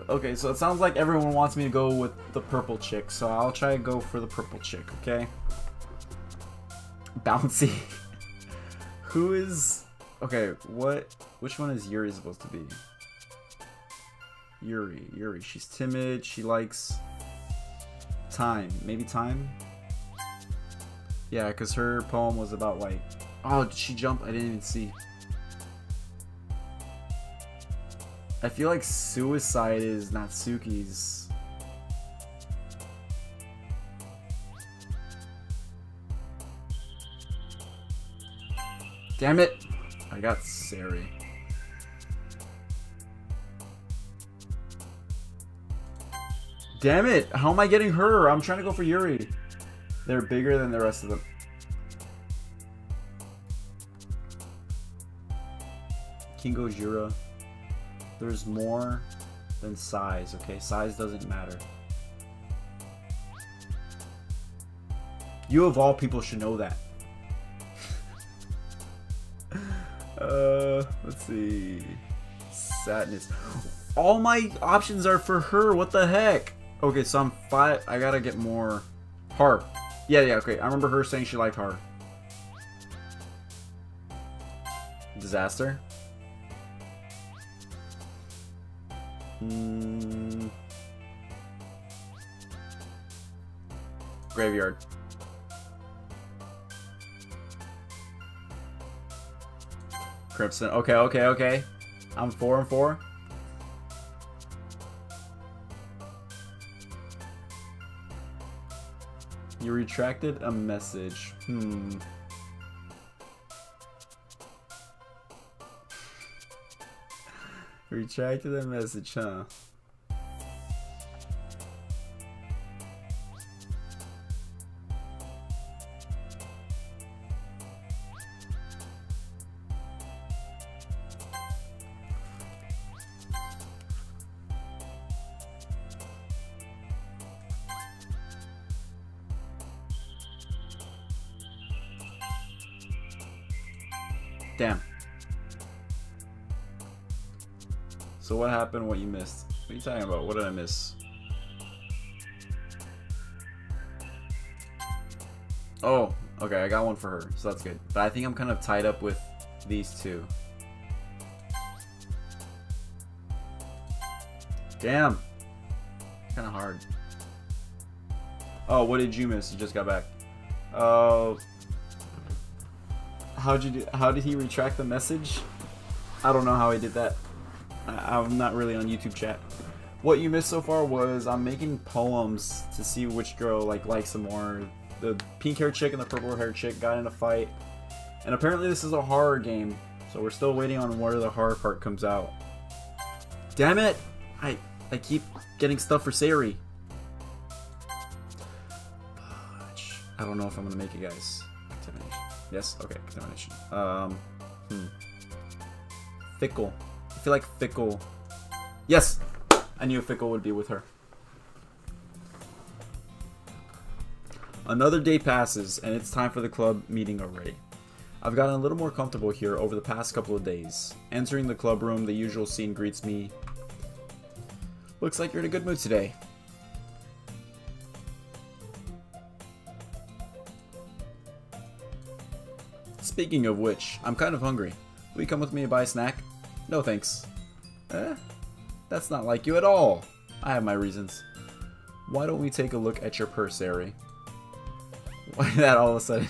Okay, so it sounds like everyone wants me to go with the purple chick, so I'll try to go for the purple chick, okay? Bouncy. Who is... Okay, which one is Yuri supposed to be? Yuri. She's timid, she likes... time. Maybe time? Yeah, because her poem was about, like... Oh, did she jump? I didn't even see. I feel like suicide is Natsuki's. Damn it! I got Sayori. Damn it! How am I getting her? I'm trying to go for Yuri. They're bigger than the rest of them. Kingo Jura. There's more than size, okay? Size doesn't matter. You of all people should know that. Let's see. Sadness. All my options are for her. What the heck? Okay, so I'm 5. I gotta get more. Her. Yeah, okay. I remember her saying she liked her. Disaster. Graveyard. Crimson. Okay. I'm 4 and 4. You retracted a message. Retracted a message, huh? Damn. So what happened? What you missed? What are you talking about? What did I miss? Oh, okay. I got one for her, so that's good. But I think I'm kind of tied up with these two. Damn. Kind of hard. Oh, what did you miss? You just got back. Oh. How did he retract the message? I don't know how he did that. I'm not really on YouTube chat. What you missed so far was I'm making poems to see which girl likes them more. The pink hair chick and the purple hair chick got in a fight, and apparently this is a horror game, so we're still waiting on where the horror part comes out. Damn it! I keep getting stuff for Sayori. I don't know if I'm gonna make it, guys. Contamination. Yes? Okay, contamination. Fickle. I feel like Fickle. Yes! I knew Fickle would be with her. Another day passes, and it's time for the club meeting already. I've gotten a little more comfortable here over the past couple of days. Entering the club room, the usual scene greets me. Looks like you're in a good mood today. Speaking of which, I'm kind of hungry. Will you come with me and buy a snack? No thanks. That's not like you at all. I have my reasons. Why don't we take a look at your purse, Eri? Why that all of a sudden?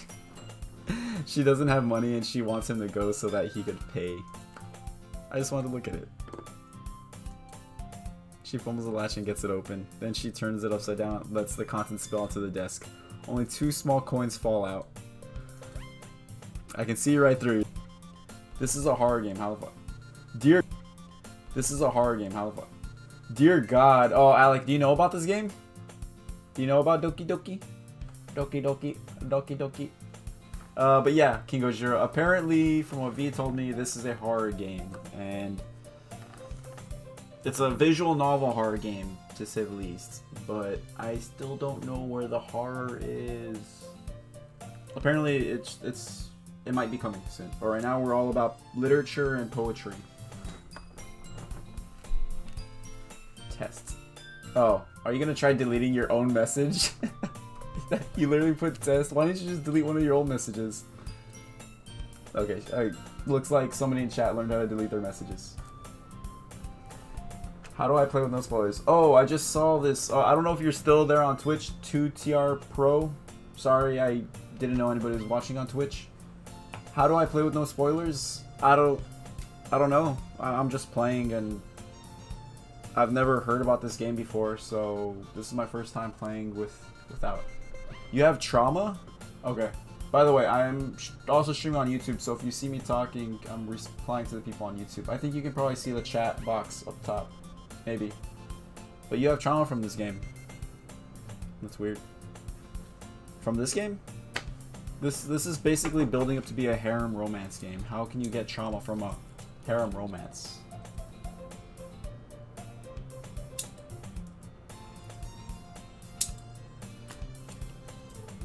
She doesn't have money and she wants him to go so that he could pay. I just wanted to look at it. She fumbles the latch and gets it open. Then she turns it upside down and lets the contents spill onto the desk. Only 2 small coins fall out. I can see right through. This is a horror game. How the fuck? Dear. This is a horror game. How the fuck? Dear God. Oh, Alec, do you know about this game? Do you know about Doki Doki? Doki Doki. Doki Doki. But yeah, King Gojira. Apparently, from what V told me, this is a horror game. And it's a visual novel horror game, to say the least. But I still don't know where the horror is. Apparently, it might be coming soon. But right now, we're all about literature and poetry. Test. Oh, are you gonna try deleting your own message? You literally put test. Why don't you just delete one of your old messages? Okay, looks like somebody in chat learned how to delete their messages. How do I play with no spoilers? Oh, I just saw this. I don't know if you're still there on Twitch. 2TR Pro. Sorry, I didn't know anybody was watching on Twitch. How do I play with no spoilers? I don't know. I'm just playing and I've never heard about this game before, so this is my first time playing without. You have trauma? Okay. By the way, I'm also streaming on YouTube, so if you see me talking, I'm replying to the people on YouTube. I think you can probably see the chat box up top. Maybe. But you have trauma from this game. That's weird. From this game? This is basically building up to be a harem romance game. How can you get trauma from a harem romance?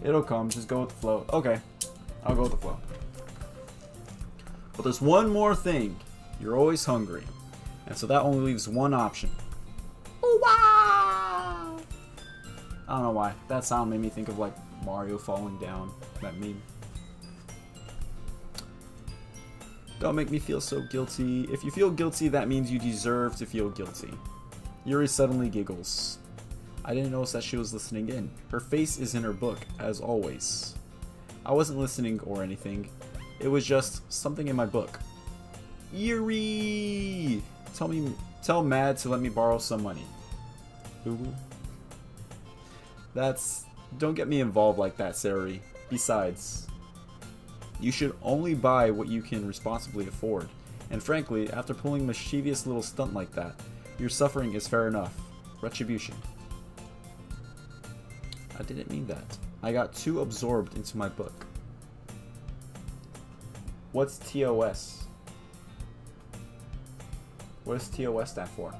It'll come, just go with the flow. Okay, I'll go with the flow. But there's one more thing. You're always hungry. And so that only leaves one option. Ooh, wow! I don't know why. That sound made me think of like Mario falling down. That meme. Don't make me feel so guilty. If you feel guilty, that means you deserve to feel guilty. Yuri suddenly giggles. I didn't notice that she was listening in. Her face is in her book, as always. I wasn't listening or anything. It was just something in my book. Yuri! Tell Mad to let me borrow some money. Ooh. Don't get me involved like that, Sari. Besides, you should only buy what you can responsibly afford. And frankly, after pulling a mischievous little stunt like that, your suffering is fair enough. Retribution. I didn't mean that. I got too absorbed into my book. What's TOS? What does TOS stand for?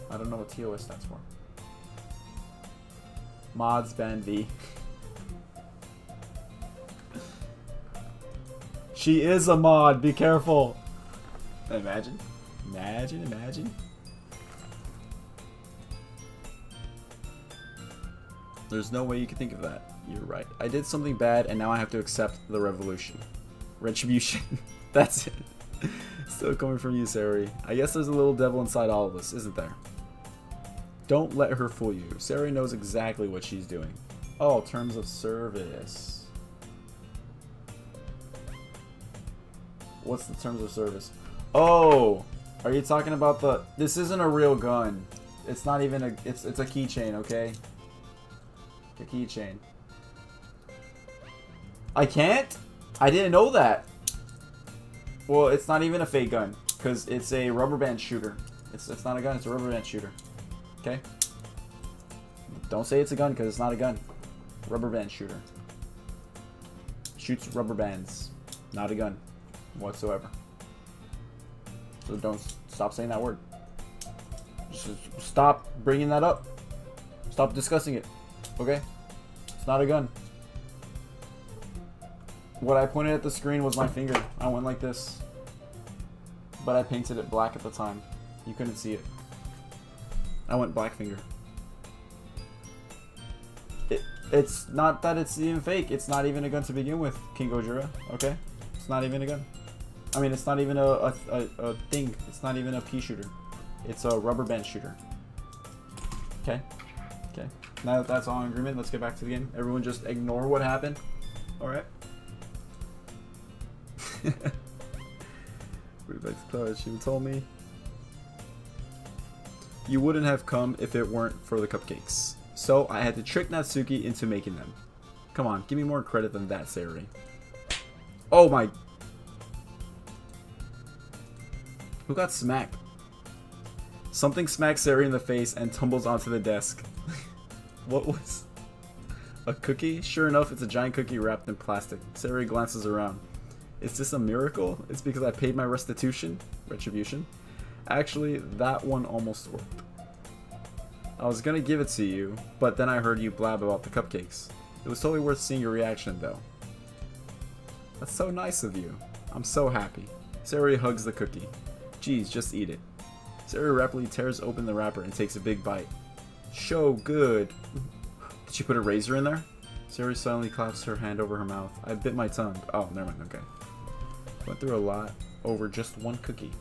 I don't know what TOS stands for. Mods ban V. She is a mod, be careful. Imagine. Imagine. There's no way you can think of that. You're right. I did something bad and now I have to accept the revolution. Retribution. That's it. Still coming from you, Sari. I guess there's a little devil inside all of us, isn't there? Don't let her fool you. Sari knows exactly what she's doing. Oh, terms of service. What's the terms of service? Oh, are you talking about the... This isn't a real gun. It's not even a... It's a keychain, okay? A keychain. I can't? I didn't know that. Well, it's not even a fake gun. Because it's a rubber band shooter. It's not a gun, it's a rubber band shooter. Okay? Don't say it's a gun because it's not a gun. Rubber band shooter. Shoots rubber bands. Not a gun. Whatsoever. So don't stop saying that word. Just stop bringing that up. Stop discussing it. Okay? It's not a gun. What I pointed at the screen was my finger. I went like this. But I painted it black at the time. You couldn't see it. I went Blackfinger. It's not that it's even fake. It's not even a gun to begin with, King Gojira. Okay? It's not even a gun. I mean, it's not even a thing. It's not even a pea shooter. It's a rubber band shooter. Okay? Okay. Now that that's all in agreement, let's get back to the game. Everyone just ignore what happened. Alright? She told me you wouldn't have come if it weren't for the cupcakes. So I had to trick Natsuki into making them. Come on, give me more credit than that, Sayori. Oh my... Who got smacked? Something smacks Sayori in the face and tumbles onto the desk. What was... a cookie? Sure enough, it's a giant cookie wrapped in plastic. Sayori glances around. Is this a miracle? It's because I paid my retribution? Actually, that one almost worked. I was gonna give it to you, but then I heard you blab about the cupcakes. It was totally worth seeing your reaction, though. That's so nice of you. I'm so happy. Sayori hugs the cookie. Geez, just eat it. Sayori rapidly tears open the wrapper and takes a big bite. So good. Did she put a razor in there? Sayori suddenly claps her hand over her mouth. I bit my tongue. Oh, never mind, okay. Went through a lot over just one cookie.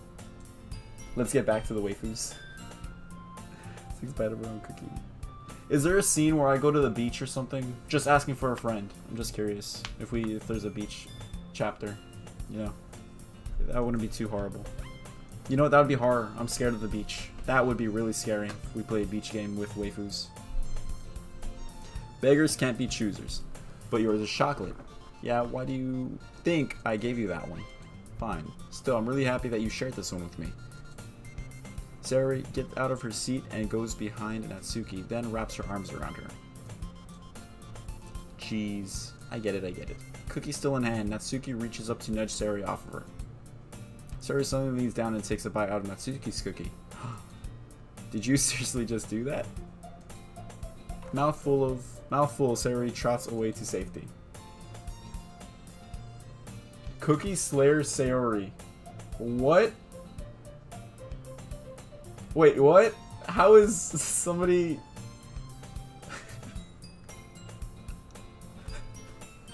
Let's get back to the waifus. 6 bite of her own cookie. Is there a scene where I go to the beach or something? Just asking for a friend. I'm just curious if there's a beach chapter. You know, that wouldn't be too horrible. You know what? That would be horror. I'm scared of the beach. That would be really scary if we play a beach game with waifus. Beggars can't be choosers, but yours is chocolate. Yeah, why do you think I gave you that one? Fine. Still, I'm really happy that you shared this one with me. Sayori gets out of her seat and goes behind Natsuki, then wraps her arms around her. Jeez. I get it. Cookie still in hand, Natsuki reaches up to nudge Sayori off of her. Sayori suddenly leans down and takes a bite out of Natsuki's cookie. Did you seriously just do that? Mouthful, Sayori trots away to safety. Cookie Slayer Sayori. What? Wait, what? How is somebody...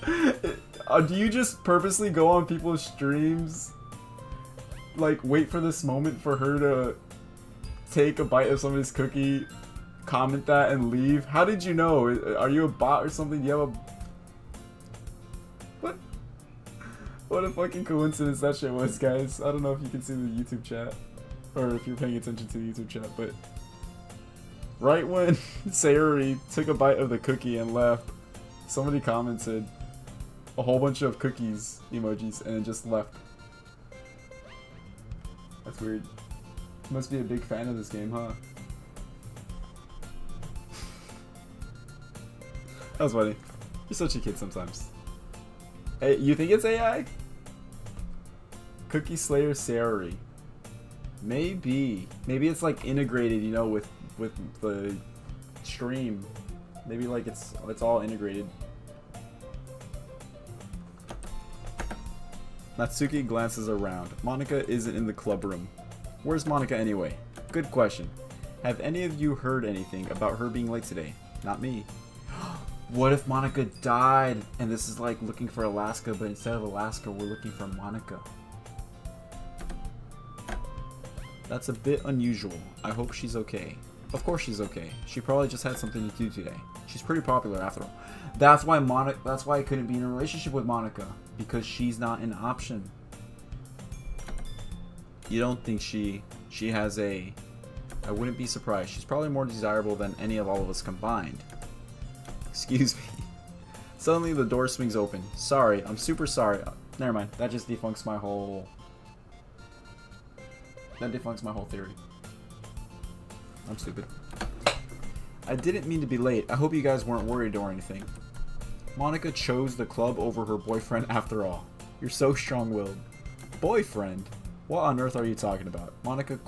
do you just purposely go on people's streams? Like, wait for this moment for her to take a bite of somebody's cookie, comment that, and leave? How did you know? Are you a bot or something? Do you have a... What? What a fucking coincidence that shit was, guys. I don't know if you can see the YouTube chat. Or if you're paying attention to the YouTube chat, but... Right when Sayori took a bite of the cookie and left, somebody commented a whole bunch of cookies emojis and just left. That's weird. You must be a big fan of this game, huh? That was funny. You're such a kid sometimes. Hey, you think it's AI? Cookie Slayer Sayori. Maybe it's like integrated, you know, with the stream. Maybe like it's all integrated. Natsuki glances around. Monika isn't in the club room. Where's Monika anyway? Good question. Have any of you heard anything about her being late today? Not me. What if Monika died and this is like looking for Alaska, but instead of Alaska we're looking for Monika? That's a bit unusual. I hope she's okay. Of course she's okay. She probably just had something to do today. She's pretty popular after all. That's why I couldn't be in a relationship with Monika, because she's not an option. You don't think she has a... I wouldn't be surprised. She's probably more desirable than any of all of us combined. Excuse me. Suddenly the door swings open. Sorry, I'm super sorry. Never mind. That just defunks my whole... That defunks my whole theory. I'm stupid. I didn't mean to be late. I hope you guys weren't worried or anything. Monika chose the club over her boyfriend after all. You're so strong-willed. Boyfriend? What on earth are you talking about? Monika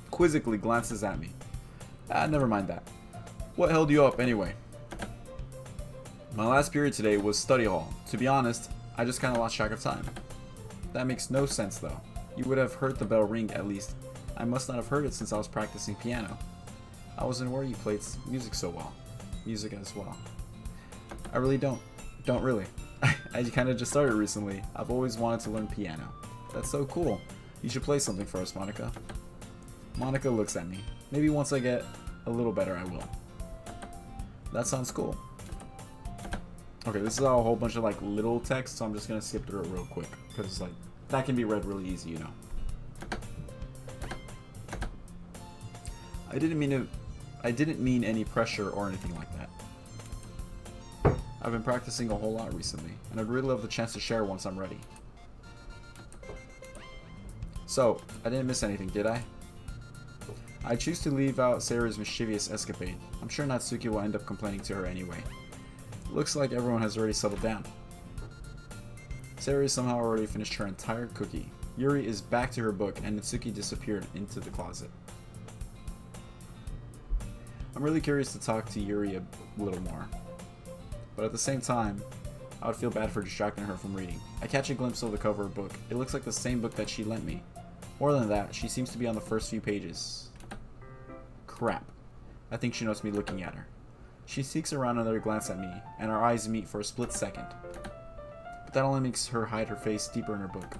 quizzically glances at me. Never mind that. What held you up anyway? My last period today was study hall. To be honest, I just kind of lost track of time. That makes no sense though. You would have heard the bell ring at least. I must not have heard it since I was practicing piano. I wasn't aware you played music so well. Music as well. I really don't. Don't really. I kind of just started recently. I've always wanted to learn piano. That's so cool. You should play something for us, Monica. Monica looks at me. Maybe once I get a little better, I will. That sounds cool. Okay, this is a whole bunch of like little text, so I'm just gonna skip through it real quick because like that can be read really easy, you know. I didn't mean any pressure or anything like that. I've been practicing a whole lot recently, and I'd really love the chance to share once I'm ready. So, I didn't miss anything, did I? I choose to leave out Sayori's mischievous escapade. I'm sure Natsuki will end up complaining to her anyway. Looks like everyone has already settled down. Sayori somehow already finished her entire cookie. Yuri is back to her book, and Natsuki disappeared into the closet. I'm really curious to talk to Yuri a little more. But at the same time, I would feel bad for distracting her from reading. I catch a glimpse of the cover of the book. It looks like the same book that she lent me. More than that, she seems to be on the first few pages. Crap. I think she noticed me looking at her. She seeks around another glance at me, and our eyes meet for a split second. But that only makes her hide her face deeper in her book.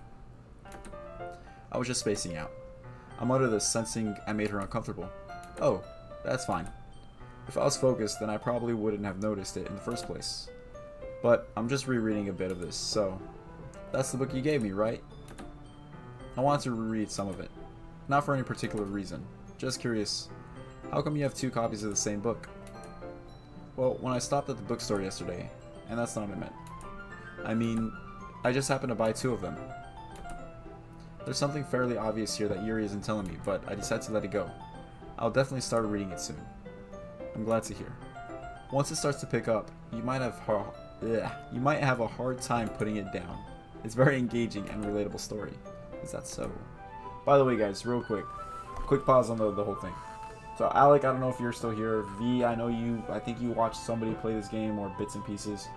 I was just spacing out. I muttered this, sensing I made her uncomfortable. Oh, that's fine. If I was focused, then I probably wouldn't have noticed it in the first place. But I'm just rereading a bit of this, so... That's the book you gave me, right? I wanted to reread some of it. Not for any particular reason. Just curious, how come you have 2 copies of the same book? Well, when I stopped at the bookstore yesterday, and that's not what I meant. I mean, I just happened to buy 2 of them. There's something fairly obvious here that Yuri isn't telling me, but I decided to let it go. I'll definitely start reading it soon. I'm glad to hear. Once it starts to pick up, you might have a hard time putting it down. It's a very engaging and relatable story. Is that so? By the way, guys, real quick pause on the whole thing. So Alec, I don't know if you're still here. V, I think you watched somebody play this game or bits and pieces.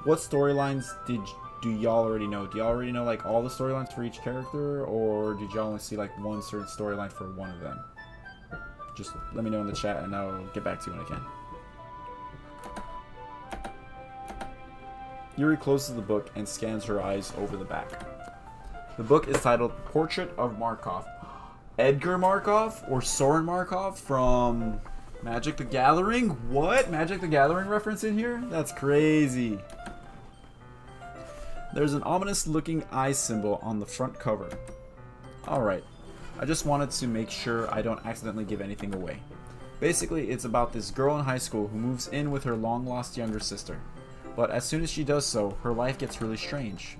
What storylines do y'all already know? Do y'all already know like all the storylines for each character, or did y'all only see like one certain storyline for one of them? Just let me know in the chat and I'll get back to you when I can. Yuri closes the book and scans her eyes over the back. The book is titled Portrait of Markov. Edgar Markov or Soren Markov from Magic the Gathering? What? Magic the Gathering reference in here? That's crazy. There's an ominous looking eye symbol on the front cover. Alright, I just wanted to make sure I don't accidentally give anything away. Basically, it's about this girl in high school who moves in with her long lost younger sister. But as soon as she does so, her life gets really strange.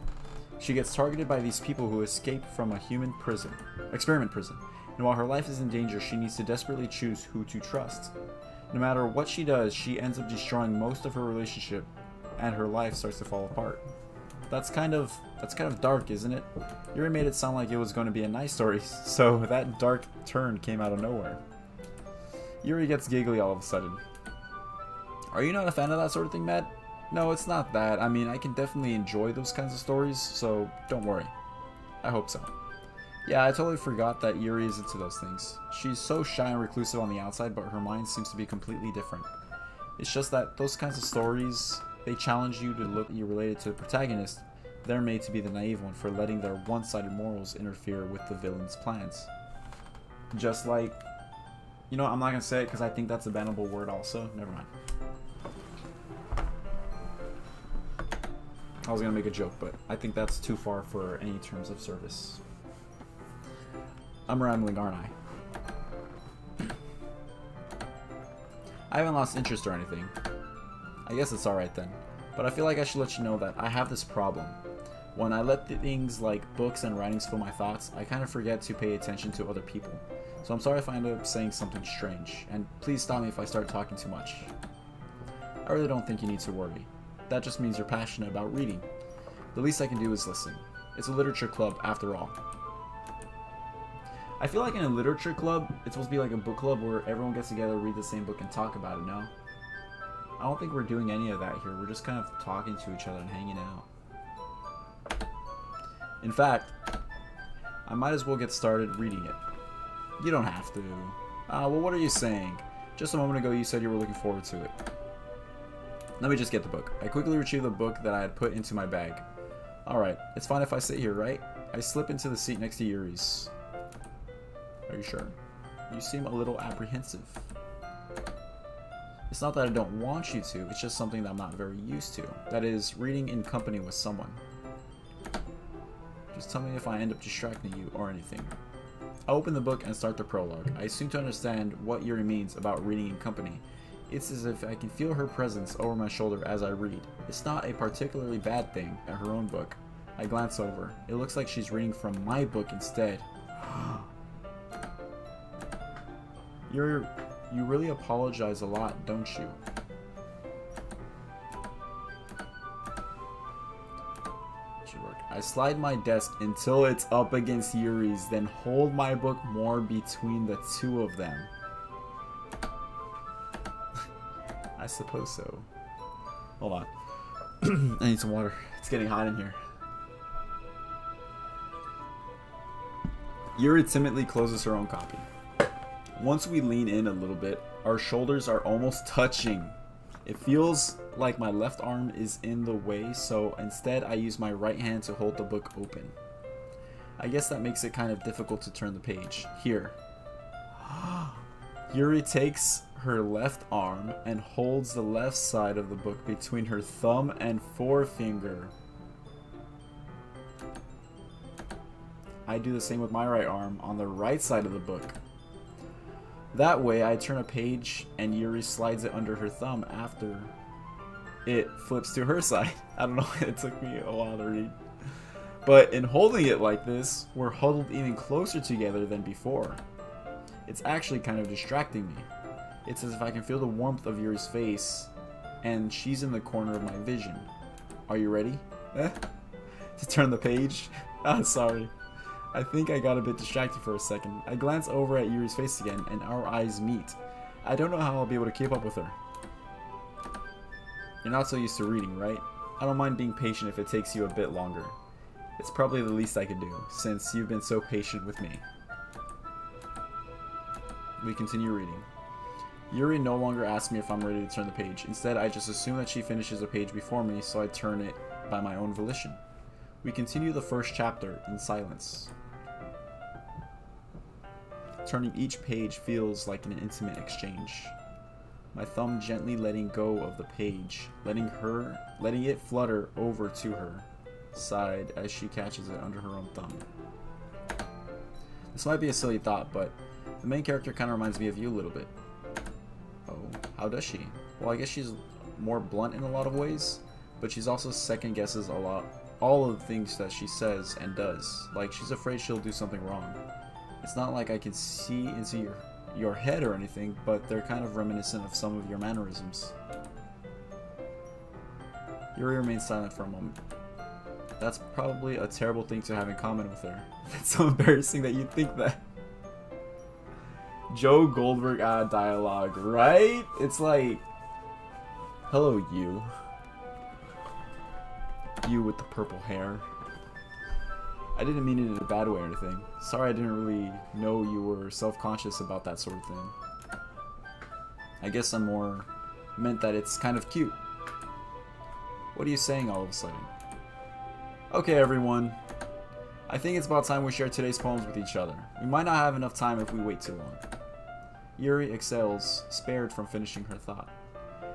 She gets targeted by these people who escaped from a human experiment prison, and while her life is in danger, she needs to desperately choose who to trust. No matter what she does, she ends up destroying most of her relationship, and her life starts to fall apart. That's kind of dark, isn't it? Yuri made it sound like it was going to be a nice story, so that dark turn came out of nowhere. Yuri gets giggly all of a sudden. Are you not a fan of that sort of thing, Matt? No, it's not that. I mean, I can definitely enjoy those kinds of stories, so don't worry. I hope so. Yeah, I totally forgot that Yuri is into those things. She's so shy and reclusive on the outside, but her mind seems to be completely different. It's just that those kinds of stories, they challenge you to look you're related to the protagonist. They're made to be the naive one for letting their one-sided morals interfere with the villain's plans. Just like, you know, I'm not going to say it because I think that's a bannable word also. Never mind. I was going to make a joke, but I think that's too far for any terms of service. I'm rambling, aren't I? I haven't lost interest or anything. I guess it's alright then. But I feel like I should let you know that I have this problem. When I let things like books and writings fill my thoughts, I kind of forget to pay attention to other people. So I'm sorry if I end up saying something strange, and please stop me if I start talking too much. I really don't think you need to worry. That just means you're passionate about reading. The least I can do is listen. It's a literature club, after all. I feel like in a literature club, it's supposed to be like a book club where everyone gets together, read the same book, and talk about it, no? I don't think we're doing any of that here. We're just kind of talking to each other and hanging out. In fact, I might as well get started reading it. You don't have to. Well, what are you saying? Just a moment ago you said you were looking forward to it. Let me just get the book. I quickly retrieved the book that I had put into my bag. Alright, it's fine if I sit here, right? I slip into the seat next to Yuri's. Are you sure? You seem a little apprehensive. It's not that I don't want you to, it's just something that I'm not very used to. That is, reading in company with someone. Just tell me if I end up distracting you or anything. I open the book and start the prologue. I seem to understand what Yuri means about reading in company. It's as if I can feel her presence over my shoulder as I read. It's not a particularly bad thing at her own book. I glance over. It looks like she's reading from my book instead. You really apologize a lot, don't you? Should work. I slide my desk until it's up against Yuri's, then hold my book more between the two of them. I suppose so. Hold on. I need some water. It's getting hot in here. Yuri timidly closes her own copy. Once we lean in a little bit, our shoulders are almost touching. It feels like my left arm is in the way, so instead I use my right hand to hold the book open. I guess that makes it kind of difficult to turn the page. Here. Yuri takes her left arm and holds the left side of the book between her thumb and forefinger. I do the same with my right arm on the right side of the book. That way I turn a page and Yuri slides it under her thumb after it flips to her side. I don't know, it took me a while to read. But in holding it like this, we're huddled even closer together than before. It's actually kind of distracting me. It's as if I can feel the warmth of Yuri's face, and she's in the corner of my vision. Are you ready? To turn the page? Sorry. I think I got a bit distracted for a second. I glance over at Yuri's face again, and our eyes meet. I don't know how I'll be able to keep up with her. You're not so used to reading, right? I don't mind being patient if it takes you a bit longer. It's probably the least I could do, since you've been so patient with me. We continue reading. Yuri no longer asks me if I'm ready to turn the page. Instead, I just assume that she finishes a page before me, so I turn it by my own volition. We continue the first chapter in silence. Turning each page feels like an intimate exchange. My thumb gently letting go of the page, letting it flutter over to her side as she catches it under her own thumb. This might be a silly thought, but the main character kind of reminds me of you a little bit. Oh, how does she? Well, I guess she's more blunt in a lot of ways, but she's also second guesses all of the things that she says and does. Like, she's afraid she'll do something wrong. It's not like I can see into your head or anything, but they're kind of reminiscent of some of your mannerisms. Yuri remains silent for a moment. That's probably a terrible thing to have in common with her. It's so embarrassing that you think that. Joe Goldberg dialogue, right? It's like, hello, you. You with the purple hair. I didn't mean it in a bad way or anything. Sorry I didn't really know you were self-conscious about that sort of thing. I guess I'm more meant that it's kind of cute. What are you saying all of a sudden? Okay, everyone. I think it's about time we share today's poems with each other. We might not have enough time if we wait too long. Yuri exhales, spared from finishing her thought.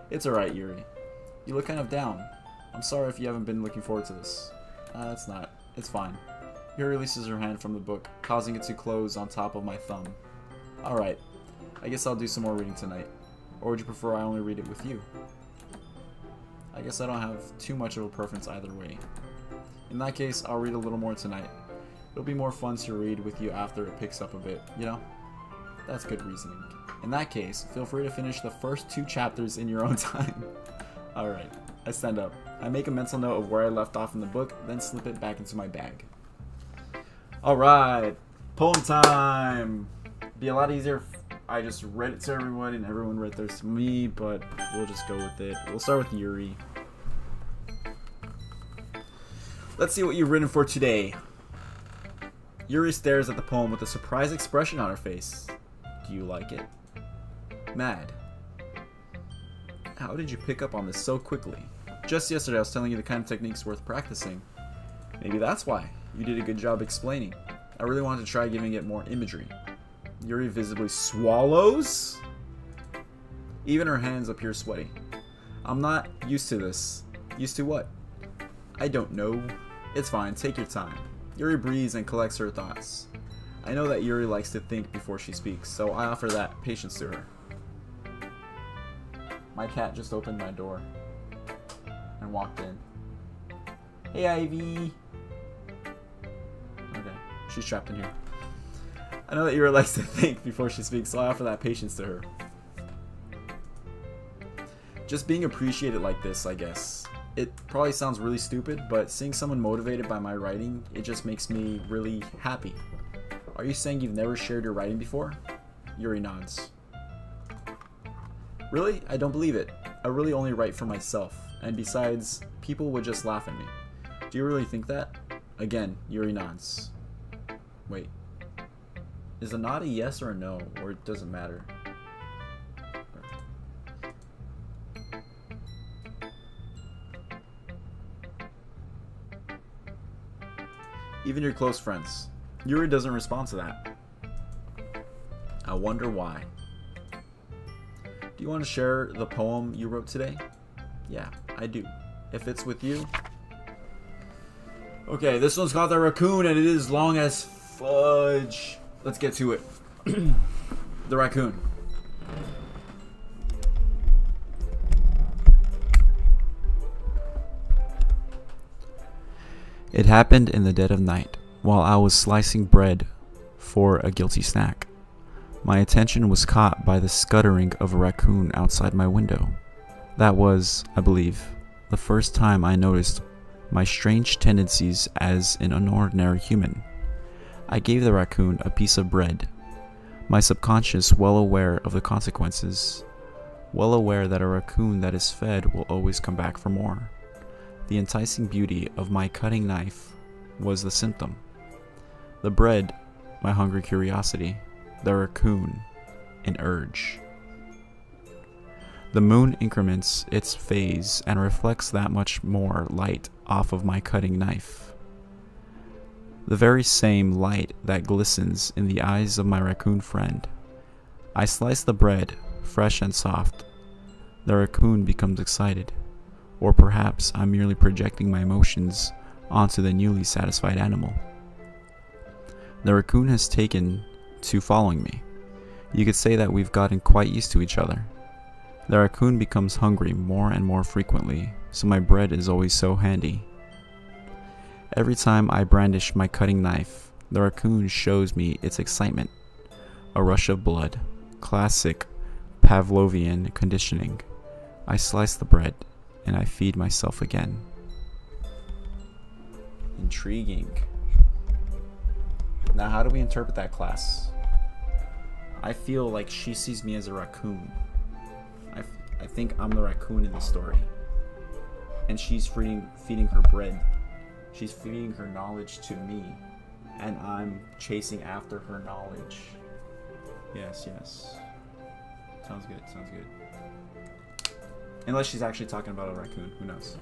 It's alright, Yuri. You look kind of down. I'm sorry if you haven't been looking forward to this. It's not. It's fine. Yuri releases her hand from the book, causing it to close on top of my thumb. Alright. I guess I'll do some more reading tonight. Or would you prefer I only read it with you? I guess I don't have too much of a preference either way. In that case, I'll read a little more tonight. It'll be more fun to read with you after it picks up a bit, you know? That's good reasoning. In that case, feel free to finish the first 2 chapters in your own time. Alright, I stand up. I make a mental note of where I left off in the book, then slip it back into my bag. Alright, poem time! Be a lot easier if I just read it to everyone and everyone read theirs to me, but we'll just go with it. We'll start with Yuri. Let's see what you've written for today. Yuri stares at the poem with a surprised expression on her face. Do you like it? Mad. How did you pick up on this so quickly? Just yesterday I was telling you the kind of techniques worth practicing. Maybe that's why. You did a good job explaining. I really wanted to try giving it more imagery. Yuri visibly swallows? Even her hands appear sweaty. I'm not used to this. Used to what? I don't know. It's fine, take your time. Yuri breathes and collects her thoughts. I know that Yuri likes to think before she speaks, so I offer that patience to her. My cat just opened my door and walked in. Hey, Ivy. Okay, she's trapped in here. I know that Yuri likes to think before she speaks, so I offer that patience to her. Just being appreciated like this, I guess. It probably sounds really stupid, but seeing someone motivated by my writing, it just makes me really happy. Are you saying you've never shared your writing before? Yuri nods. Really? I don't believe it. I really only write for myself, and besides, people would just laugh at me. Do you really think that? Again, Yuri nods. Wait. Is a nod a yes or a no, or it doesn't matter? Even your close friends. Yuri doesn't respond to that. I wonder why. Do you want to share the poem you wrote today? Yeah, I do. If it's with you. Okay, this one's called The Raccoon and it is long as fudge. Let's get to it. The Raccoon. It happened in the dead of night, while I was slicing bread for a guilty snack. My attention was caught by the scuttering of a raccoon outside my window. That was, I believe, the first time I noticed my strange tendencies as an unordinary human. I gave the raccoon a piece of bread, my subconscious well aware of the consequences, well aware that a raccoon that is fed will always come back for more. The enticing beauty of my cutting knife was the symptom. The bread, my hungry curiosity. The raccoon, an urge. The moon increments its phase and reflects that much more light off of my cutting knife. The very same light that glistens in the eyes of my raccoon friend. I slice the bread, fresh and soft. The raccoon becomes excited. Or perhaps I'm merely projecting my emotions onto the newly satisfied animal. The raccoon has taken to following me. You could say that we've gotten quite used to each other. The raccoon becomes hungry more and more frequently, so my bread is always so handy. Every time I brandish my cutting knife, the raccoon shows me its excitement. A rush of blood. Classic Pavlovian conditioning. I slice the bread, and I feed myself again. Intriguing. Now, how do we interpret that, class? I feel like she sees me as a raccoon. I think I'm the raccoon in the story. And she's feeding her bread. She's feeding her knowledge to me. And I'm chasing after her knowledge. Yes, yes. Sounds good, sounds good. Unless she's actually talking about a raccoon. Who knows?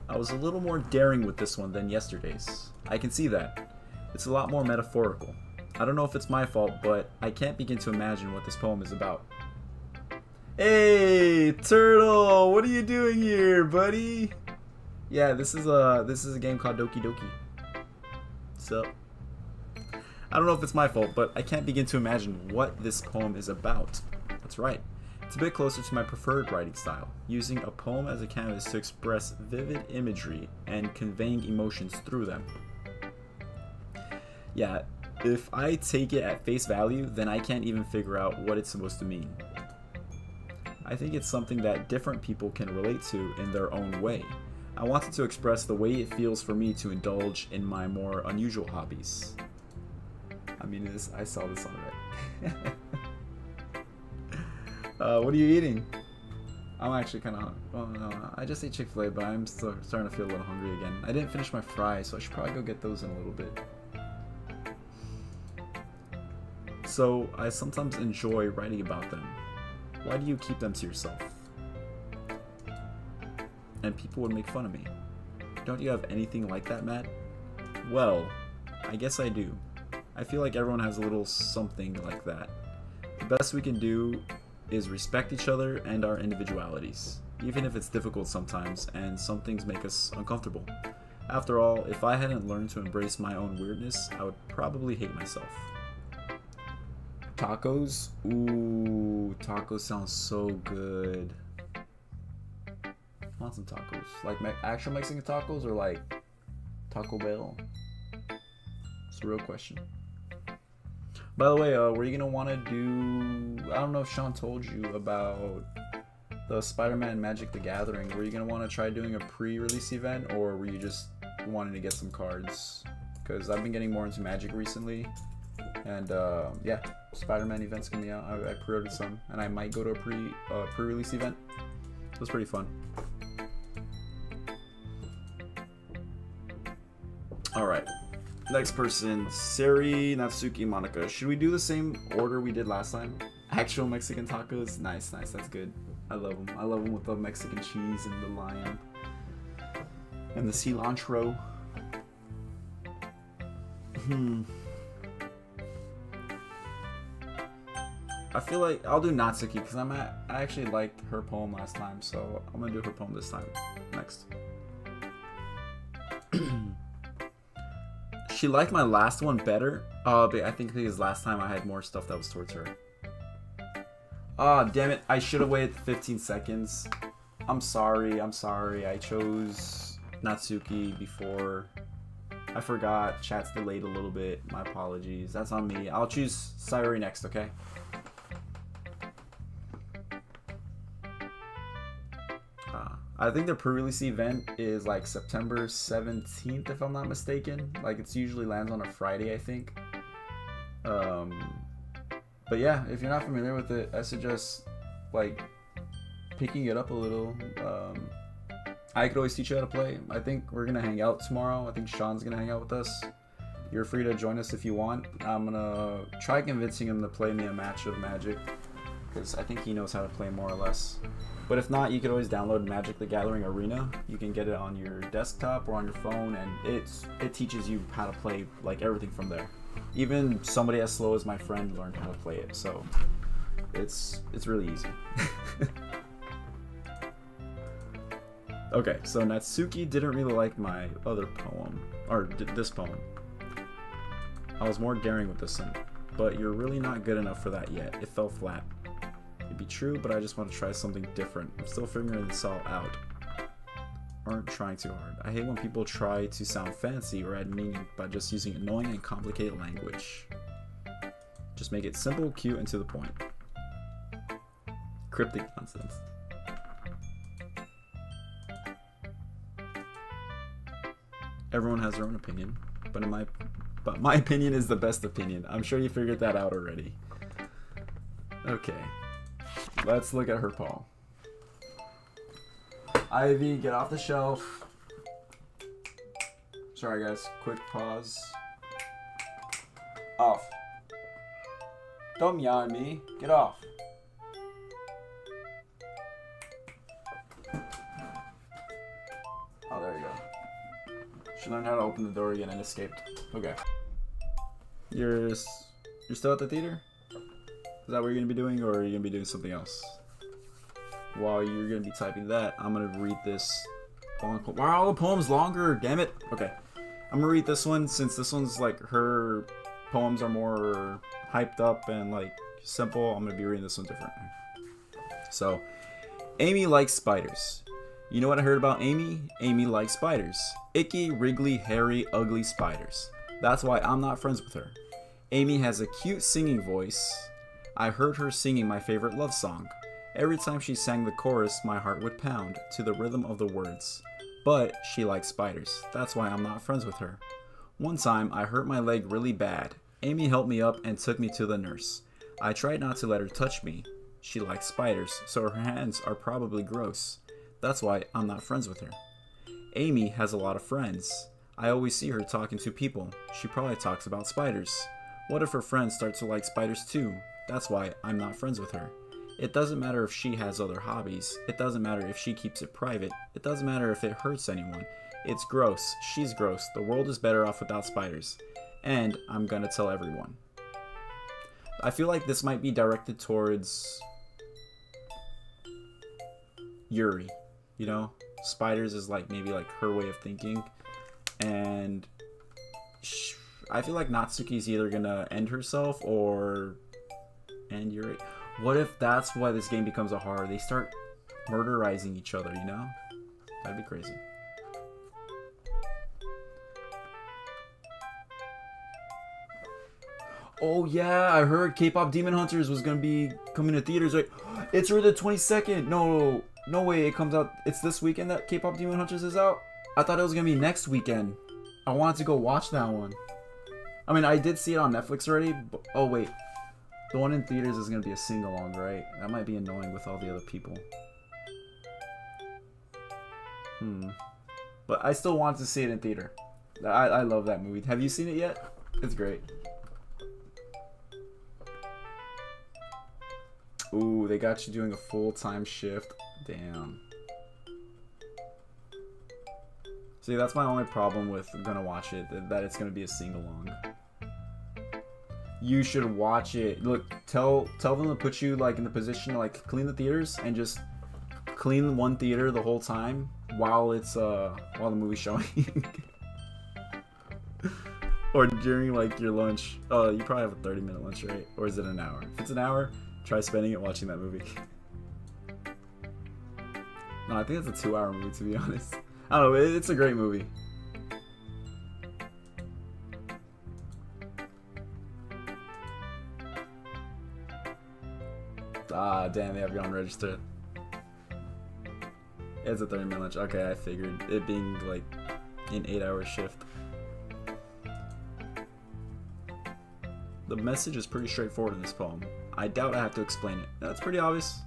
I was a little more daring with this one than yesterday's. I can see that. It's a lot more metaphorical. I don't know if it's my fault, but I can't begin to imagine what this poem is about. Hey, Turtle! What are you doing here, buddy? Yeah, this is a game called Doki Doki. So, I don't know if it's my fault, but I can't begin to imagine what this poem is about. That's right. It's a bit closer to my preferred writing style, using a poem as a canvas to express vivid imagery and conveying emotions through them. Yeah, if I take it at face value, then I can't even figure out what it's supposed to mean. I think it's something that different people can relate to in their own way. I wanted to express the way it feels for me to indulge in my more unusual hobbies. I mean, I saw this already. What are you eating? I'm actually kind of. Oh no, I just ate Chick-fil-A, but I'm still starting to feel a little hungry again. I didn't finish my fries, so I should probably go get those in a little bit. So I sometimes enjoy writing about them. Why do you keep them to yourself? And people would make fun of me. Don't you have anything like that, Matt? Well, I guess I do. I feel like everyone has a little something like that. The best we can do is respect each other and our individualities, even if it's difficult sometimes and some things make us uncomfortable. After all, if I hadn't learned to embrace my own weirdness, I would probably hate myself. Tacos? Ooh, tacos sounds so good. I want some tacos. Like actual Mexican tacos or like Taco Bell? It's a real question. By the way, were you gonna want to do? I don't know if Sean told you about the Spider-Man Magic the Gathering. Were you gonna want to try doing a pre-release event, or were you just wanting to get some cards? Because I've been getting more into Magic recently, and yeah, Spider-Man event's coming out. I pre-ordered some, and I might go to a pre-release event. It was pretty fun. All right. Next person, Sari, Natsuki, Monica. Should we do the same order we did last time? Actual Mexican tacos? Nice, nice, that's good. I love them. I love them with the Mexican cheese and the lime. And the cilantro. I feel like I'll do Natsuki because I actually liked her poem last time, so I'm gonna do her poem this time. Next. She liked my last one better. But I think because last time I had more stuff that was towards her. Damn it. I should have waited 15 seconds. I'm sorry. I chose Natsuki before. I forgot. Chat's delayed a little bit. My apologies. That's on me. I'll choose Sayori next, okay? I think the pre-release event is like September 17th, if I'm not mistaken. Like, it's usually lands on a Friday, I think. But yeah, if you're not familiar with it, I suggest like picking it up a little. I could always teach you how to play. I think we're gonna hang out tomorrow. I think Sean's gonna hang out with us. You're free to join us if you want. I'm gonna try convincing him to play me a match of Magic, because I think he knows how to play more or less. But if not, you could always download Magic the Gathering Arena. You can get it on your desktop or on your phone, and it teaches you how to play like everything from there. Even somebody as slow as my friend learned how to play it, so it's really easy. Okay, so Natsuki didn't really like my other poem, or this poem. I was more daring with this one, but you're really not good enough for that yet. It fell flat. It'd be true, but I just want to try something different. I'm still figuring this all out. Aren't trying too hard. I hate when people try to sound fancy or add meaning by just using annoying and complicated language. Just make it simple, cute, and to the point. Cryptic nonsense. Everyone has their own opinion, but my opinion is the best opinion. I'm sure you figured that out already. Okay. Let's look at her poem. Ivy, get off the shelf. Sorry guys, quick pause. Off. Don't meow at me. Get off. Oh, there you go. She learned how to open the door again and escaped. Okay. You're still at the theater? Is that what you're going to be doing, or are you going to be doing something else? While you're going to be typing that, I'm going to read this long poem. Why are all the poems longer? Damn it. Okay. I'm going to read this one, since this one's like her poems are more hyped up and like simple. I'm going to be reading this one different. So, Amy likes spiders. You know what I heard about Amy? Amy likes spiders. Icky, wriggly, hairy, ugly spiders. That's why I'm not friends with her. Amy has a cute singing voice. I heard her singing my favorite love song. Every time she sang the chorus, my heart would pound to the rhythm of the words. But she likes spiders. That's why I'm not friends with her. One time, I hurt my leg really bad. Amy helped me up and took me to the nurse. I tried not to let her touch me, She likes spiders, so her hands are probably gross. That's why I'm not friends with her. Amy has a lot of friends. I always see her talking to people. She probably talks about spiders. What if her friends start to like spiders too? That's why I'm not friends with her. It doesn't matter if she has other hobbies. It doesn't matter if she keeps it private. It doesn't matter if it hurts anyone. It's gross. She's gross. The world is better off without spiders. And I'm gonna tell everyone. I feel like this might be directed towards Yuri. You know? Spiders is like maybe like her way of thinking. And I feel like Natsuki is either gonna end herself or end Yuri. What if that's why this game becomes a horror? They start murderizing each other, you know? That'd be crazy. Oh yeah, I heard K-Pop Demon Hunters was gonna be coming to theaters, right? It's already the 22nd. No way, it comes out. It's this weekend that K-Pop Demon Hunters is out? I thought it was gonna be next weekend. I wanted to go watch that one. I mean, I did see it on Netflix already, but oh wait. The one in theaters is gonna be a sing-along, right? That might be annoying with all the other people. But I still want to see it in theater. I love that movie. Have you seen it yet? It's great. Ooh, they got you doing a full-time shift. Damn. See, that's my only problem with gonna watch it, that it's gonna be a sing-along. You should watch it. Look, tell them to put you like in the position to like clean the theaters and just clean one theater the whole time while it's while the movie's showing. Or during like your lunch. Oh, you probably have a 30-minute lunch, right? Or is it an hour? If it's an hour, try spending it watching that movie. No, I think it's a 2-hour movie, to be honest. I don't know, it's a great movie. Ah, damn, they have you on register. It's a 30-minute lunch. Okay, I figured. It being like an 8-hour shift. The message is pretty straightforward in this poem. I doubt I have to explain it. That's pretty obvious.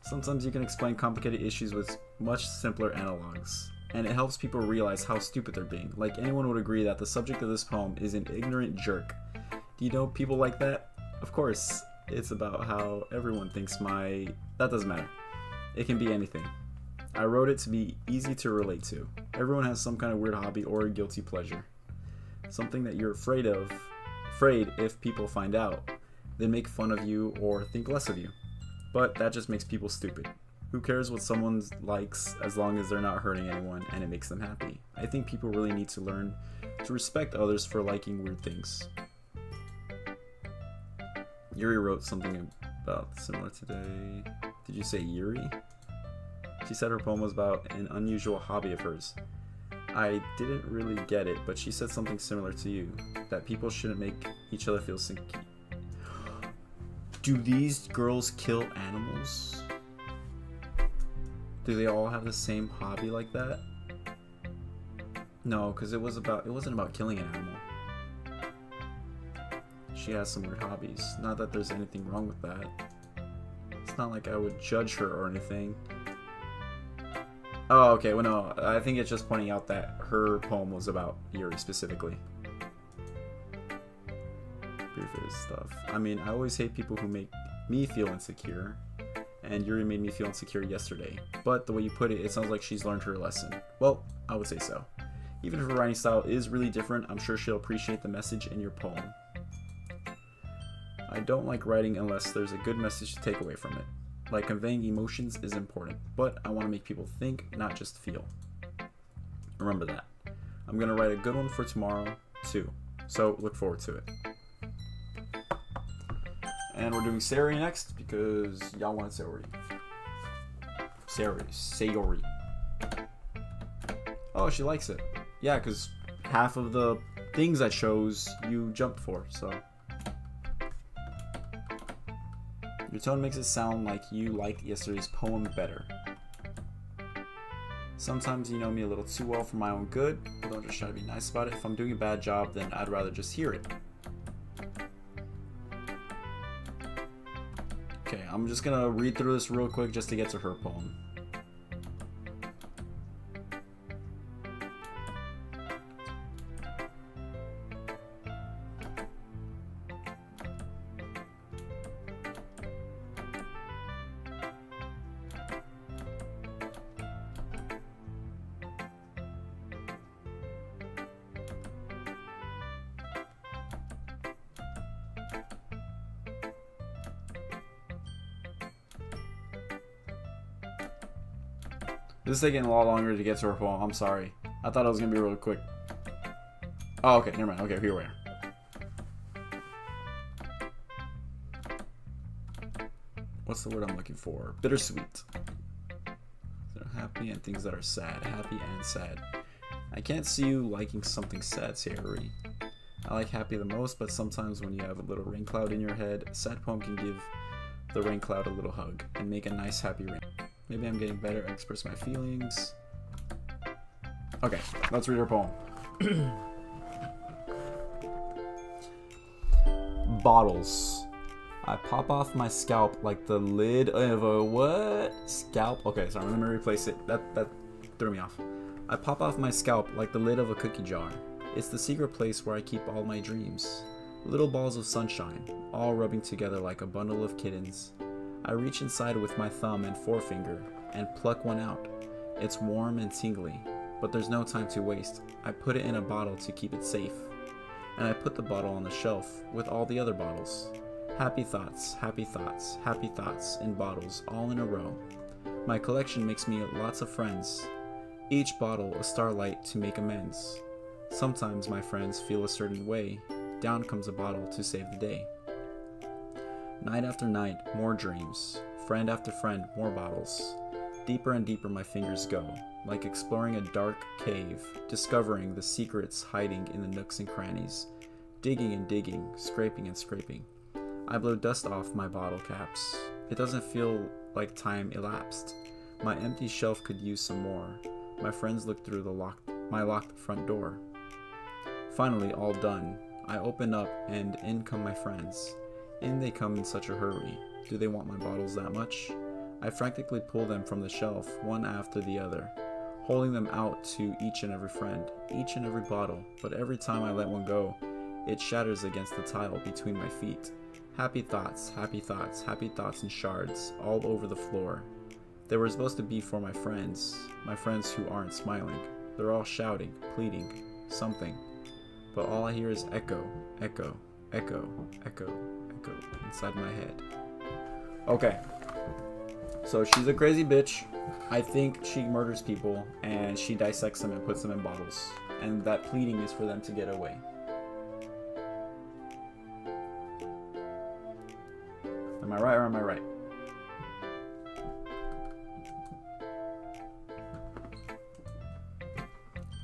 Sometimes you can explain complicated issues with much simpler analogs, and it helps people realize how stupid they're being. Like, anyone would agree that the subject of this poem is an ignorant jerk. Do you know people like that? Of course, it's about how everyone thinks that doesn't matter. It can be anything. I wrote it to be easy to relate to. Everyone has some kind of weird hobby or guilty pleasure. Something that you're afraid if people find out, they make fun of you or think less of you. But that just makes people stupid. Who cares what someone likes as long as they're not hurting anyone and it makes them happy? I think people really need to learn to respect others for liking weird things. Yuri wrote something about similar today. Did you say Yuri? She said her poem was about an unusual hobby of hers. I didn't really get it, but she said something similar to you, that people shouldn't make each other feel sinky. Do these girls kill animals? Do they all have the same hobby like that? No, because it wasn't about killing an animal. She has some weird hobbies. Not that there's anything wrong with that. It's not like I would judge her or anything. Oh, okay, well no, I think it's just pointing out that her poem was about Yuri specifically. Previous stuff. I mean, I always hate people who make me feel insecure, and Yuri made me feel insecure yesterday. But the way you put it, it sounds like she's learned her lesson. Well, I would say so. Even if her writing style is really different, I'm sure she'll appreciate the message in your poem. I don't like writing unless there's a good message to take away from it. Like, conveying emotions is important, but I want to make people think, not just feel. Remember that. I'm going to write a good one for tomorrow, too. So, look forward to it. And we're doing Sayori next, because y'all wanted Sayori. Sayori. Oh, she likes it. Yeah, because half of the things I chose, you jumped for, so... Your tone makes it sound like you liked yesterday's poem better. Sometimes you know me a little too well for my own good, but don't just try to be nice about it. If I'm doing a bad job, then I'd rather just hear it. Okay, I'm just gonna read through this real quick just to get to her poem. This is taking a lot longer to get to her poem. I'm sorry. I thought it was going to be really quick. Oh, okay. Never mind. Okay, here we are. What's the word I'm looking for? Bittersweet. They're happy and things that are sad. Happy and sad. I can't see you liking something sad, Sayori. I like happy the most, but sometimes when you have a little rain cloud in your head, a sad poem can give the rain cloud a little hug and make a nice happy rain. Maybe I'm getting better at express my feelings. Okay, let's read her poem. Bottles. I pop off my scalp like the lid of a what? Scalp? Okay, sorry, let me replace it. That threw me off. I pop off my scalp like the lid of a cookie jar. It's the secret place where I keep all my dreams. Little balls of sunshine, all rubbing together like a bundle of kittens. I reach inside with my thumb and forefinger and pluck one out. It's warm and tingly, but there's no time to waste. I put it in a bottle to keep it safe. And I put the bottle on the shelf with all the other bottles. Happy thoughts, happy thoughts, happy thoughts in bottles all in a row. My collection makes me lots of friends. Each bottle a starlight to make amends. Sometimes my friends feel a certain way. Down comes a bottle to save the day. Night after night, more dreams. Friend after friend, more bottles. Deeper and deeper my fingers go, like exploring a dark cave, discovering the secrets hiding in the nooks and crannies. Digging and digging, scraping and scraping. I blow dust off my bottle caps. It doesn't feel like time elapsed. My empty shelf could use some more. My friends look through my locked front door. Finally, all done. I open up and in come my friends. In they come in such a hurry. Do they want my bottles that much? I frantically pull them from the shelf, one after the other, holding them out to each and every friend, each and every bottle, but every time I let one go, it shatters against the tile between my feet. Happy thoughts, happy thoughts, happy thoughts in shards, all over the floor. They were supposed to be for my friends who aren't smiling. They're all shouting, pleading, something. But all I hear is echo, echo, echo, echo, echo inside my head. Okay. So she's a crazy bitch. I think she murders people and she dissects them and puts them in bottles. And that pleading is for them to get away. Am I right or am I right?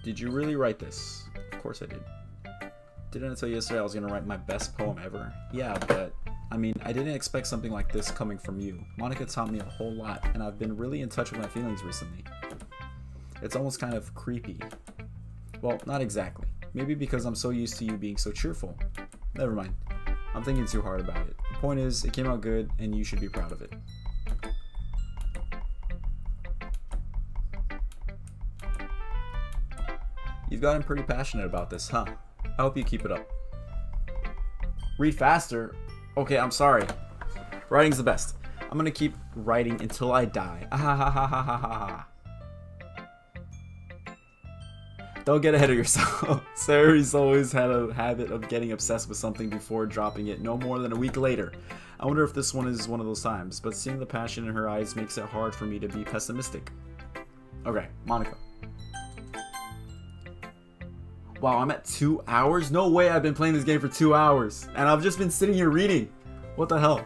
Did you really write this? Of course I did. Didn't I tell you yesterday I was going to write my best poem ever? Yeah, but I mean, I didn't expect something like this coming from you. Monica taught me a whole lot, and I've been really in touch with my feelings recently. It's almost kind of creepy. Well, not exactly. Maybe because I'm so used to you being so cheerful. Never mind. I'm thinking too hard about it. The point is, it came out good, and you should be proud of it. You've gotten pretty passionate about this, huh? I hope you keep it up. Read faster? Okay, I'm sorry. Writing's the best. I'm gonna keep writing until I die. Ah. Don't get ahead of yourself. Sayori's always had a habit of getting obsessed with something before dropping it no more than a week later. I wonder if this one is one of those times, but seeing the passion in her eyes makes it hard for me to be pessimistic. Okay, Monica. Wow, I'm at 2 hours? No way I've been playing this game for 2 hours. And I've just been sitting here reading. What the hell?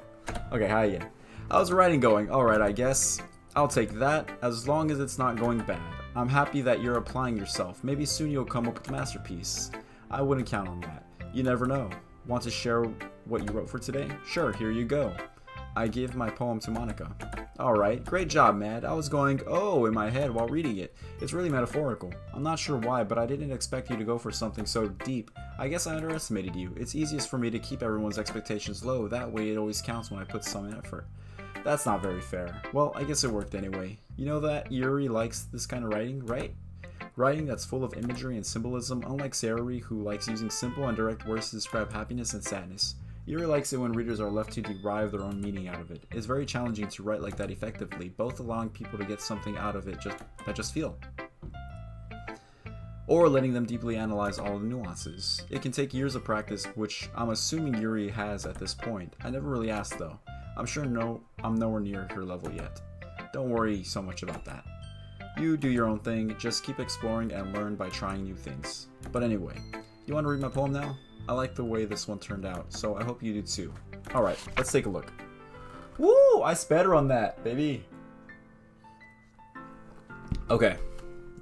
Okay, hi again. How's the writing going? Alright, I guess. I'll take that, as long as it's not going bad. I'm happy that you're applying yourself. Maybe soon you'll come up with a masterpiece. I wouldn't count on that. You never know. Want to share what you wrote for today? Sure, here you go. I give my poem to Monica. Alright, great job, Mad. I was going, oh, in my head while reading it. It's really metaphorical. I'm not sure why, but I didn't expect you to go for something so deep. I guess I underestimated you. It's easiest for me to keep everyone's expectations low. That way it always counts when I put some effort. That's not very fair. Well, I guess it worked anyway. You know that Yuri likes this kind of writing, right? Writing that's full of imagery and symbolism, unlike Sayori, who likes using simple and direct words to describe happiness and sadness. Yuri likes it when readers are left to derive their own meaning out of it. It's very challenging to write like that effectively, both allowing people to get something out of it that just feel, or letting them deeply analyze all the nuances. It can take years of practice, which I'm assuming Yuri has at this point. I never really asked though. I'm sure I'm nowhere near her level yet. Don't worry so much about that. You do your own thing, just keep exploring and learn by trying new things. But anyway, you want to read my poem now? I like the way this one turned out, so I hope you do too. Alright, let's take a look. Woo! I sped on that, baby! Okay,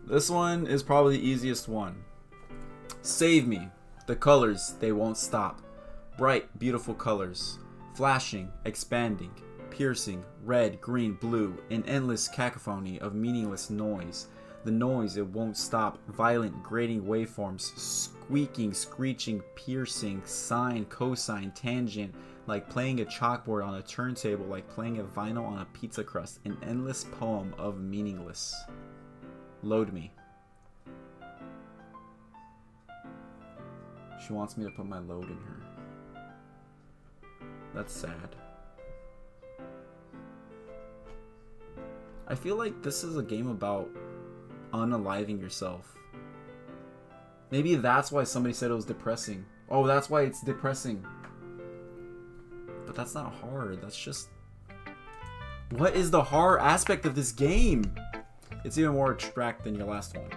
this one is probably the easiest one. Save me. The colors, they won't stop. Bright, beautiful colors. Flashing, expanding, piercing, red, green, blue, an endless cacophony of meaningless noise. The noise, it won't stop. Violent, grating waveforms, squeaking, screeching, piercing, sine, cosine, tangent, like playing a chalkboard on a turntable, like playing a vinyl on a pizza crust. An endless poem of meaningless. Load me. She wants me to put my load in her. That's sad. I feel like this is a game about unaliving yourself. Maybe that's why somebody said it was depressing. Oh, that's why it's depressing. But that's not hard. That's just... What is the horror aspect of this game? It's even more abstract than your last one.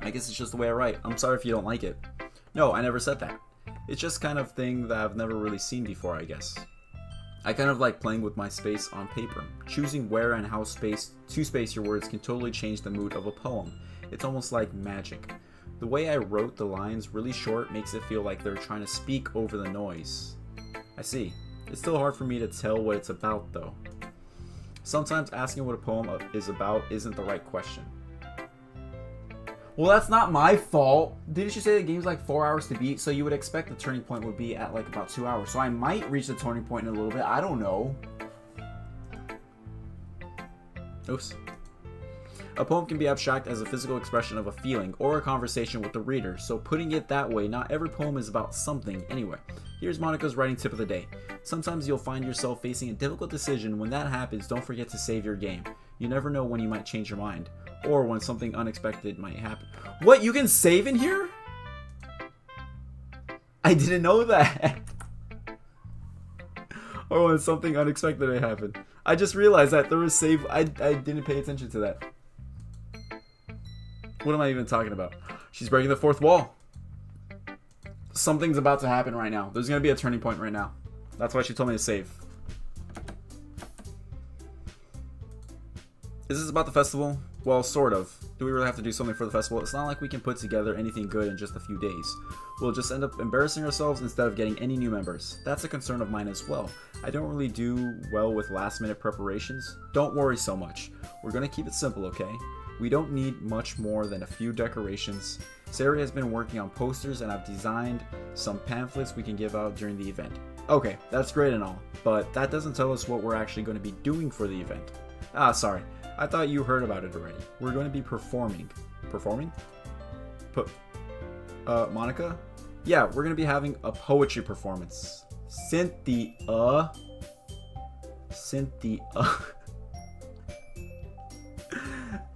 I guess it's just the way I write. I'm sorry if you don't like it. No, I never said that. It's just kind of thing that I've never really seen before, I guess. I kind of like playing with my space on paper. Choosing where and how to space your words can totally change the mood of a poem. It's almost like magic. The way I wrote the lines really short makes it feel like they're trying to speak over the noise. I see. It's still hard for me to tell what it's about though. Sometimes asking what a poem is about isn't the right question. Well, that's not my fault. Didn't you say the game's like 4 hours to beat? So you would expect the turning point would be at like about 2 hours. So I might reach the turning point in a little bit. I don't know. Oops. A poem can be abstract as a physical expression of a feeling or a conversation with the reader. So putting it that way, not every poem is about something. Anyway, here's Monika's writing tip of the day. Sometimes you'll find yourself facing a difficult decision. When that happens, don't forget to save your game. You never know when you might change your mind. Or when something unexpected might happen. What? You can save in here? I didn't know that. Or when something unexpected may happen. I just realized that there was save. I didn't pay attention to that. What am I even talking about? She's breaking the fourth wall. Something's about to happen right now. There's going to be a turning point right now. That's why she told me to save. Is this about the festival? Well, sort of. Do we really have to do something for the festival? It's not like we can put together anything good in just a few days. We'll just end up embarrassing ourselves instead of getting any new members. That's a concern of mine as well. I don't really do well with last minute preparations. Don't worry so much. We're gonna keep it simple, okay? We don't need much more than a few decorations. Sayori has been working on posters and I've designed some pamphlets we can give out during the event. Okay, that's great and all, but that doesn't tell us what we're actually going to be doing for the event. Ah, sorry. I thought you heard about it already. We're going to be performing. Performing? Monika? Yeah, we're going to be having a poetry performance. Cynthia. I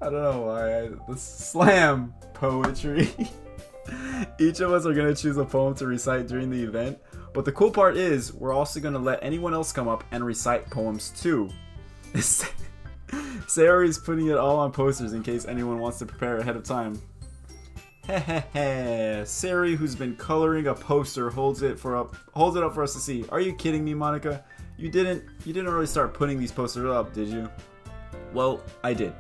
don't know why. The slam poetry. Each of us are going to choose a poem to recite during the event. But the cool part is, we're also going to let anyone else come up and recite poems too. Sayori's putting it all on posters in case anyone wants to prepare ahead of time. Hehehe. Sayori, who's been coloring a poster, holds it up for us to see. Are you kidding me, Monika? You didn't really start putting these posters up, did you? Well, I did.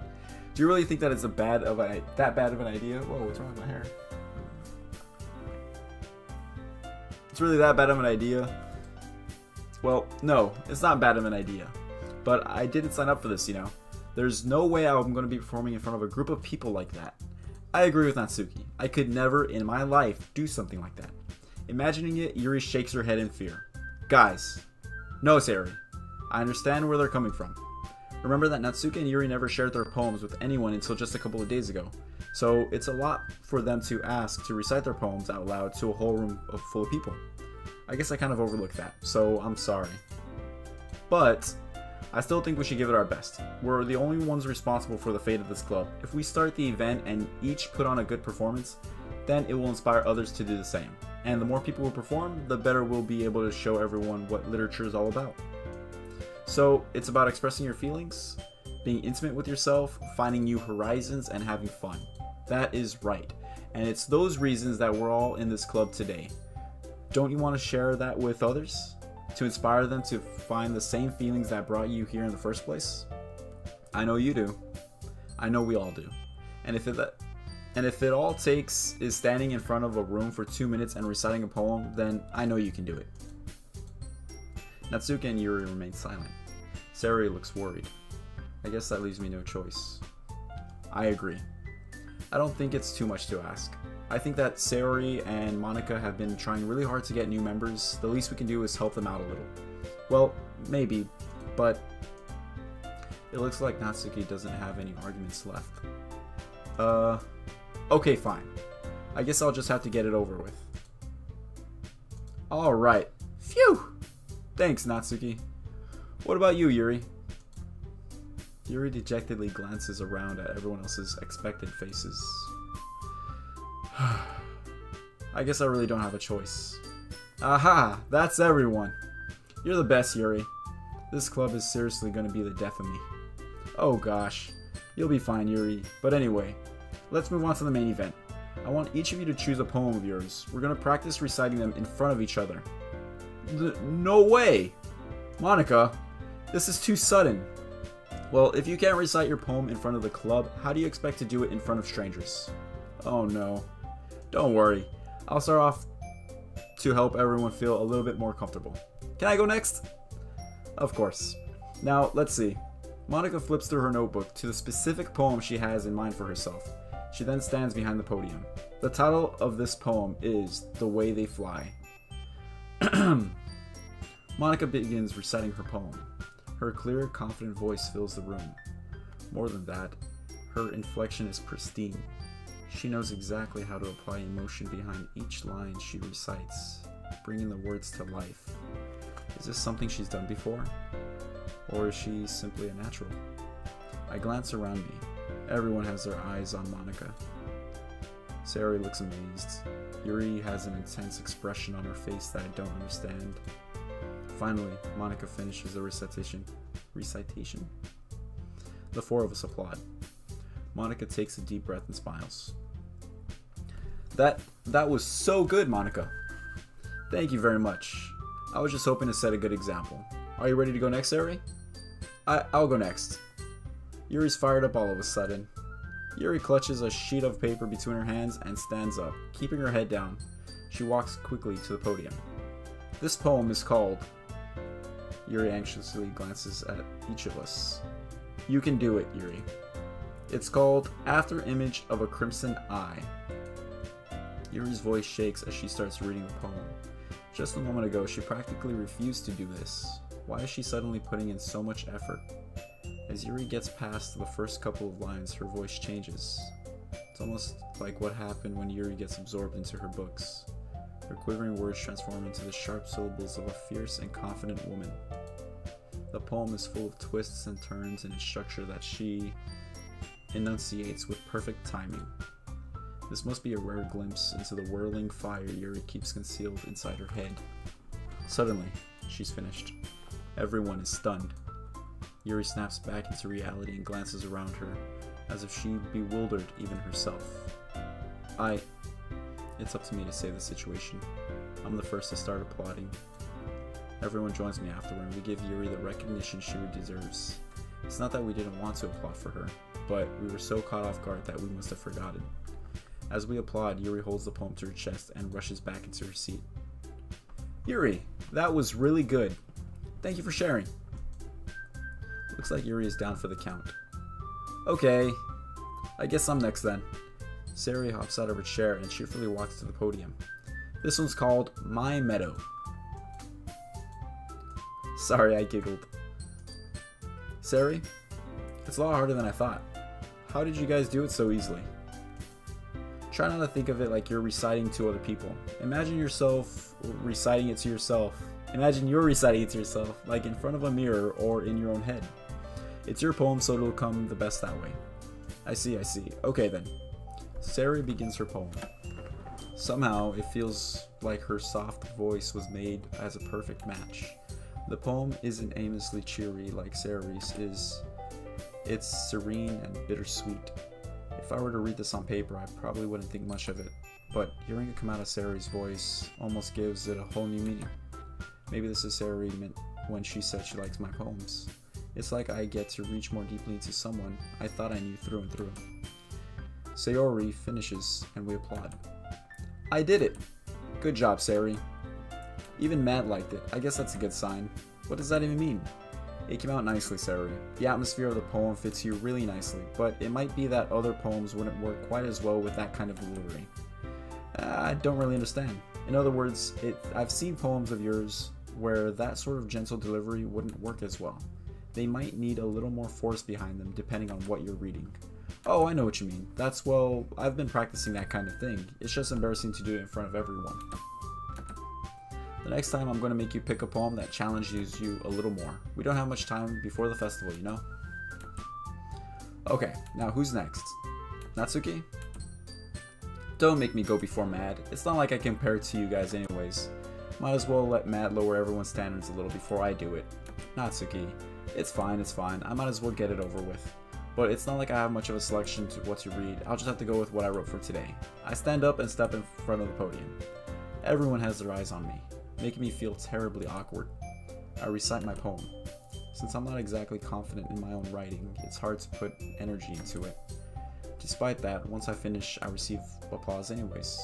Do you really think that it's that bad of an idea? Whoa, what's wrong with my hair? It's really that bad of an idea? Well, no, it's not bad of an idea. But I didn't sign up for this, you know. There's no way I'm going to be performing in front of a group of people like that. I agree with Natsuki. I could never in my life do something like that. Imagining it, Yuri shakes her head in fear. Guys, No, Sayori. I understand where they're coming from. Remember that Natsuki and Yuri never shared their poems with anyone until just a couple of days ago. So it's a lot for them to ask to recite their poems out loud to a whole room full of people. I guess I kind of overlooked that, so I'm sorry. But I still think we should give it our best. We're the only ones responsible for the fate of this club. If we start the event and each put on a good performance, then it will inspire others to do the same. And the more people who perform, the better we'll be able to show everyone what literature is all about. So it's about expressing your feelings, being intimate with yourself, finding new horizons, and having fun. That is right. And it's those reasons that we're all in this club today. Don't you want to share that with others? To inspire them to find the same feelings that brought you here in the first place? I know you do. I know we all do. And if it all takes is standing in front of a room for 2 minutes and reciting a poem, then I know you can do it. Natsuki and Yuri remain silent. Sayori looks worried. I guess that leaves me no choice. I agree. I don't think it's too much to ask. I think that Sayori and Monika have been trying really hard to get new members. The least we can do is help them out a little. Well, maybe, but it looks like Natsuki doesn't have any arguments left. Okay, fine. I guess I'll just have to get it over with. Alright. Phew! Thanks, Natsuki. What about you, Yuri? Yuri dejectedly glances around at everyone else's expectant faces. I guess I really don't have a choice. Aha! That's everyone! You're the best, Yuri. This club is seriously gonna be the death of me. Oh gosh. You'll be fine, Yuri. But anyway, let's move on to the main event. I want each of you to choose a poem of yours. We're gonna practice reciting them in front of each other. No way! Monika, this is too sudden. Well, if you can't recite your poem in front of the club, how do you expect to do it in front of strangers? Oh no. Don't worry. I'll start off to help everyone feel a little bit more comfortable. Can I go next? Of course. Now, let's see. Monika flips through her notebook to the specific poem she has in mind for herself. She then stands behind the podium. The title of this poem is The Way They Fly. Monika begins reciting her poem. Her clear, confident voice fills the room. More than that, her inflection is pristine. She knows exactly how to apply emotion behind each line she recites, bringing the words to life. Is this something she's done before? Or is she simply a natural? I glance around me. Everyone has their eyes on Monika. Sayori looks amazed. Yuri has an intense expression on her face that I don't understand. Finally, Monika finishes the recitation. The four of us applaud. Monika takes a deep breath and smiles. That was so good, Monika. Thank you very much. I was just hoping to set a good example. Are you ready to go next, Sayori? I'll go next. Yuri's fired up all of a sudden. Yuri clutches a sheet of paper between her hands and stands up, keeping her head down. She walks quickly to the podium. This poem is called... Yuri anxiously glances at each of us. You can do it, Yuri. It's called After Image of a Crimson Eye. Yuri's voice shakes as she starts reading the poem. Just a moment ago, she practically refused to do this. Why is she suddenly putting in so much effort? As Yuri gets past the first couple of lines, her voice changes. It's almost like what happened when Yuri gets absorbed into her books. Her quivering words transform into the sharp syllables of a fierce and confident woman. The poem is full of twists and turns in its structure that she enunciates with perfect timing. This must be a rare glimpse into the whirling fire Yuri keeps concealed inside her head. Suddenly, she's finished. Everyone is stunned. Yuri snaps back into reality and glances around her, as if she bewildered even herself. It's up to me to save the situation. I'm the first to start applauding. Everyone joins me afterward and we give Yuri the recognition she deserves. It's not that we didn't want to applaud for her, but we were so caught off guard that we must have forgotten. As we applaud, Yuri holds the poem to her chest and rushes back into her seat. Yuri, that was really good. Thank you for sharing. Looks like Yuri is down for the count. Okay, I guess I'm next then. Sayori hops out of her chair and cheerfully walks to the podium. This one's called My Meadow. Sorry, I giggled. Sari, it's a lot harder than I thought. How did you guys do it so easily? Try not to think of it like you're reciting to other people. Imagine yourself reciting it to yourself. Imagine you're reciting it to yourself, like in front of a mirror or in your own head. It's your poem, so it'll come the best that way. I see. Okay then. Sari begins her poem. Somehow, it feels like her soft voice was made as a perfect match. The poem isn't aimlessly cheery like Sari's is. It's serene and bittersweet. If I were to read this on paper, I probably wouldn't think much of it, but hearing it come out of Sari's voice almost gives it a whole new meaning. Maybe this is Sari meant when she said she likes my poems. It's like I get to reach more deeply into someone I thought I knew through and through. Sayori finishes, and we applaud. I did it! Good job, Sari. Even Matt liked it. I guess that's a good sign. What does that even mean? It came out nicely, Sari. The atmosphere of the poem fits you really nicely, but it might be that other poems wouldn't work quite as well with that kind of delivery. I don't really understand. In other words, I've seen poems of yours where that sort of gentle delivery wouldn't work as well. They might need a little more force behind them depending on what you're reading. Oh, I know what you mean. Well, I've been practicing that kind of thing. It's just embarrassing to do it in front of everyone. The next time I'm going to make you pick a poem that challenges you a little more. We don't have much time before the festival, you know? Okay, now who's next? Natsuki? Don't make me go before Mad. It's not like I compare it to you guys anyways. Might as well let Mad lower everyone's standards a little before I do it. Natsuki. It's fine. I might as well get it over with. But it's not like I have much of a selection to what to read. I'll just have to go with what I wrote for today. I stand up and step in front of the podium. Everyone has their eyes on me, making me feel terribly awkward. I recite my poem. Since I'm not exactly confident in my own writing, it's hard to put energy into it. Despite that, once I finish, I receive applause anyways.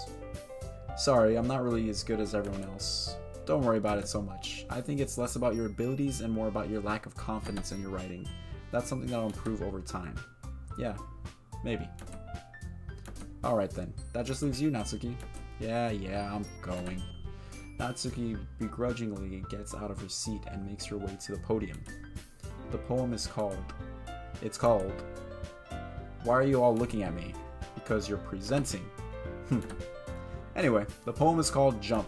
Sorry, I'm not really as good as everyone else. Don't worry about it so much. I think it's less about your abilities and more about your lack of confidence in your writing. That's something that'll improve over time. Yeah, maybe. Alright then, that just leaves you, Natsuki. Yeah, I'm going. Natsuki begrudgingly gets out of her seat and makes her way to the podium. The poem is called... Why Are You All Looking at Me? Because You're Presenting. Anyway, the poem is called Jump.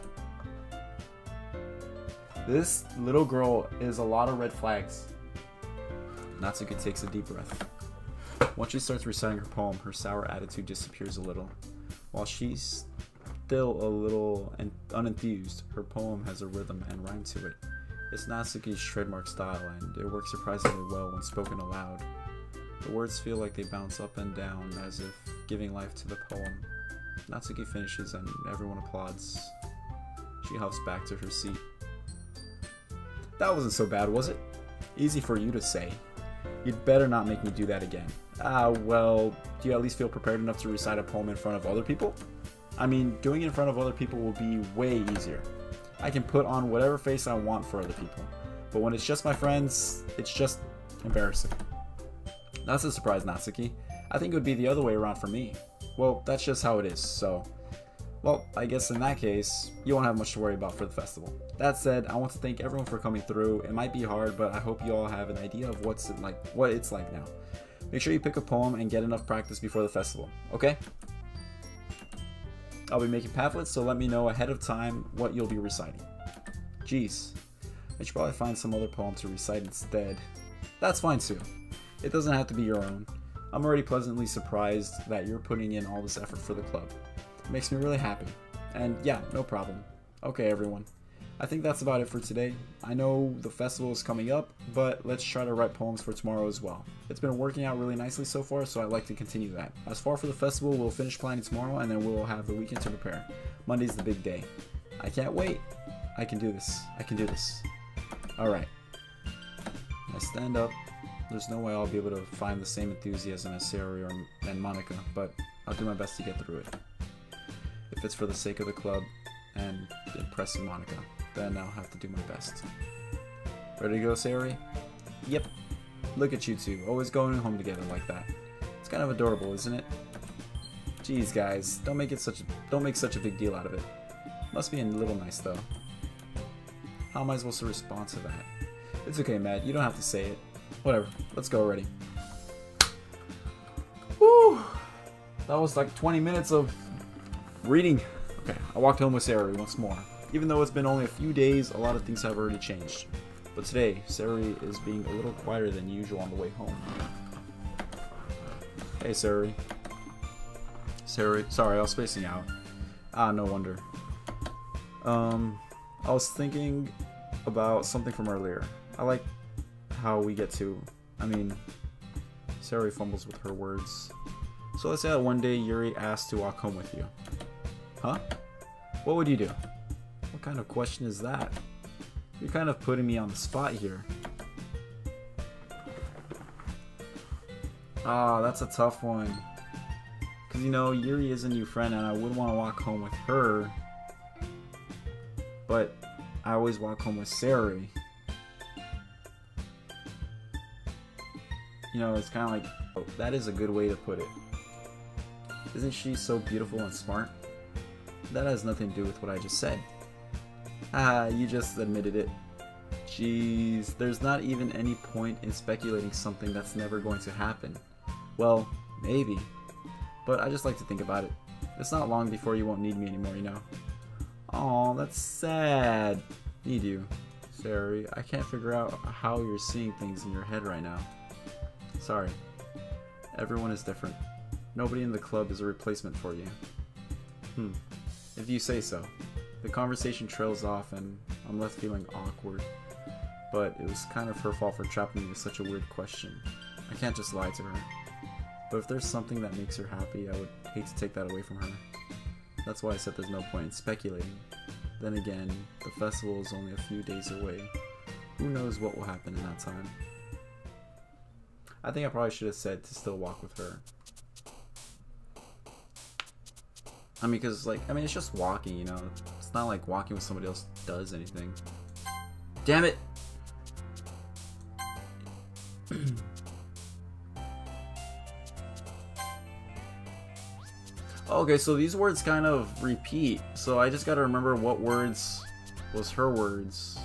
This little girl is a lot of red flags. Natsuki takes a deep breath. Once she starts reciting her poem, her sour attitude disappears a little. While she's still a little unenthused, her poem has a rhythm and rhyme to it. It's Natsuki's trademark style, and it works surprisingly well when spoken aloud. The words feel like they bounce up and down, as if giving life to the poem. Natsuki finishes and everyone applauds. She huffs back to her seat. That wasn't so bad, was it? Easy for you to say. You'd better not make me do that again. Well, do you at least feel prepared enough to recite a poem in front of other people? I mean, doing it in front of other people will be way easier. I can put on whatever face I want for other people. But when it's just my friends, it's just embarrassing. That's a surprise, Natsuki. I think it would be the other way around for me. Well, that's just how it is, so... Well, I guess in that case, you won't have much to worry about for the festival. That said, I want to thank everyone for coming through. It might be hard, but I hope you all have an idea of what it's like now. Make sure you pick a poem and get enough practice before the festival, okay? I'll be making pamphlets, so let me know ahead of time what you'll be reciting. Jeez, I should probably find some other poem to recite instead. That's fine too. It doesn't have to be your own. I'm already pleasantly surprised that you're putting in all this effort for the club. It makes me really happy. And yeah, no problem. Okay, everyone. I think that's about it for today. I know the festival is coming up, but let's try to write poems for tomorrow as well. It's been working out really nicely so far, so I'd like to continue that. As far for the festival, we'll finish planning tomorrow, and then we'll have the weekend to prepare. Monday's the big day. I can't wait. I can do this. Alright. I stand up. There's no way I'll be able to find the same enthusiasm as Sari and Monica, but I'll do my best to get through it. If it's for the sake of the club and impressing Monica, then I'll have to do my best. Ready to go, Sari? Yep. Look at you two, always going home together like that. It's kind of adorable, isn't it? Jeez, guys, don't make such a big deal out of it. Must be a little nice though. How am I supposed to respond to that? It's okay, Matt. You don't have to say it. Whatever. Let's go already. Woo! That was like 20 minutes of reading. Okay, I walked home with Sarah once more. Even though it's been only a few days, a lot of things have already changed. But today, Sarah is being a little quieter than usual on the way home. Hey, Sarah. Sorry, I was spacing out. No wonder. I was thinking about something from earlier. I like how we get to... Sarah fumbles with her words. So let's say that one day Yuri asked to walk home with you. Huh? What would you do? What kind of question is that? You're kind of putting me on the spot here. That's a tough one. Because, Yuri is a new friend and I would want to walk home with her. But I always walk home with Sarah. It's kind of like... Oh, that is a good way to put it. Isn't she so beautiful and smart? That has nothing to do with what I just said. You just admitted it. Jeez, there's not even any point in speculating something that's never going to happen. Well, maybe. But I just like to think about it. It's not long before you won't need me anymore, Aw, that's sad. Need you. Sarah, I can't figure out how you're seeing things in your head right now. Sorry. Everyone is different. Nobody in the club is a replacement for you. If you say so. The conversation trails off and I'm left feeling awkward. But it was kind of her fault for trapping me with such a weird question. I can't just lie to her. But if there's something that makes her happy, I would hate to take that away from her. That's why I said there's no point in speculating. Then again, the festival is only a few days away. Who knows what will happen in that time? I think I probably should have said to still walk with her. Because, it's just walking, It's not like walking with somebody else does anything. Damn it! Okay, so these words kind of repeat. So I just gotta remember what words was her words.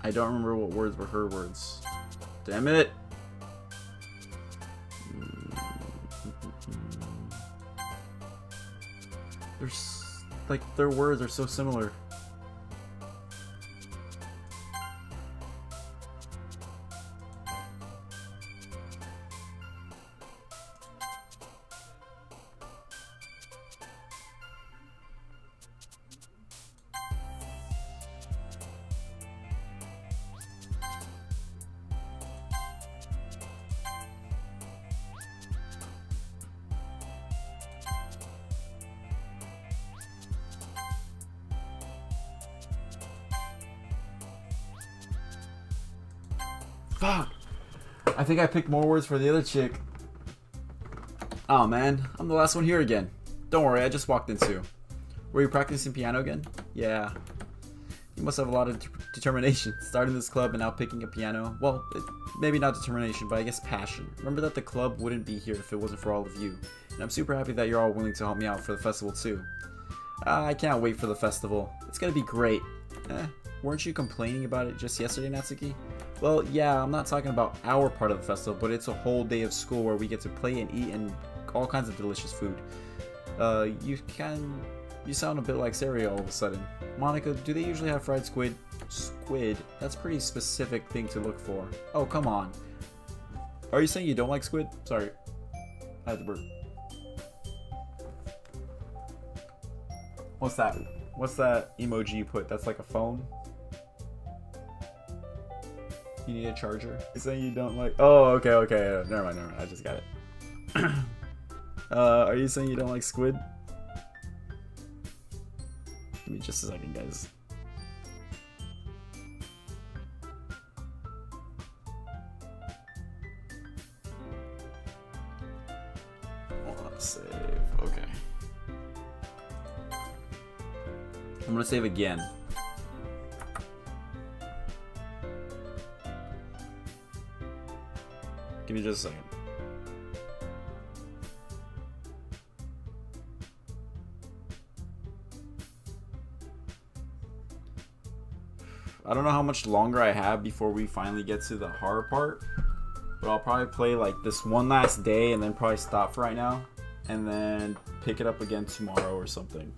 I don't remember what words were her words. Damn it! Their words are so similar. Fuck! I think I picked more words for the other chick. Oh man, I'm the last one here again. Don't worry, I just walked in too. Were you practicing piano again? Yeah. You must have a lot of determination, starting this club and now picking a piano. Well, maybe not determination, but I guess passion. Remember that the club wouldn't be here if it wasn't for all of you. And I'm super happy that you're all willing to help me out for the festival too. I can't wait for the festival. It's gonna be great. Weren't you complaining about it just yesterday, Natsuki? Well, yeah, I'm not talking about our part of the festival, but it's a whole day of school where we get to play and eat and all kinds of delicious food. You sound a bit like Sarah all of a sudden. Monica, do they usually have fried squid? Squid? That's a pretty specific thing to look for. Oh, come on. Are you saying you don't like squid? Sorry. I had to burp. What's that? What's that emoji you put? That's like a phone? You need a charger? You're saying you don't like... Oh, okay. Never mind. I just got it. Are you saying you don't like squid? Give me just a second, guys. Save. Okay. I'm gonna save again. Give me just a second. I don't know how much longer I have before we finally get to the horror part, but I'll probably play like this one last day and then probably stop for right now and then pick it up again tomorrow or something.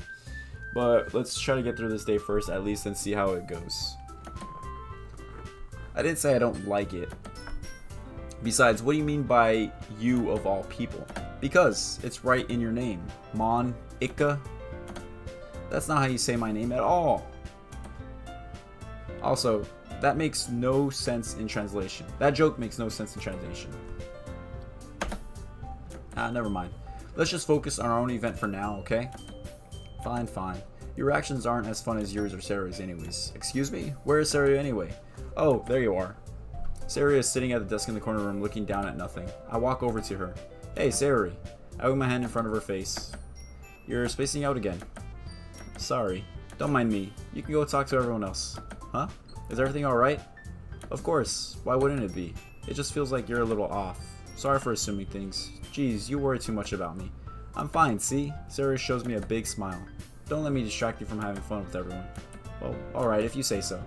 But let's try to get through this day first at least and see how it goes. I didn't say I don't like it. Besides, what do you mean by you of all people? Because it's right in your name. Mon Ika. That's not how you say my name at all. Also, that makes no sense in translation. That joke makes no sense in translation. Never mind. Let's just focus on our own event for now, okay? Fine, fine. Your reactions aren't as fun as yours or Sarah's anyways. Excuse me? Where is Sarah anyway? Oh, there you are. Sarah is sitting at the desk in the corner room looking down at nothing. I walk over to her. Hey, Sarah. I move my hand in front of her face. You're spacing out again. Sorry. Don't mind me. You can go talk to everyone else. Huh? Is everything alright? Of course. Why wouldn't it be? It just feels like you're a little off. Sorry for assuming things. Geez, you worry too much about me. I'm fine, see? Sarah shows me a big smile. Don't let me distract you from having fun with everyone. Well, alright, if you say so.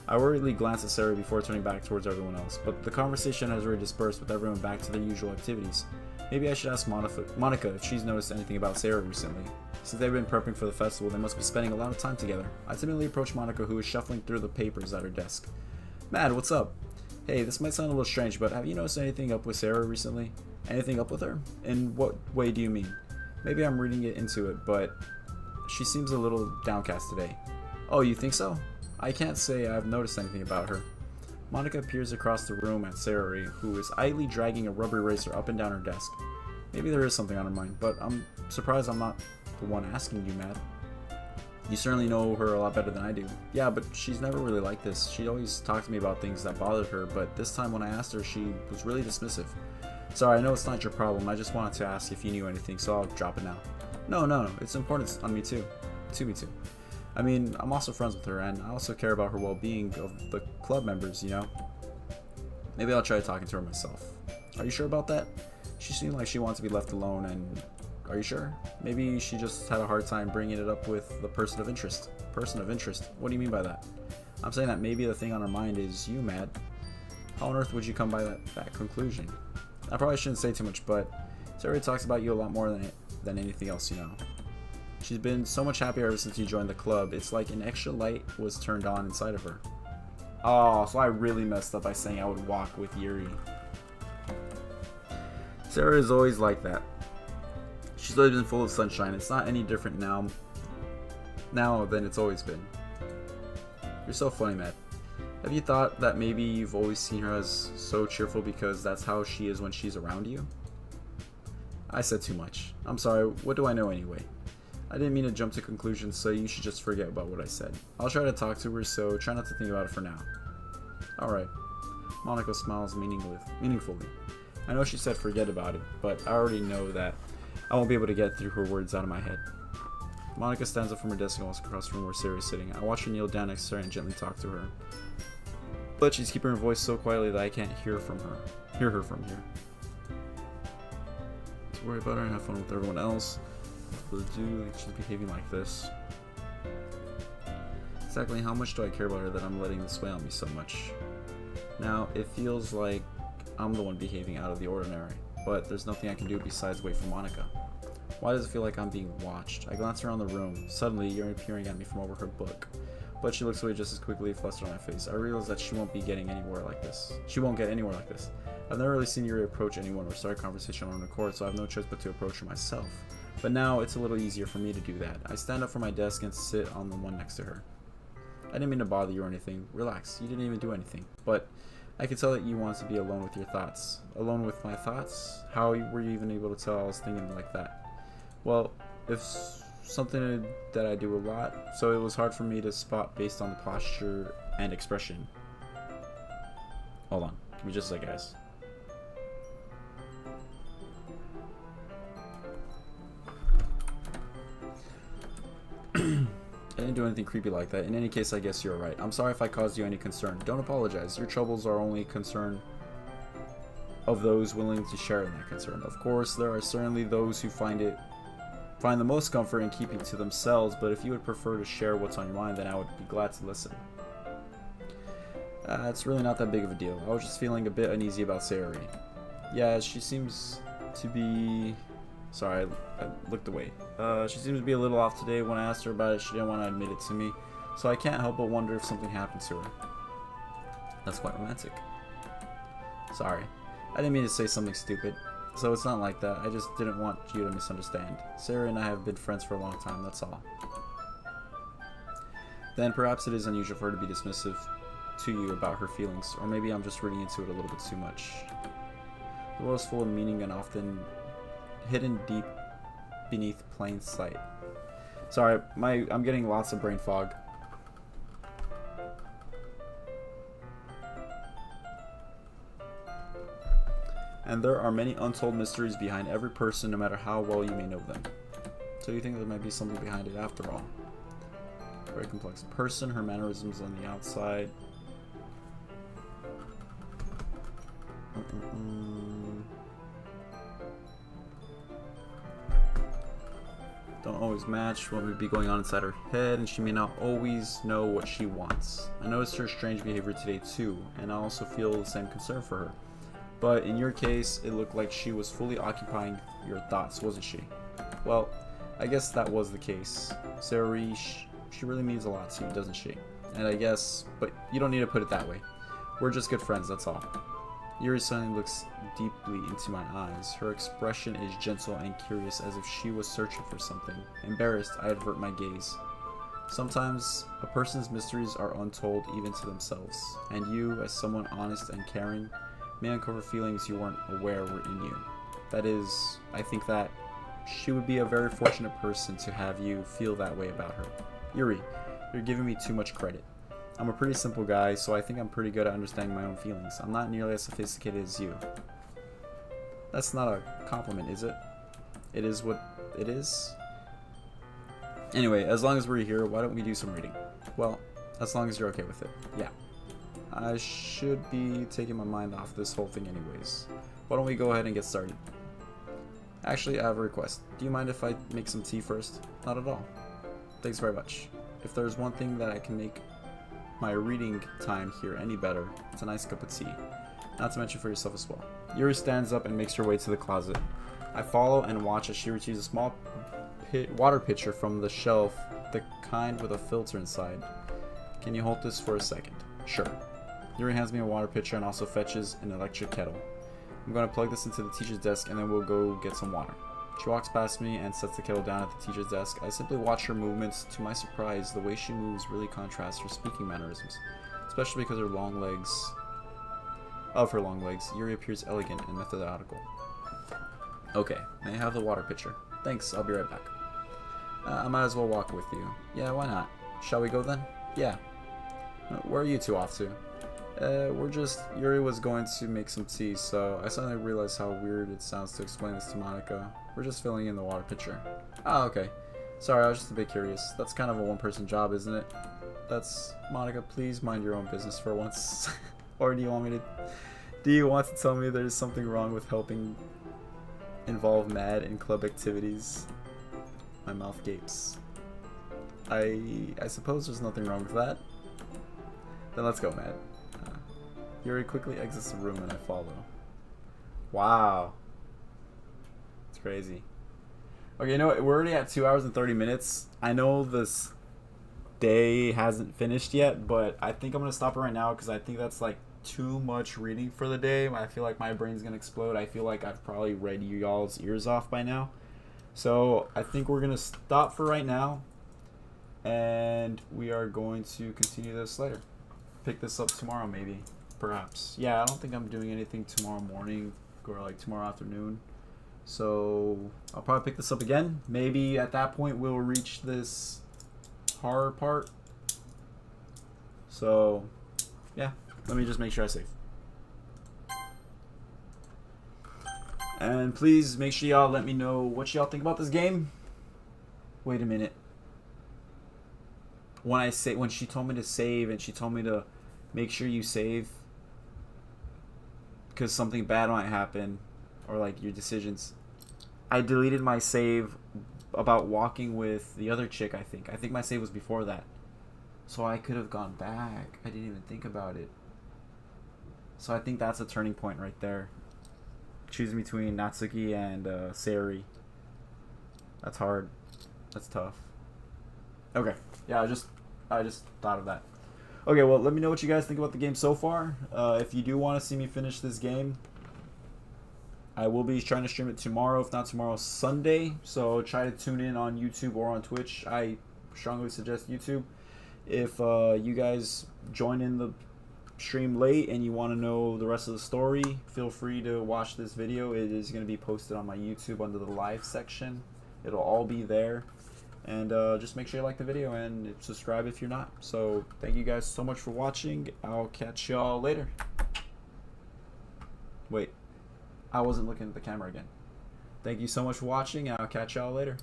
I worriedly glance at Sarah before turning back towards everyone else, but the conversation has already dispersed with everyone back to their usual activities. Maybe I should ask Monica if she's noticed anything about Sarah recently. Since they've been prepping for the festival, they must be spending a lot of time together. I timidly approach Monica, who is shuffling through the papers at her desk. Mad, what's up? Hey, this might sound a little strange, but have you noticed anything up with Sarah recently? Anything up with her? In what way do you mean? Maybe I'm reading it into it, but she seems a little downcast today. Oh, you think so? I can't say I've noticed anything about her. Monica peers across the room at Sarah, who is idly dragging a rubber eraser up and down her desk. Maybe there is something on her mind, but I'm surprised I'm not the one asking you, Matt. You certainly know her a lot better than I do. Yeah, but she's never really like this. She always talked to me about things that bothered her, but this time when I asked her, she was really dismissive. Sorry, I know it's not your problem. I just wanted to ask if you knew anything, so I'll drop it now. No. It's important on me too. To me too. I mean, I'm also friends with her, and I also care about her well-being of the club members, you know? Maybe I'll try talking to her myself. Are you sure about that? She seemed like she wants to be left alone, and are you sure? Maybe she just had a hard time bringing it up with the person of interest. Person of interest? What do you mean by that? I'm saying that maybe the thing on her mind is you, Matt. How on earth would you come by that conclusion? I probably shouldn't say too much, but Sarah talks about you a lot more than anything else, you know. She's been so much happier ever since you joined the club. It's like an extra light was turned on inside of her. Oh, so I really messed up by saying I would walk with Yuri. Sarah is always like that. She's always been full of sunshine. It's not any different now than it's always been. You're so funny, Matt. Have you thought that maybe you've always seen her as so cheerful because that's how she is when she's around you? I said too much. I'm sorry, what do I know anyway? I didn't mean to jump to conclusions, so you should just forget about what I said. I'll try to talk to her, so try not to think about it for now. Alright. Monica smiles meaningfully. I know she said forget about it, but I already know that I won't be able to get through her words out of my head. Monica stands up from her desk and walks across the room where Sarah is sitting. I watch her kneel down next to her and gently talk to her. But she's keeping her voice so quietly that I can't hear her from here. Don't worry about her and have fun with everyone else. She's behaving like this. Exactly how much do I care about her that I'm letting this weigh on me so much? Now, it feels like I'm the one behaving out of the ordinary, but there's nothing I can do besides wait for Monica. Why does it feel like I'm being watched? I glance around the room. Suddenly, you're peering at me from over her book. But she looks away just as quickly, flustered on my face. I realize that she won't get anywhere like this. I've never really seen Yuri approach anyone or start a conversation on her own accord, so I have no choice but to approach her myself. But now, it's a little easier for me to do that. I stand up from my desk and sit on the one next to her. I didn't mean to bother you or anything. Relax, you didn't even do anything. But I could tell that you wanted to be alone with your thoughts. Alone with my thoughts? How were you even able to tell I was thinking like that? Well, it's something that I do a lot, so it was hard for me to spot based on the posture and expression. Hold on, give me just a sec, guys. I didn't do anything creepy like that. In any case, I guess you're right. I'm sorry if I caused you any concern. Don't apologize. Your troubles are only concern of those willing to share in that concern. Of course, there are certainly those who find the most comfort in keeping to themselves, but if you would prefer to share what's on your mind, then I would be glad to listen. It's really not that big of a deal. I was just feeling a bit uneasy about Sayori. Yeah, she seems to be... Sorry, I looked away. She seems to be a little off today. When I asked her about it, she didn't want to admit it to me. So I can't help but wonder if something happened to her. That's quite romantic. Sorry. I didn't mean to say something stupid. So it's not like that. I just didn't want you to misunderstand. Sayori and I have been friends for a long time, that's all. Then perhaps it is unusual for her to be dismissive to you about her feelings, or maybe I'm just reading into it a little bit too much. The world is full of meaning and often hidden deep beneath plain sight. Sorry, I'm getting lots of brain fog. And there are many untold mysteries behind every person, no matter how well you may know them. So you think there might be something behind it after all? Very complex person, her mannerisms on the outside. Don't always match what would be going on inside her head, and she may not always know what she wants. I noticed her strange behavior today too, and I also feel the same concern for her. But in your case, it looked like she was fully occupying your thoughts, wasn't she? Well, I guess that was the case. Sayori, she really means a lot to you, doesn't she? And I guess, but you don't need to put it that way. We're just good friends, that's all. Yuri suddenly looks deeply into my eyes. Her expression is gentle and curious, as if she was searching for something. Embarrassed, I avert my gaze. Sometimes, a person's mysteries are untold even to themselves, and you, as someone honest and caring, may uncover feelings you weren't aware were in you. That is, I think that she would be a very fortunate person to have you feel that way about her. Yuri, you're giving me too much credit. I'm a pretty simple guy, so I think I'm pretty good at understanding my own feelings. I'm not nearly as sophisticated as you. That's not a compliment, is it? It is what it is? Anyway, as long as we're here, why don't we do some reading? Well, as long as you're okay with it. Yeah. I should be taking my mind off this whole thing anyways. Why don't we go ahead and get started? Actually, I have a request. Do you mind if I make some tea first? Not at all. Thanks very much. If there's one thing that I can make my reading time here any better, it's a nice cup of tea. Not to mention for yourself as well. Yuri stands up and makes her way to the closet. I follow and watch as she retrieves a small water pitcher from the shelf, the kind with a filter inside. Can you hold this for a second? Sure. Yuri hands me a water pitcher and also fetches an electric kettle. I'm going to plug this into the teacher's desk and then we'll go get some water. She walks past me and sets the kettle down at the teacher's desk. I simply watch her movements. To my surprise, the way she moves really contrasts her speaking mannerisms, especially because her long legs. Yuri appears elegant and methodical. Okay, may I have the water pitcher? Thanks, I'll be right back. I might as well walk with you. Yeah, why not? Shall we go then? Yeah. Where are you two off to? Yuri was going to make some tea, so I suddenly realized how weird it sounds to explain this to Monika. We're just filling in the water pitcher. Oh, okay. Sorry, I was just a bit curious. That's kind of a one-person job, isn't it? Monika, please mind your own business for once. Or do you want to tell me there's something wrong with helping involve Mad in club activities? My mouth gapes. I suppose there's nothing wrong with that. Then let's go, Mad. Yuri quickly exits the room and I follow. Wow. It's crazy. Okay, you know what? We're already at 2 hours and 30 minutes. I know this day hasn't finished yet, but I think I'm going to stop it right now because I think that's like too much reading for the day. I feel like my brain's going to explode. I feel like I've probably read you y'all's ears off by now. So I think we're going to stop for right now. And we are going to continue this later. Pick this up tomorrow maybe. Perhaps. Yeah, I don't think I'm doing anything tomorrow morning or like tomorrow afternoon. So I'll probably pick this up again. Maybe at that point we'll reach this horror part. So yeah, let me just make sure I save. And please make sure y'all let me know what y'all think about this game. Wait a minute. When she told me to save and she told me to make sure you save because something bad might happen or like your decisions, I deleted my save about walking with the other chick. I think my save was before that, so I could have gone back. I didn't even think about it. So I think that's a turning point right there. Choosing between Natsuki and Sayori. That's hard. That's tough. Okay. Yeah, I just thought of that. Okay, well, let me know what you guys think about the game so far. If you do want to see me finish this game, I will be trying to stream it tomorrow. If not tomorrow, Sunday. So try to tune in on YouTube or on Twitch. I strongly suggest YouTube. If you guys join in the stream late and you want to know the rest of the story, feel free to watch this video. It is going to be posted on my YouTube under the live section. It'll all be there. And just make sure you like the video and subscribe if you're not. So thank you guys so much for watching. I'll catch y'all later. Wait, I wasn't looking at the camera again. Thank you so much for watching, and I'll catch y'all later.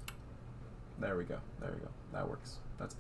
There we go. There we go. That works. That's better.